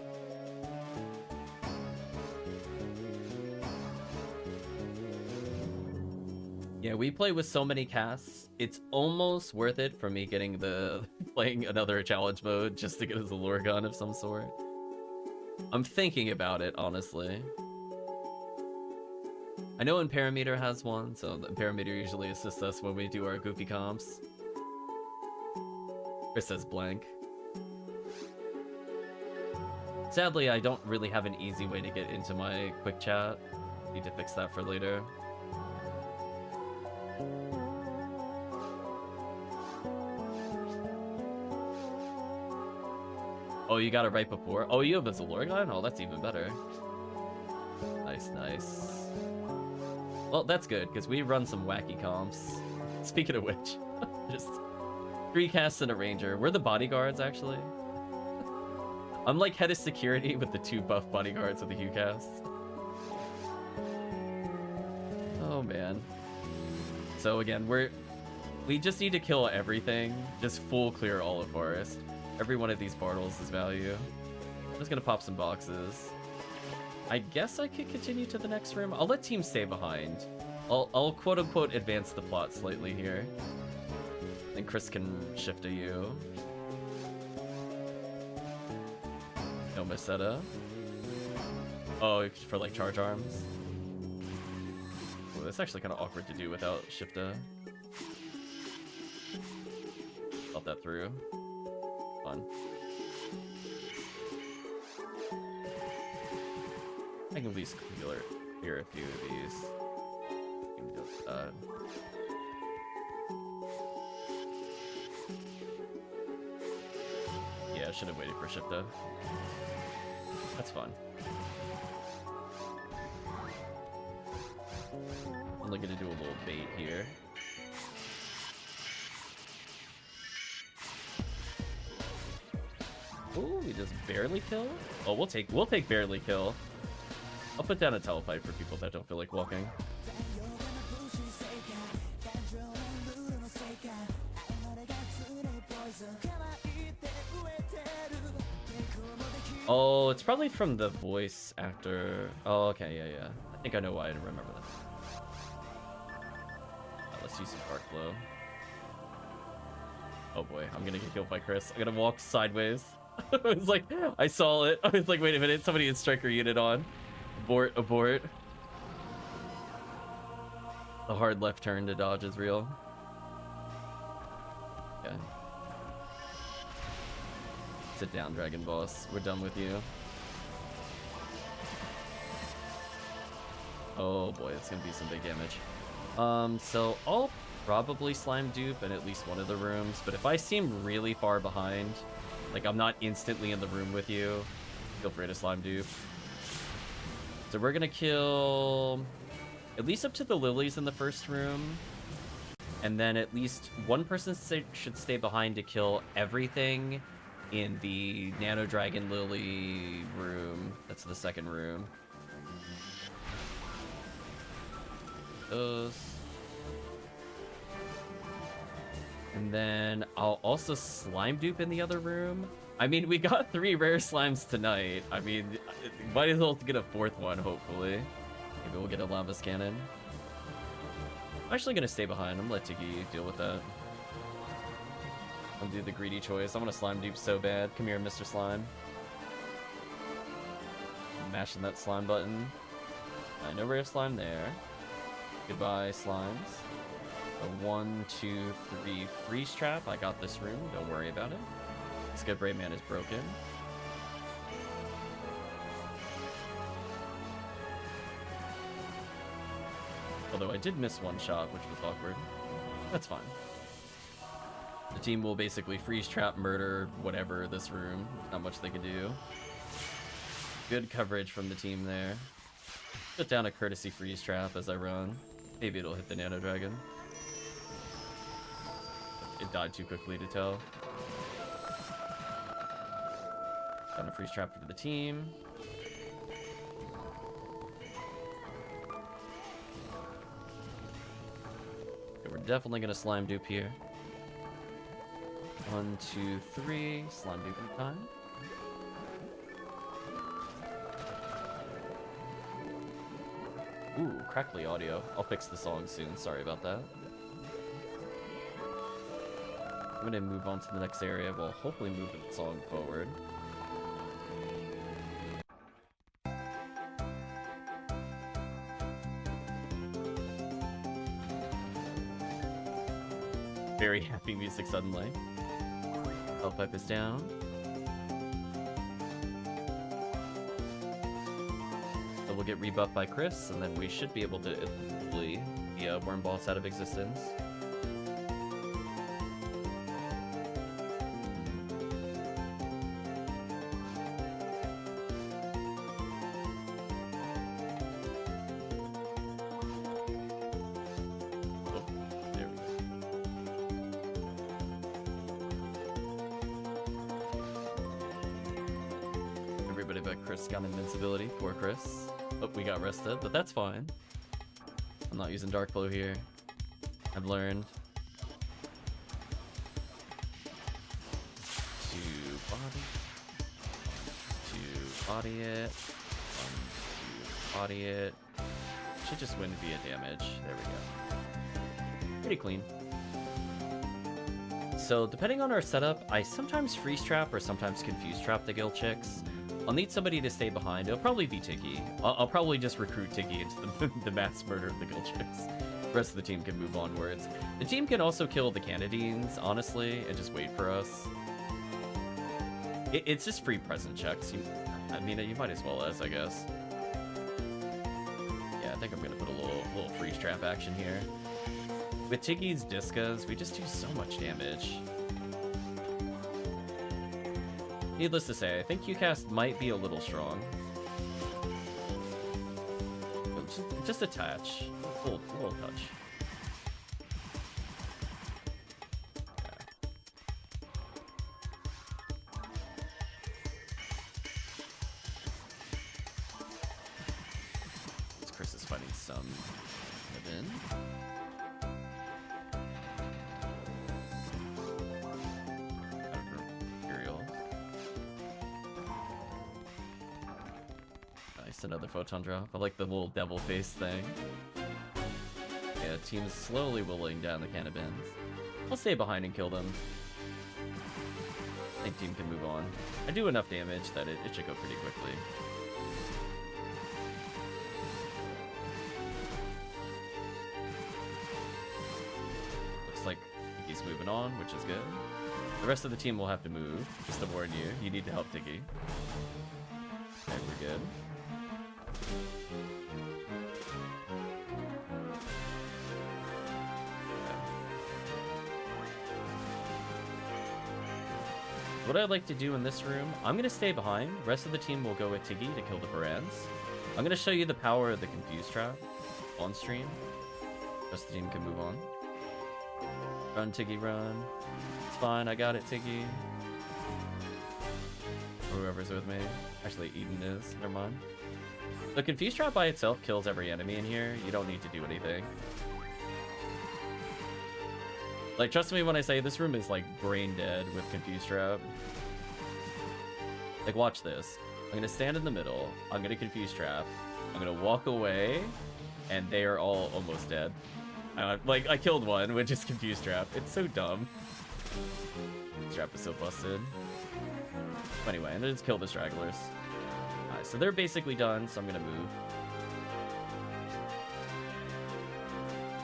Yeah, we play with so many casts, it's almost worth it for me getting playing another challenge mode just to get a Zalor gun of some sort. I'm thinking about it, honestly. I know Imperameter has one, so the Imperameter usually assists us when we do our goofy comps. Chris says blank. Sadly, I don't really have an easy way to get into my quick chat. Need to fix that for later. Oh, you got it right before? Oh, you have a Zalor gun? Oh, that's even better. Nice, nice. Well, that's good, because we run some wacky comps. Speaking of which, just 3 casts and a ranger. We're the bodyguards, actually. I'm like head of security with the 2 buff bodyguards with the Hugh casts. Oh, man. So again, we just need to kill everything. Just full clear all of Forest. Every one of these portals is value. I'm just gonna pop some boxes. I guess I could continue to the next room. I'll let team stay behind. I'll quote-unquote advance the plot slightly here. And Chris can shift to you. No Meseta. Oh, for like charge arms. Oh, that's actually kind of awkward to do without Shifta. Thought that through. Fun. I can at least clear a few of these. Yeah, I should have waited for Shifta. That's fun. Only gonna do a little bait here. Ooh, we just barely kill? Oh, we'll take barely kill. I'll put down a telepipe for people that don't feel like walking. Oh, it's probably from the voice actor. Oh, okay, yeah. I think I know why I didn't remember that. Let's use some Dark Flow. Oh boy, I'm gonna get killed by Chris. I'm gonna walk sideways. I was like, I saw it. I was like, wait a minute, somebody had striker unit on. Abort, abort. The hard left turn to dodge is real. Okay. Sit down, Dragon Boss. We're done with you. Oh boy, it's gonna be some big damage. So I'll probably slime dupe in at least one of the rooms, but if I seem really far behind, like I'm not instantly in the room with you, feel free to slime dupe. So we're gonna kill at least up to the lilies in the first room, and then at least one person should stay behind to kill everything in the Nano Dragon Lily room. That's the second room. Those. And then I'll also slime dupe in the other room. I mean, we got 3 rare slimes tonight. I mean, might as well get a 4th one, hopefully. Maybe we'll get a Lava's Cannon. I'm actually gonna stay behind. I'm gonna let Tiggy deal with that. I'll do the greedy choice. I want to slime dupe so bad. Come here, Mr. Slime. Mashing that slime button. No rare slime there. Goodbye, slimes. A 1, 2, 3 freeze trap. I got this room. Don't worry about it. Skip Brave Man is broken. Although I did miss one shot, which was awkward. That's fine. The team will basically freeze trap, murder, whatever this room. Not much they can do. Good coverage from the team there. Put down a courtesy freeze trap as I run. Maybe it'll hit the Nano Dragon. It died too quickly to tell. Down a freeze trap for the team. Okay, we're definitely gonna slime dupe here. 1, 2, 3. Slime dupe time. Ooh, crackly audio. I'll fix the song soon. Sorry about that. I'm gonna move on to the next area. We'll hopefully move the song forward. Very happy music suddenly. Health pipe is down. So we'll get rebuffed by Chris, and then we should be able to hopefully the worm boss out of existence. Got invincibility. Poor Chris. Oh, we got rested, but that's fine. I'm not using Dark Flow here. I've learned. To body it. To body it. Should just win via damage. There we go. Pretty clean. So depending on our setup, I sometimes freeze trap or sometimes confuse trap the guild chicks. I'll need somebody to stay behind. It'll probably be Tiggy. I'll probably just recruit Tiggy into the mass murder of the guild chicks. The rest of the team can move onwards. The team can also kill the Canadines, honestly, and just wait for us. It's just free present checks. I mean, you might as well as, I guess. Yeah, I think I'm gonna put a little freeze trap action here. With Tiggy's Discas, we just do so much damage. Needless to say, I think QCast might be a little strong. Just a touch. A little touch. just finding some in. Imperial. Nice, another photon drop. I like the little devil face thing. Yeah, team's slowly whittling down the can of bins. I'll stay behind and kill them. I think team can move on. I do enough damage that it should go pretty quickly. Looks like he's moving on, which is good. The rest of the team will have to move. Just to warn you, you need to help Tiggy. Okay, we're good. What I'd like to do in this room, I'm going to stay behind. The rest of the team will go with Tiggy to kill the Barans. I'm going to show you the power of the Confuse Trap on stream. The rest of the team can move on. Run, Tiggy, run. It's fine, I got it, Tiggy. Whoever's with me. Actually, Eden is. Never mind. The Confuse Trap by itself kills every enemy in here. You don't need to do anything. Like, trust me when I say this room is, like, brain dead with Confuse Trap. Like, watch this. I'm gonna stand in the middle. I'm gonna Confuse Trap. I'm gonna walk away, and they are all almost dead. Like, I killed one, which is Confuse Trap. It's so dumb. This trap is so busted. Anyway, and let's kill the stragglers. Alright, so they're basically done, so I'm gonna move.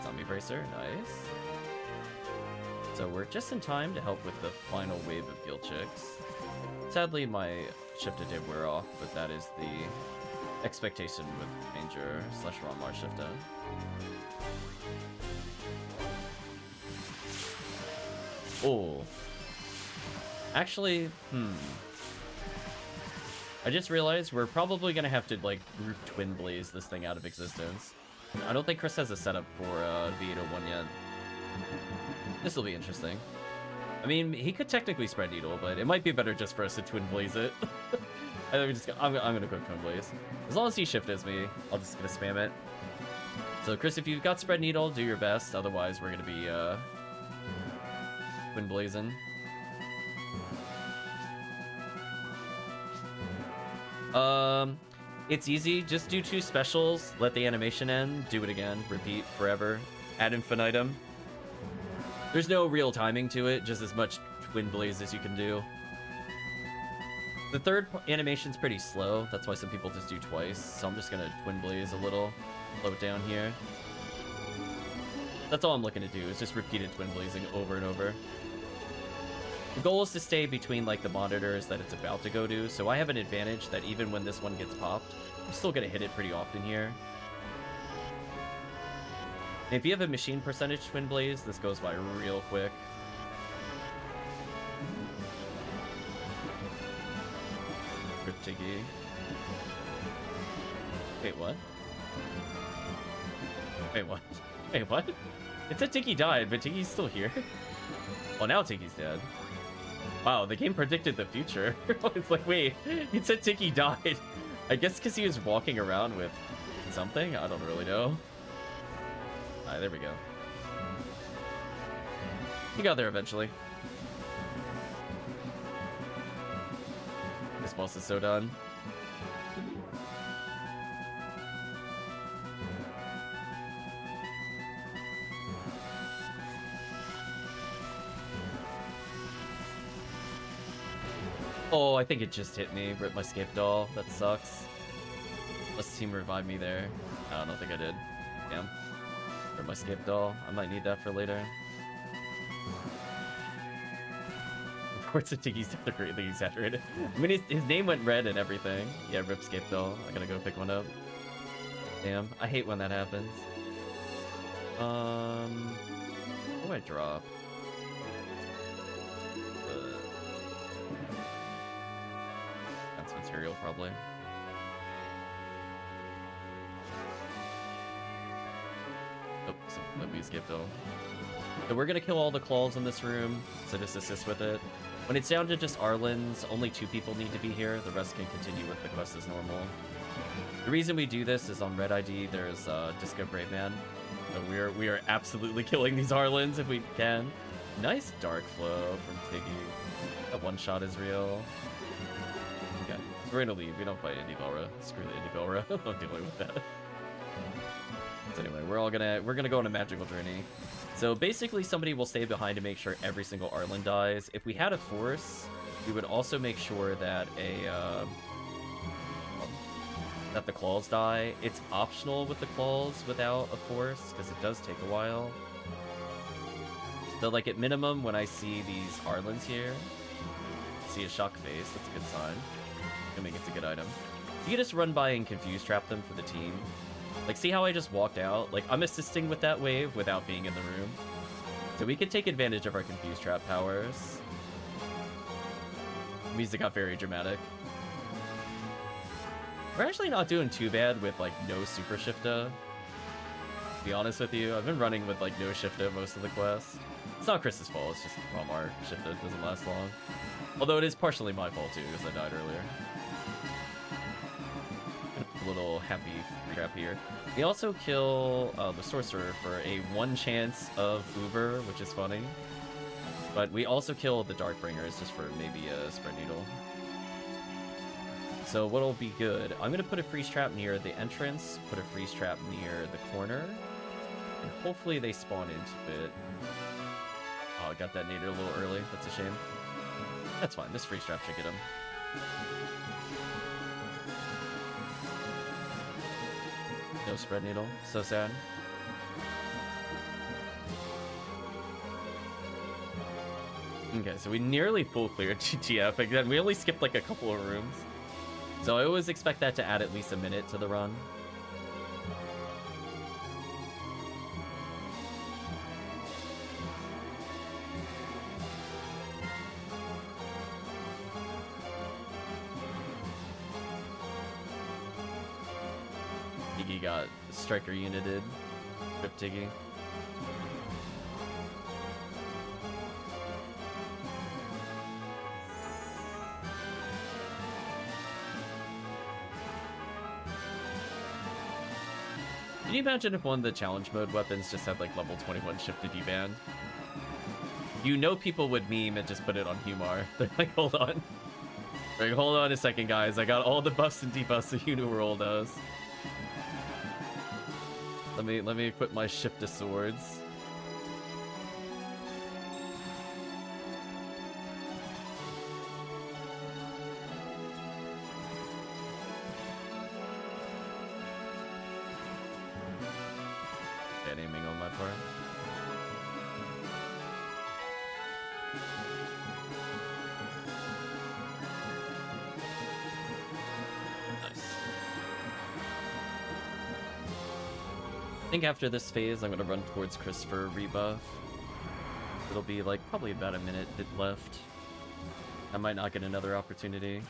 Zombie Bracer, nice. So we're just in time to help with the final wave of guild chicks. Sadly, my Shifta did wear off, but that is the expectation with Ranger / Ronmar Shifta. Oh. Actually, I just realized we're probably gonna have to, like, group Twin Blaze this thing out of existence. I don't think Chris has a setup for V801 yet. This will be interesting. I mean, he could technically spread needle, but it might be better just for us to Twin Blaze it. I'm gonna go Twin Blaze. As long as he shift as me, I'm just gonna spam it. So Chris, if you've got spread needle, do your best. Otherwise, we're gonna be Twin Blazing. It's easy. Just do 2 specials, let the animation end, do it again, repeat forever, ad infinitum. There's no real timing to it, just as much Twin Blaze as you can do. The third animation's pretty slow, that's why some people just do twice, so I'm just gonna Twin Blaze a little, slow it down here. That's all I'm looking to do, is just repeated Twin Blazing over and over. The goal is to stay between, like, the monitors that it's about to go to, so I have an advantage that even when this one gets popped, I'm still gonna hit it pretty often here. If you have a machine percentage Twin Blaze, this goes by real quick. Rip Tiggy. Wait, what? Wait, what? Wait, what? It said Tiggy died, but Tiggy's still here? Well, now Tiggy's dead. Wow, the game predicted the future. It's like, wait, it said Tiggy died. I guess because he was walking around with something? I don't really know. Alright, there we go. He got there eventually. This boss is so done. Oh, I think it just hit me. Ripped my skip doll. That sucks. Let's team revive me there. Oh, I don't think I did. Damn. Ripped my skip doll. I might need that for later. Reports of Tiggy's death are greatly exaggerated. I mean, his name went red and everything. Yeah, rip skip doll. I gotta go pick one up. Damn. I hate when that happens. What do I drop? Material probably. Oh, let me skip though. So we're gonna kill all the claws in this room, so just assist with it. When it's down to just Arlens, only 2 people need to be here. The rest can continue with the quest as normal. The reason we do this is on Red ID, there's Disco Brave Man. So we are absolutely killing these Arlens if we can. Nice Dark Flow from Tiggy. That one shot is real. Okay, so we're gonna leave. We don't fight Indy Belra. Screw the Indy Belra. I'm not dealing with that. So anyway, we're gonna go on a magical journey. So basically somebody will stay behind to make sure every single Arlen dies. If we had a force, we would also make sure that that the claws die. It's optional with the claws without a force, because it does take a while. So like at minimum, when I see these Arlens here, see a shock face, that's a good sign. I mean, it's a good item. You can just run by and confuse trap them for the team. Like, see how I just walked out? Like, I'm assisting with that wave without being in the room. So we can take advantage of our confuse trap powers. Music got very dramatic. We're actually not doing too bad with, like, no Super Shifta. To be honest with you, I've been running with, like, no Shifta most of the quest. It's not Chris's fault, it's just Ramar Shifta doesn't last long. Although it is partially my fault, too, because I died earlier. A little happy trap here. We also kill the Sorcerer for a 1 chance of Uber, which is funny. But we also kill the Darkbringers just for maybe a Spread Needle. So what'll be good? I'm gonna put a freeze trap near the entrance, put a freeze trap near the corner, and hopefully they spawn into it. Oh, I got that nader a little early. That's a shame. That's fine. This freeze trap should get him. No Spread Needle. So sad. Okay, so we nearly full cleared GTF. Again, we only skipped like a couple of rooms. So I always expect that to add at least a minute to the run. Tiggy got Striker united. Rip Tiggy. Can you imagine if one of the challenge mode weapons just had like level 21 shift to deband? You know people would meme and just put it on Humar. They're like, hold on. They're like, hold on a second, guys. I got all the buffs and debuffs the Uniworld does. Let me equip my shift to swords. Bad aiming on my part. Nice. I think after this phase, I'm gonna run towards Chris for a rebuff. It'll be like probably about a minute left. I might not get another opportunity.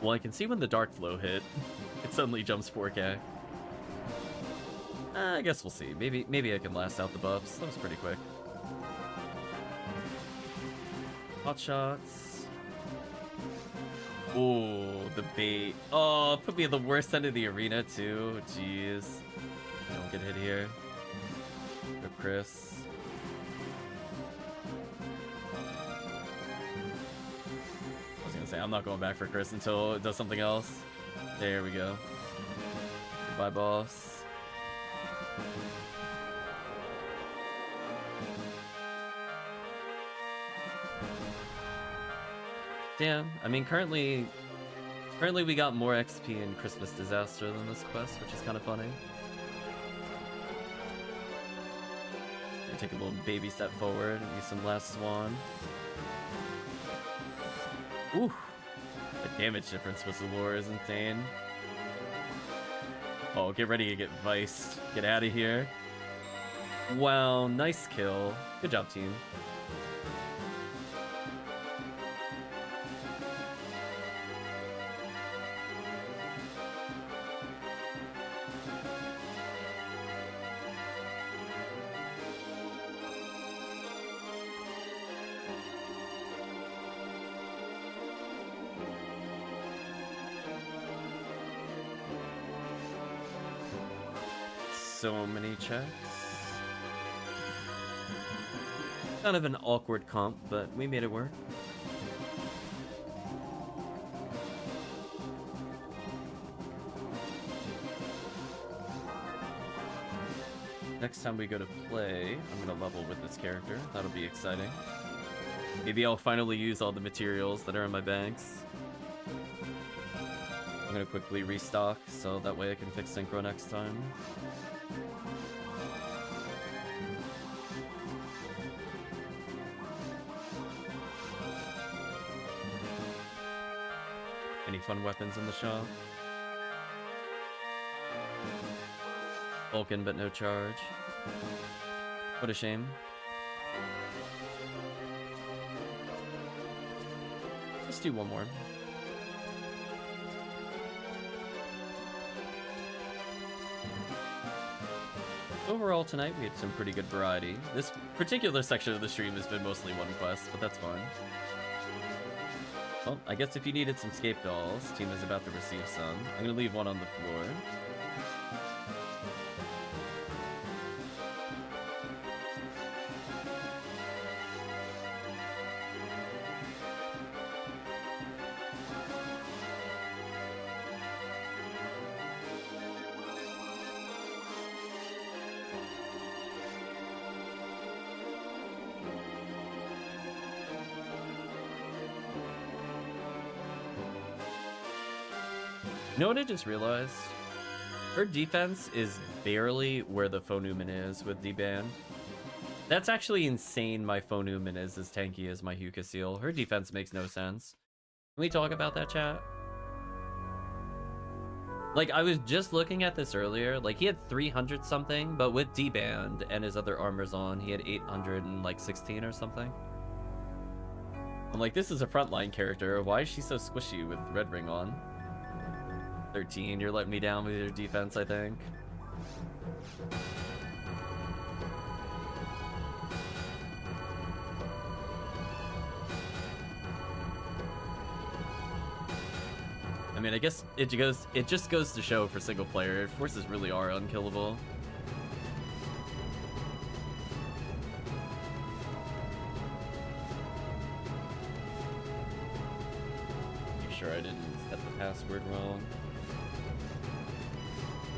Well, I can see when the Dark Flow hit, it suddenly jumps 4K. I guess we'll see. Maybe I can last out the buffs. That was pretty quick. Hot shots. Ooh, the bait. Oh, put me at the worst end of the arena too. Jeez. Don't get hit here. Rip Chris. Say, I'm not going back for Chris until it does something else. There we go. Goodbye, boss. Damn, I mean, currently we got more XP in Christmas Disaster than this quest, which is kind of funny. Take a little baby step forward and use some Last Swan. Ooh, the damage difference with Zulor is insane. Oh, get ready to get viced. Get out of here. Wow, nice kill. Good job, team. so many checks. Kind of an awkward comp, but we made it work. Next time we go to play, I'm gonna level with this character. That'll be exciting. Maybe I'll finally use all the materials that are in my bags. I'm gonna quickly restock, so that way I can fix synchro next time. Any fun weapons in the shop? Vulcan, but no charge. What a shame. Let's do one more. Overall tonight we had some pretty good variety. This particular section of the stream has been mostly one quest, but that's fine. Well, I guess if you needed some scape dolls, team is about to receive some. I'm gonna leave one on the floor. You know what I just realized? Her defense is barely where the Phonuman is with D-Band. That's actually insane my Phonuman is as tanky as my Huka Seal. Her defense makes no sense. Can we talk about that, chat? Like, I was just looking at this earlier. Like, he had 300 something, but with D-Band and his other armors on, he had 816 or something. I'm like, this is a frontline character. Why is she so squishy with Red Ring on? 13, you're letting me down with your defense, I think. I mean, I guess it just goes to show for single player, forces really are unkillable. Make sure I didn't set the password wrong.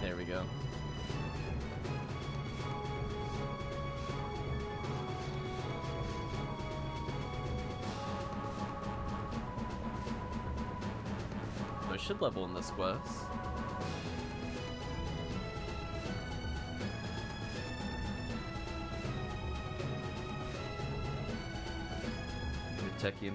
There we go. So I should level in this quest. Tekkium.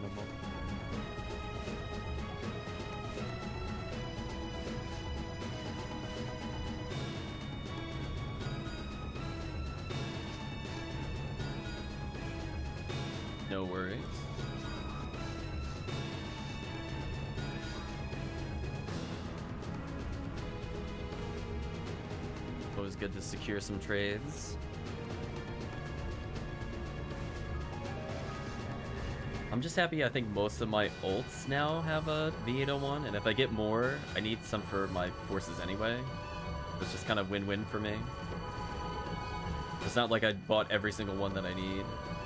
No worries. Always good to secure some trades. I'm just happy I think most of my ults now have a V801, and if I get more, I need some for my forces anyway. It's just kind of win-win for me. It's not like I bought every single one that I need.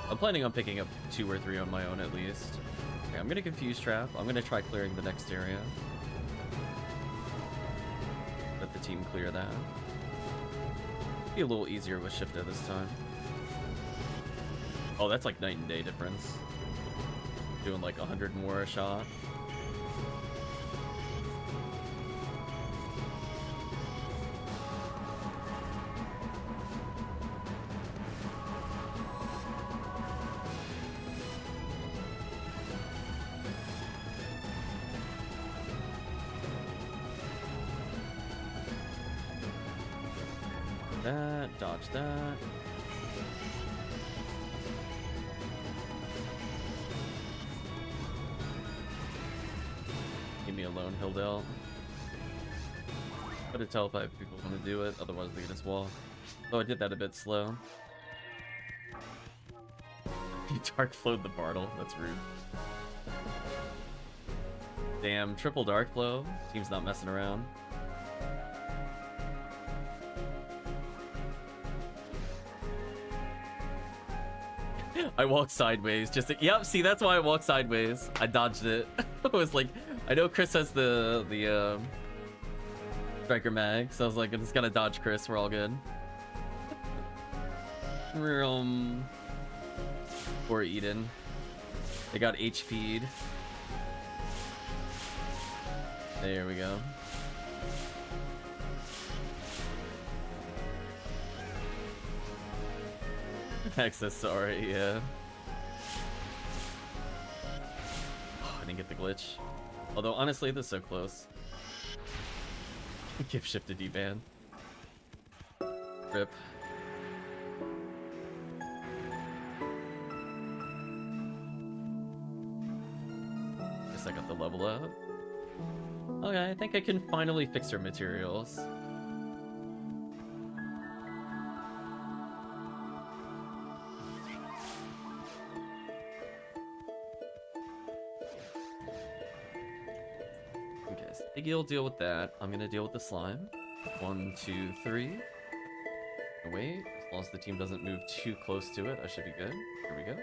I'm planning on picking up 2 or 3 on my own at least. Okay, I'm gonna confuse trap. I'm gonna try clearing the next area. Let the team clear that. Be a little easier with Shifta this time. Oh, that's like night and day difference. Doing like 100 more a shot. Dodge that. Leave me alone, Hildel. Gotta teleport if people want to do it, otherwise they can just walk. Oh, I did that a bit slow. You dark flowed the Bartle, that's rude. Damn, triple dark flow. Team's not messing around. I walked sideways. Just yep. See, that's why I walked sideways. I dodged it. I was like, I know Chris has the striker mag, so I was like, I'm just gonna dodge Chris. We're all good. Poor Eden. They got HP'd. There we go. Access, sorry, yeah. Oh, I didn't get the glitch. Although, honestly, this is so close. Gift shift to D-ban. Rip. Guess I got the level up. Okay, I think I can finally fix her materials. Tiggy will deal with that. I'm gonna deal with the slime. 1, 2, 3. Wait, as long as the team doesn't move too close to it, I should be good. Here we go.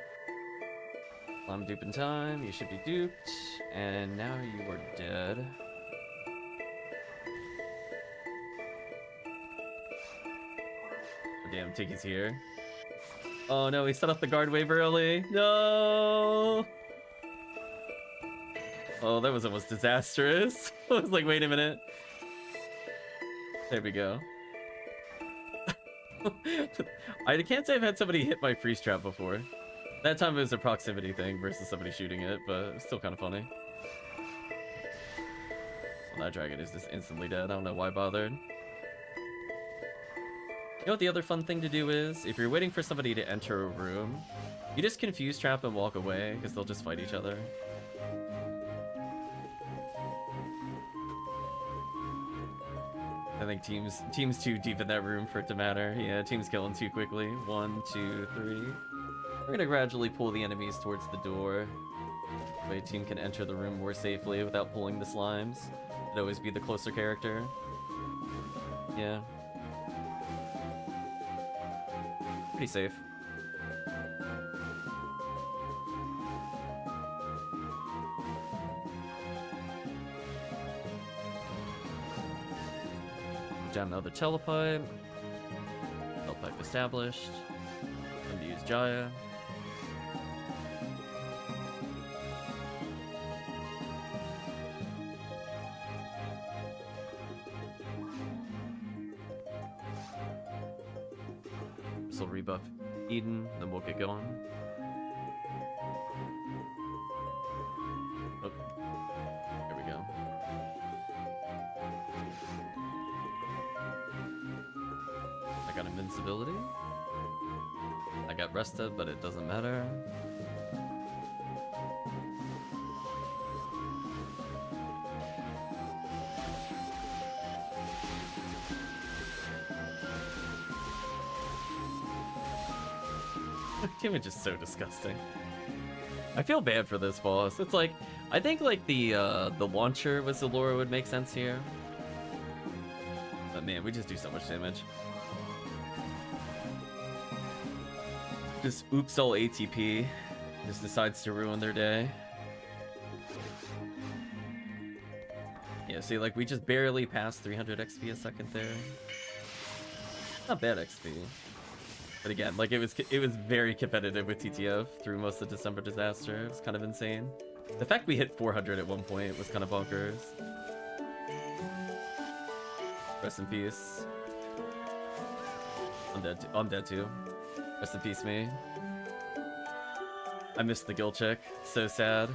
Slime dupe in time. You should be duped. And now you are dead. Oh, damn, Tiggy's here. Oh no, he set up the guard wave early. No! Oh, that was almost disastrous. I was like, wait a minute. There we go. I can't say I've had somebody hit my freeze trap before. That time it was a proximity thing versus somebody shooting it, but it's still kind of funny. Well, that dragon is just instantly dead. I don't know why I bothered. You know what the other fun thing to do is? If you're waiting for somebody to enter a room, you just confuse trap and walk away, because they'll just fight each other. I think team's too deep in that room for it to matter. Yeah, team's killing too quickly. 1, 2, 3. We're gonna gradually pull the enemies towards the door. That way team can enter the room more safely without pulling the slimes. It'd always be the closer character. Yeah. Pretty safe. Down another telepipe. Telepipe established. Time to use Jaya. This will rebuff Eden, then we'll get going. Oh, there we go. I got invincibility. I got rested, but it doesn't matter. Damage is so disgusting. I feel bad for this boss. It's like, I think like the launcher with Zalora would make sense here. But man, we just do so much damage. Just oops all ATP. Just decides to ruin their day. Yeah, see, like we just barely passed 300 XP a second there. Not bad XP. But again, like it was very competitive with TTF through most of December Disaster. It was kind of insane. The fact we hit 400 at one point was kind of bonkers. Rest in peace. I'm dead too. Rest in peace, me. I missed the guild check. It's so sad.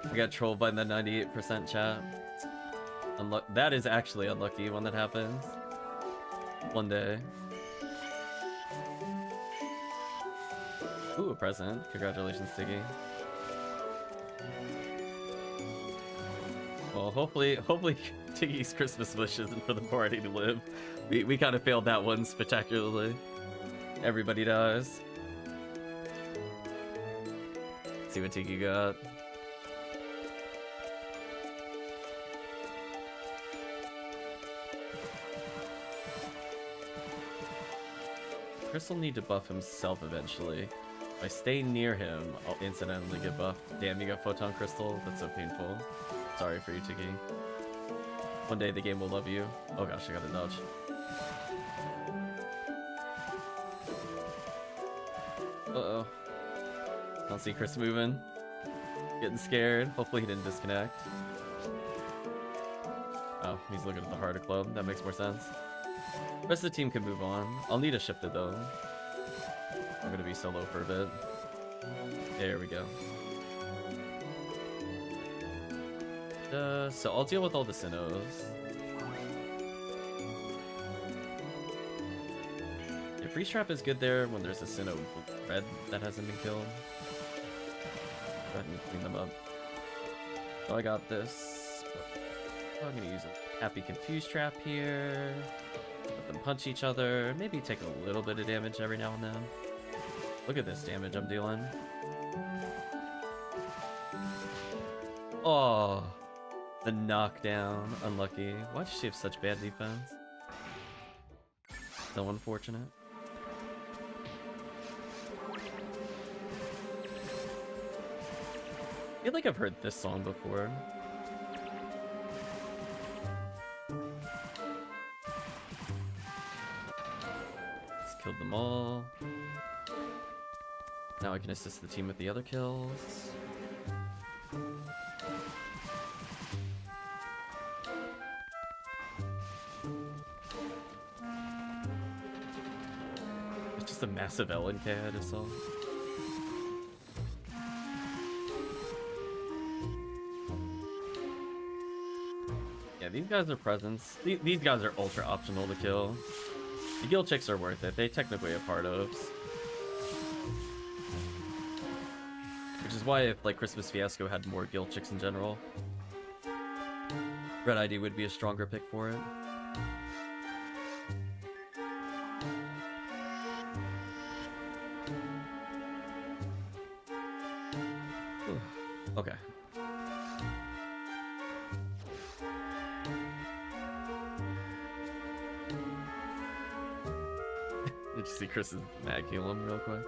I got trolled by the 98% chat. That is actually unlucky when that happens. One day. Ooh, a present. Congratulations, Tiggy. Well, hopefully Tiggy's Christmas wish isn't for the party to live. We kind of failed that one spectacularly. Everybody dies. Let's see what Tiggy got. Crystal need to buff himself eventually. If I stay near him, I'll incidentally get buffed. Damn, you got Photon Crystal? That's so painful. Sorry for you, Tiggy. One day the game will love you. Oh gosh, I got a dodge. Uh-oh. I don't see Chris moving. Getting scared. Hopefully he didn't disconnect. Oh, he's looking at the harder club. That makes more sense. The rest of the team can move on. I'll need a shifted though. I'm gonna be solo for a bit. There we go. So I'll deal with all the Sinnohs. Yeah, Freeze Trap is good there when there's a Sinnoh with red that hasn't been killed. Go ahead and clean them up. So I got this. I'm gonna use a Happy Confuse Trap here. Let them punch each other. Maybe take a little bit of damage every now and then. Look at this damage I'm dealing. Oh, the knockdown. Unlucky. Why does she have such bad defense? So unfortunate. I feel like I've heard this song before. Just killed them all. Now I can assist the team with the other kills. It's just a massive LNK I just saw. Yeah, these guys are presents. These guys are ultra optional to kill. The guild chicks are worth it. They technically have hard oaks. Which is why if like Christmas Fiasco had more guild chicks in general, Red ID would be a stronger pick for it. Okay. Did you see Chris's mag heal him real quick?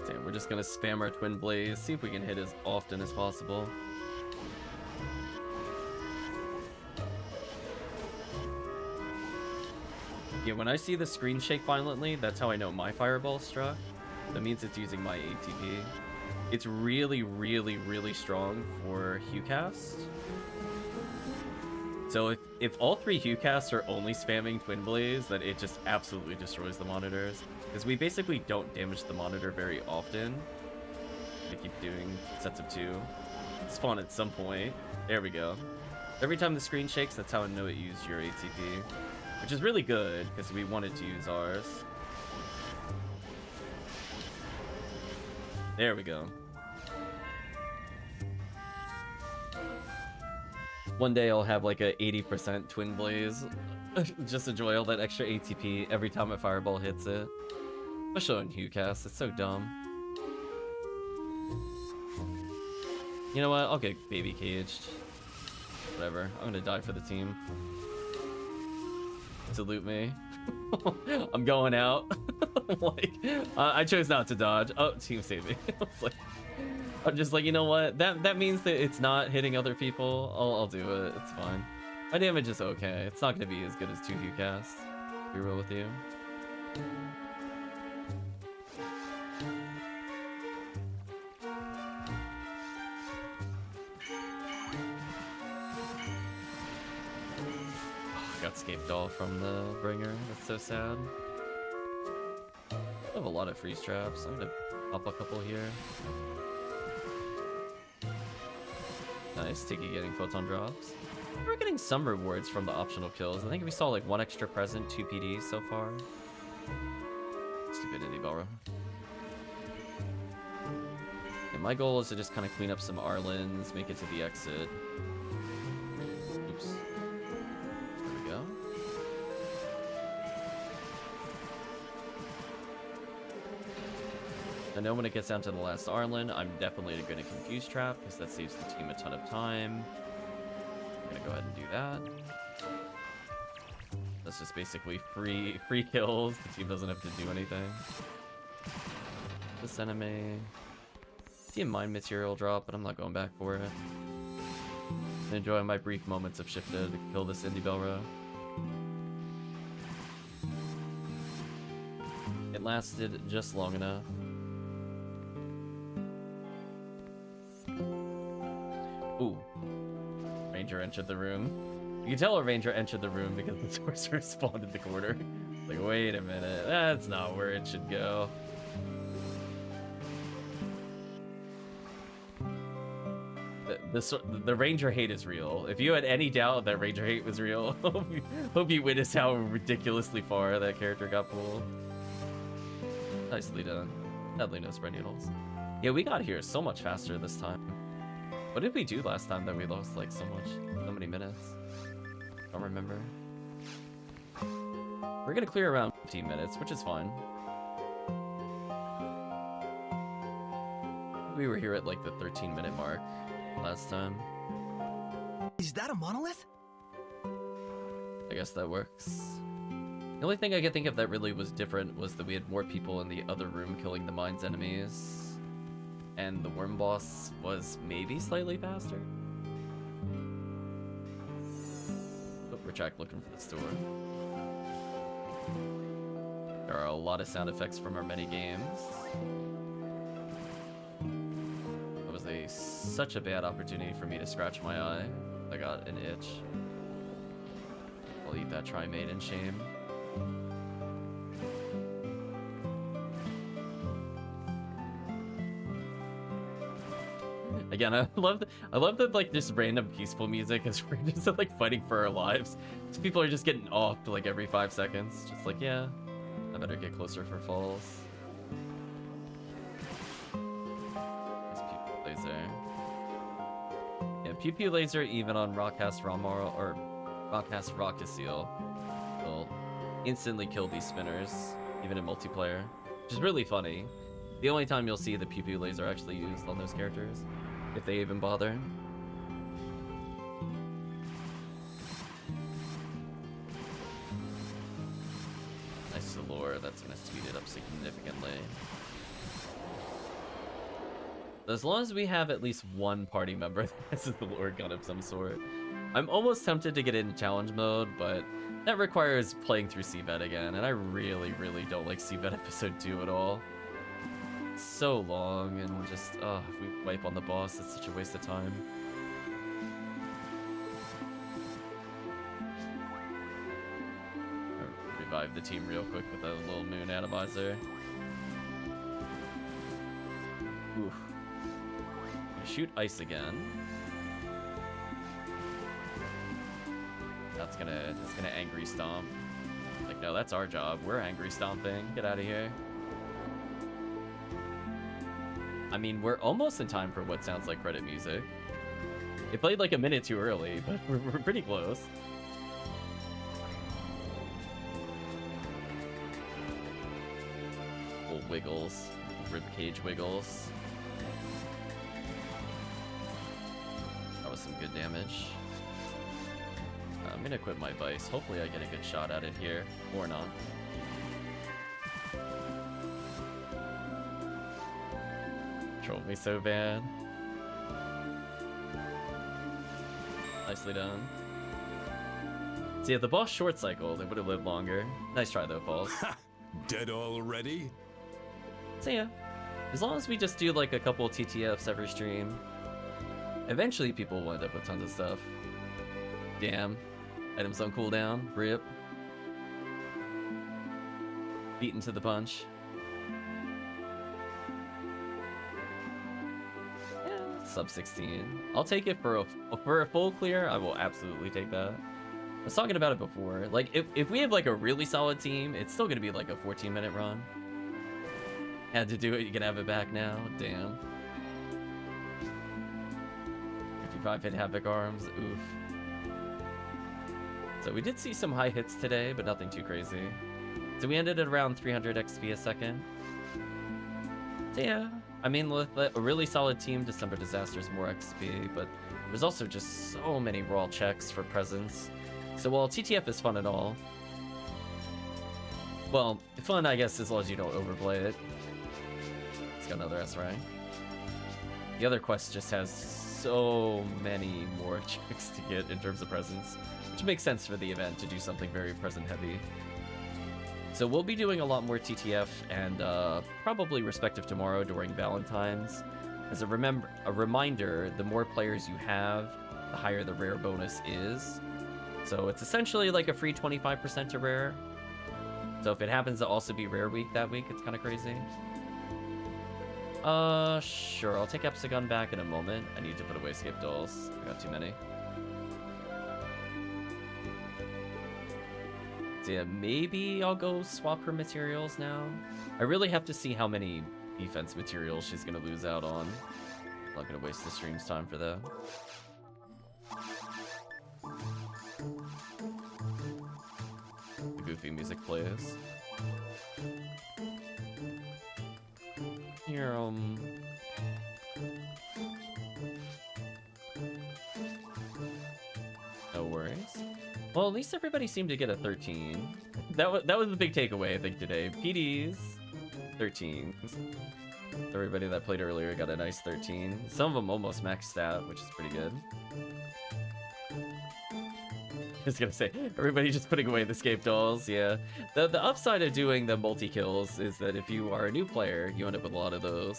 Damn, we're just gonna spam our Twin Blaze, see if we can hit as often as possible. Yeah, when I see the screen shake violently, that's how I know my fireball struck. That means it's using my ATP. It's really, really, really strong for HuCast. So if all three HuCasts are only spamming Twin Blaze, then it just absolutely destroys the monitors. Because we basically don't damage the monitor very often. We keep doing sets of 2. Spawn at some point. There we go. Every time the screen shakes, that's how I know it used your ATP. Which is really good, because we wanted to use ours. There we go. One day I'll have like a 80% Twin Blaze. Just enjoy all that extra ATP every time a fireball hits it. Especially on HuCast, it's so dumb. You know what? I'll get baby caged. Whatever. I'm gonna die for the team. Salute me. I'm going out. Like, I chose not to dodge. Oh, team saved me. I'm just like, you know what? That means that it's not hitting other people. I'll do it. It's fine. My damage is okay. It's not gonna be as good as 2 HuCasts. Be real with you. Got scaped all from the bringer. That's so sad. I have a lot of freeze traps. I'm gonna pop a couple here. Nice, Tiggy getting photon drops. We're getting some rewards from the optional kills. I think we saw like 1 extra present, 2 PDs so far. Stupidity, Belra. And my goal is to just kind of clean up some Arlens, make it to the exit. Oops. I know when it gets down to the last Arlen, I'm definitely going to confuse trap because that saves the team a ton of time. I'm going to go ahead and do that. That's just basically free kills. The team doesn't have to do anything. This enemy. See a mine material drop, but I'm not going back for it. Enjoying my brief moments of shifted to kill this indie Belro. It lasted just long enough. Ooh. Ranger entered the room. You can tell a ranger entered the room because the sorcerer spawned in the corner. Like, wait a minute, that's not where it should go. The ranger hate is real. If you had any doubt that ranger hate was real, hope you witnessed how ridiculously far that character got pulled. Nicely done. Sadly, no spread needles. Yeah, we got here so much faster this time. What did we do last time that we lost like so many minutes? Don't remember. We're gonna clear around 15 minutes, which is fine. We were here at like the 13-minute mark last time. Is that a monolith? I guess that works. The only thing I could think of that really was different was that we had more people in the other room killing the mine's enemies. And the worm boss was maybe slightly faster. But we're back looking for the door. There are a lot of sound effects from our many games. That was such a bad opportunity for me to scratch my eye. I got an itch. I'll eat that trimate in shame. Again, I love that like just random peaceful music as we're just like fighting for our lives. So people are just getting offed like every 5 seconds. Just like, yeah, I better get closer for falls. There's Pew Pew Laser. Yeah, Pew Pew Laser even on Rockcast Ramar or Rockcast Rockasil will instantly kill these spinners, even in multiplayer, which is really funny. The only time you'll see the Pew Pew Laser actually used on those characters, if they even bother. Nice lore, that's gonna speed it up significantly. As long as we have at least one party member that has the lore gun of some sort. I'm almost tempted to get into challenge mode, but that requires playing through CVET again, and I really, really don't like CVET episode 2 at all. It's so long, and just, if we wipe on the boss, it's such a waste of time. I'll revive the team real quick with a little moon atomizer. Oof. Shoot ice again. That's gonna angry stomp. Like, no, that's our job. We're angry stomping. Get out of here. I mean, we're almost in time for what sounds like credit music. It played like a minute too early, but we're pretty close. Little wiggles, ribcage wiggles. That was some good damage. I'm gonna equip my Vice. Hopefully I get a good shot at it here, or not. Trolled me so bad. Nicely done. See, if the boss short cycled, it would have lived longer. Nice try though, Falls. Dead already? So yeah, as long as we just do like a couple TTFs every stream, eventually people will end up with tons of stuff. Damn. Items on cooldown. Rip. Beaten to the punch. Yeah, sub 16. I'll take it for a full clear. I will absolutely take that. I was talking about it before. Like, if we have like a really solid team, it's still gonna be like a 14-minute run. Had to do it. You can have it back now. Damn. 55 hit Havoc arms. Oof. So we did see some high hits today, but nothing too crazy. So we ended at around 300 XP a second. So yeah, I mean, with a really solid team, December Disaster is more XP, but there's also just so many raw checks for presence. So while TTF is fun and all, Well, fun, I guess, as long as you don't overplay it. It's got another S rank. The other quest just has so many more chicks to get in terms of presents, which makes sense for the event to do something very present heavy. So we'll be doing a lot more TTF and probably respective tomorrow during Valentine's. As a reminder, the more players you have, the higher the rare bonus is. So it's essentially like a free 25% to rare. So if it happens to also be rare week that week, it's kind of crazy. Sure, I'll take Epsagon back in a moment. I need to put away Escape Dolls. I got too many. So yeah, maybe I'll go swap her materials now. I really have to see how many defense materials she's gonna lose out on. I'm not gonna waste the stream's time for that. The goofy music plays. Here, no worries. Well, at least everybody seemed to get a 13. That was the big takeaway, I think, today. PDs, 13s. Everybody that played earlier got a nice 13. Some of them almost maxed out, which is pretty good. I was gonna say, everybody just putting away the Escape Dolls, yeah. The upside of doing the multi-kills is that if you are a new player, you end up with a lot of those.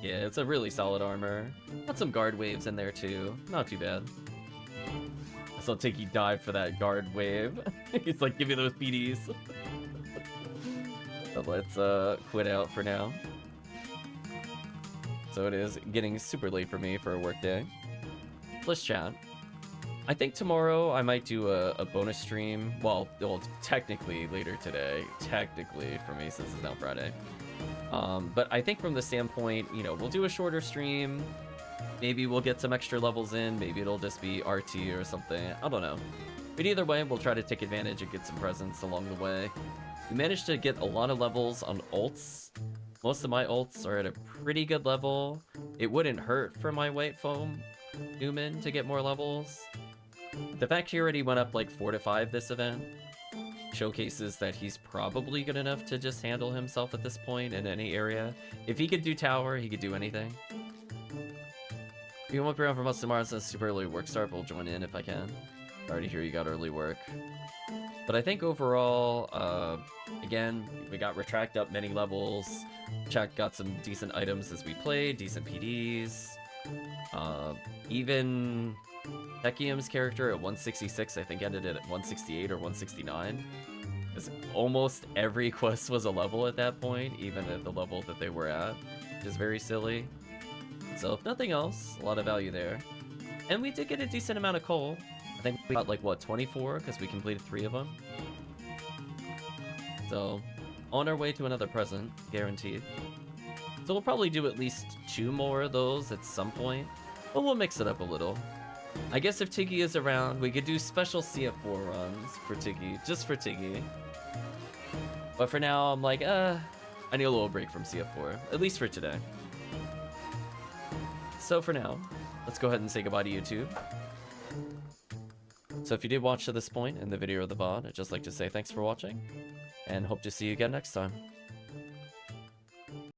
Yeah, it's a really solid armor. Got some guard waves in there too. Not too bad. I saw Tikky dive for that guard wave. He's like, give me those PDs. But let's quit out for now. So it is getting super late for me for a work day. Let's chat. I think tomorrow I might do a bonus stream. Well, technically later today. Technically for me, since it's now Friday. But I think from the standpoint, you know, we'll do a shorter stream. Maybe we'll get some extra levels in. Maybe it'll just be RT or something. I don't know. But either way, we'll try to take advantage and get some presents along the way. We managed to get a lot of levels on ults. Most of my ults are at a pretty good level. It wouldn't hurt for my White Foam Newman to get more levels. The fact he already went up like 4 to 5 this event showcases that he's probably good enough to just handle himself at this point in any area. If he could do tower, he could do anything. You won't be around for most tomorrow since super early work start, but we'll join in if I can. Sorry to hear you got early work. But I think overall, again, we got retract up many levels. Check got some decent items as we played, decent PDs. Even Tekkium's character at 166, I think ended at 168 or 169. Because almost every quest was a level at that point, even at the level that they were at, which is very silly. So if nothing else, a lot of value there. And we did get a decent amount of coal. I think we got like, what, 24? Because we completed 3 of them. So, on our way to another present, guaranteed. So we'll probably do at least 2 more of those at some point. But we'll mix it up a little. I guess if Tiggy is around, we could do special CF4 runs for Tiggy, just for Tiggy. But for now, I'm like, I need a little break from CF4, at least for today. So for now, let's go ahead and say goodbye to YouTube. So if you did watch to this point in the video or the VOD, I'd just like to say thanks for watching, and hope to see you again next time.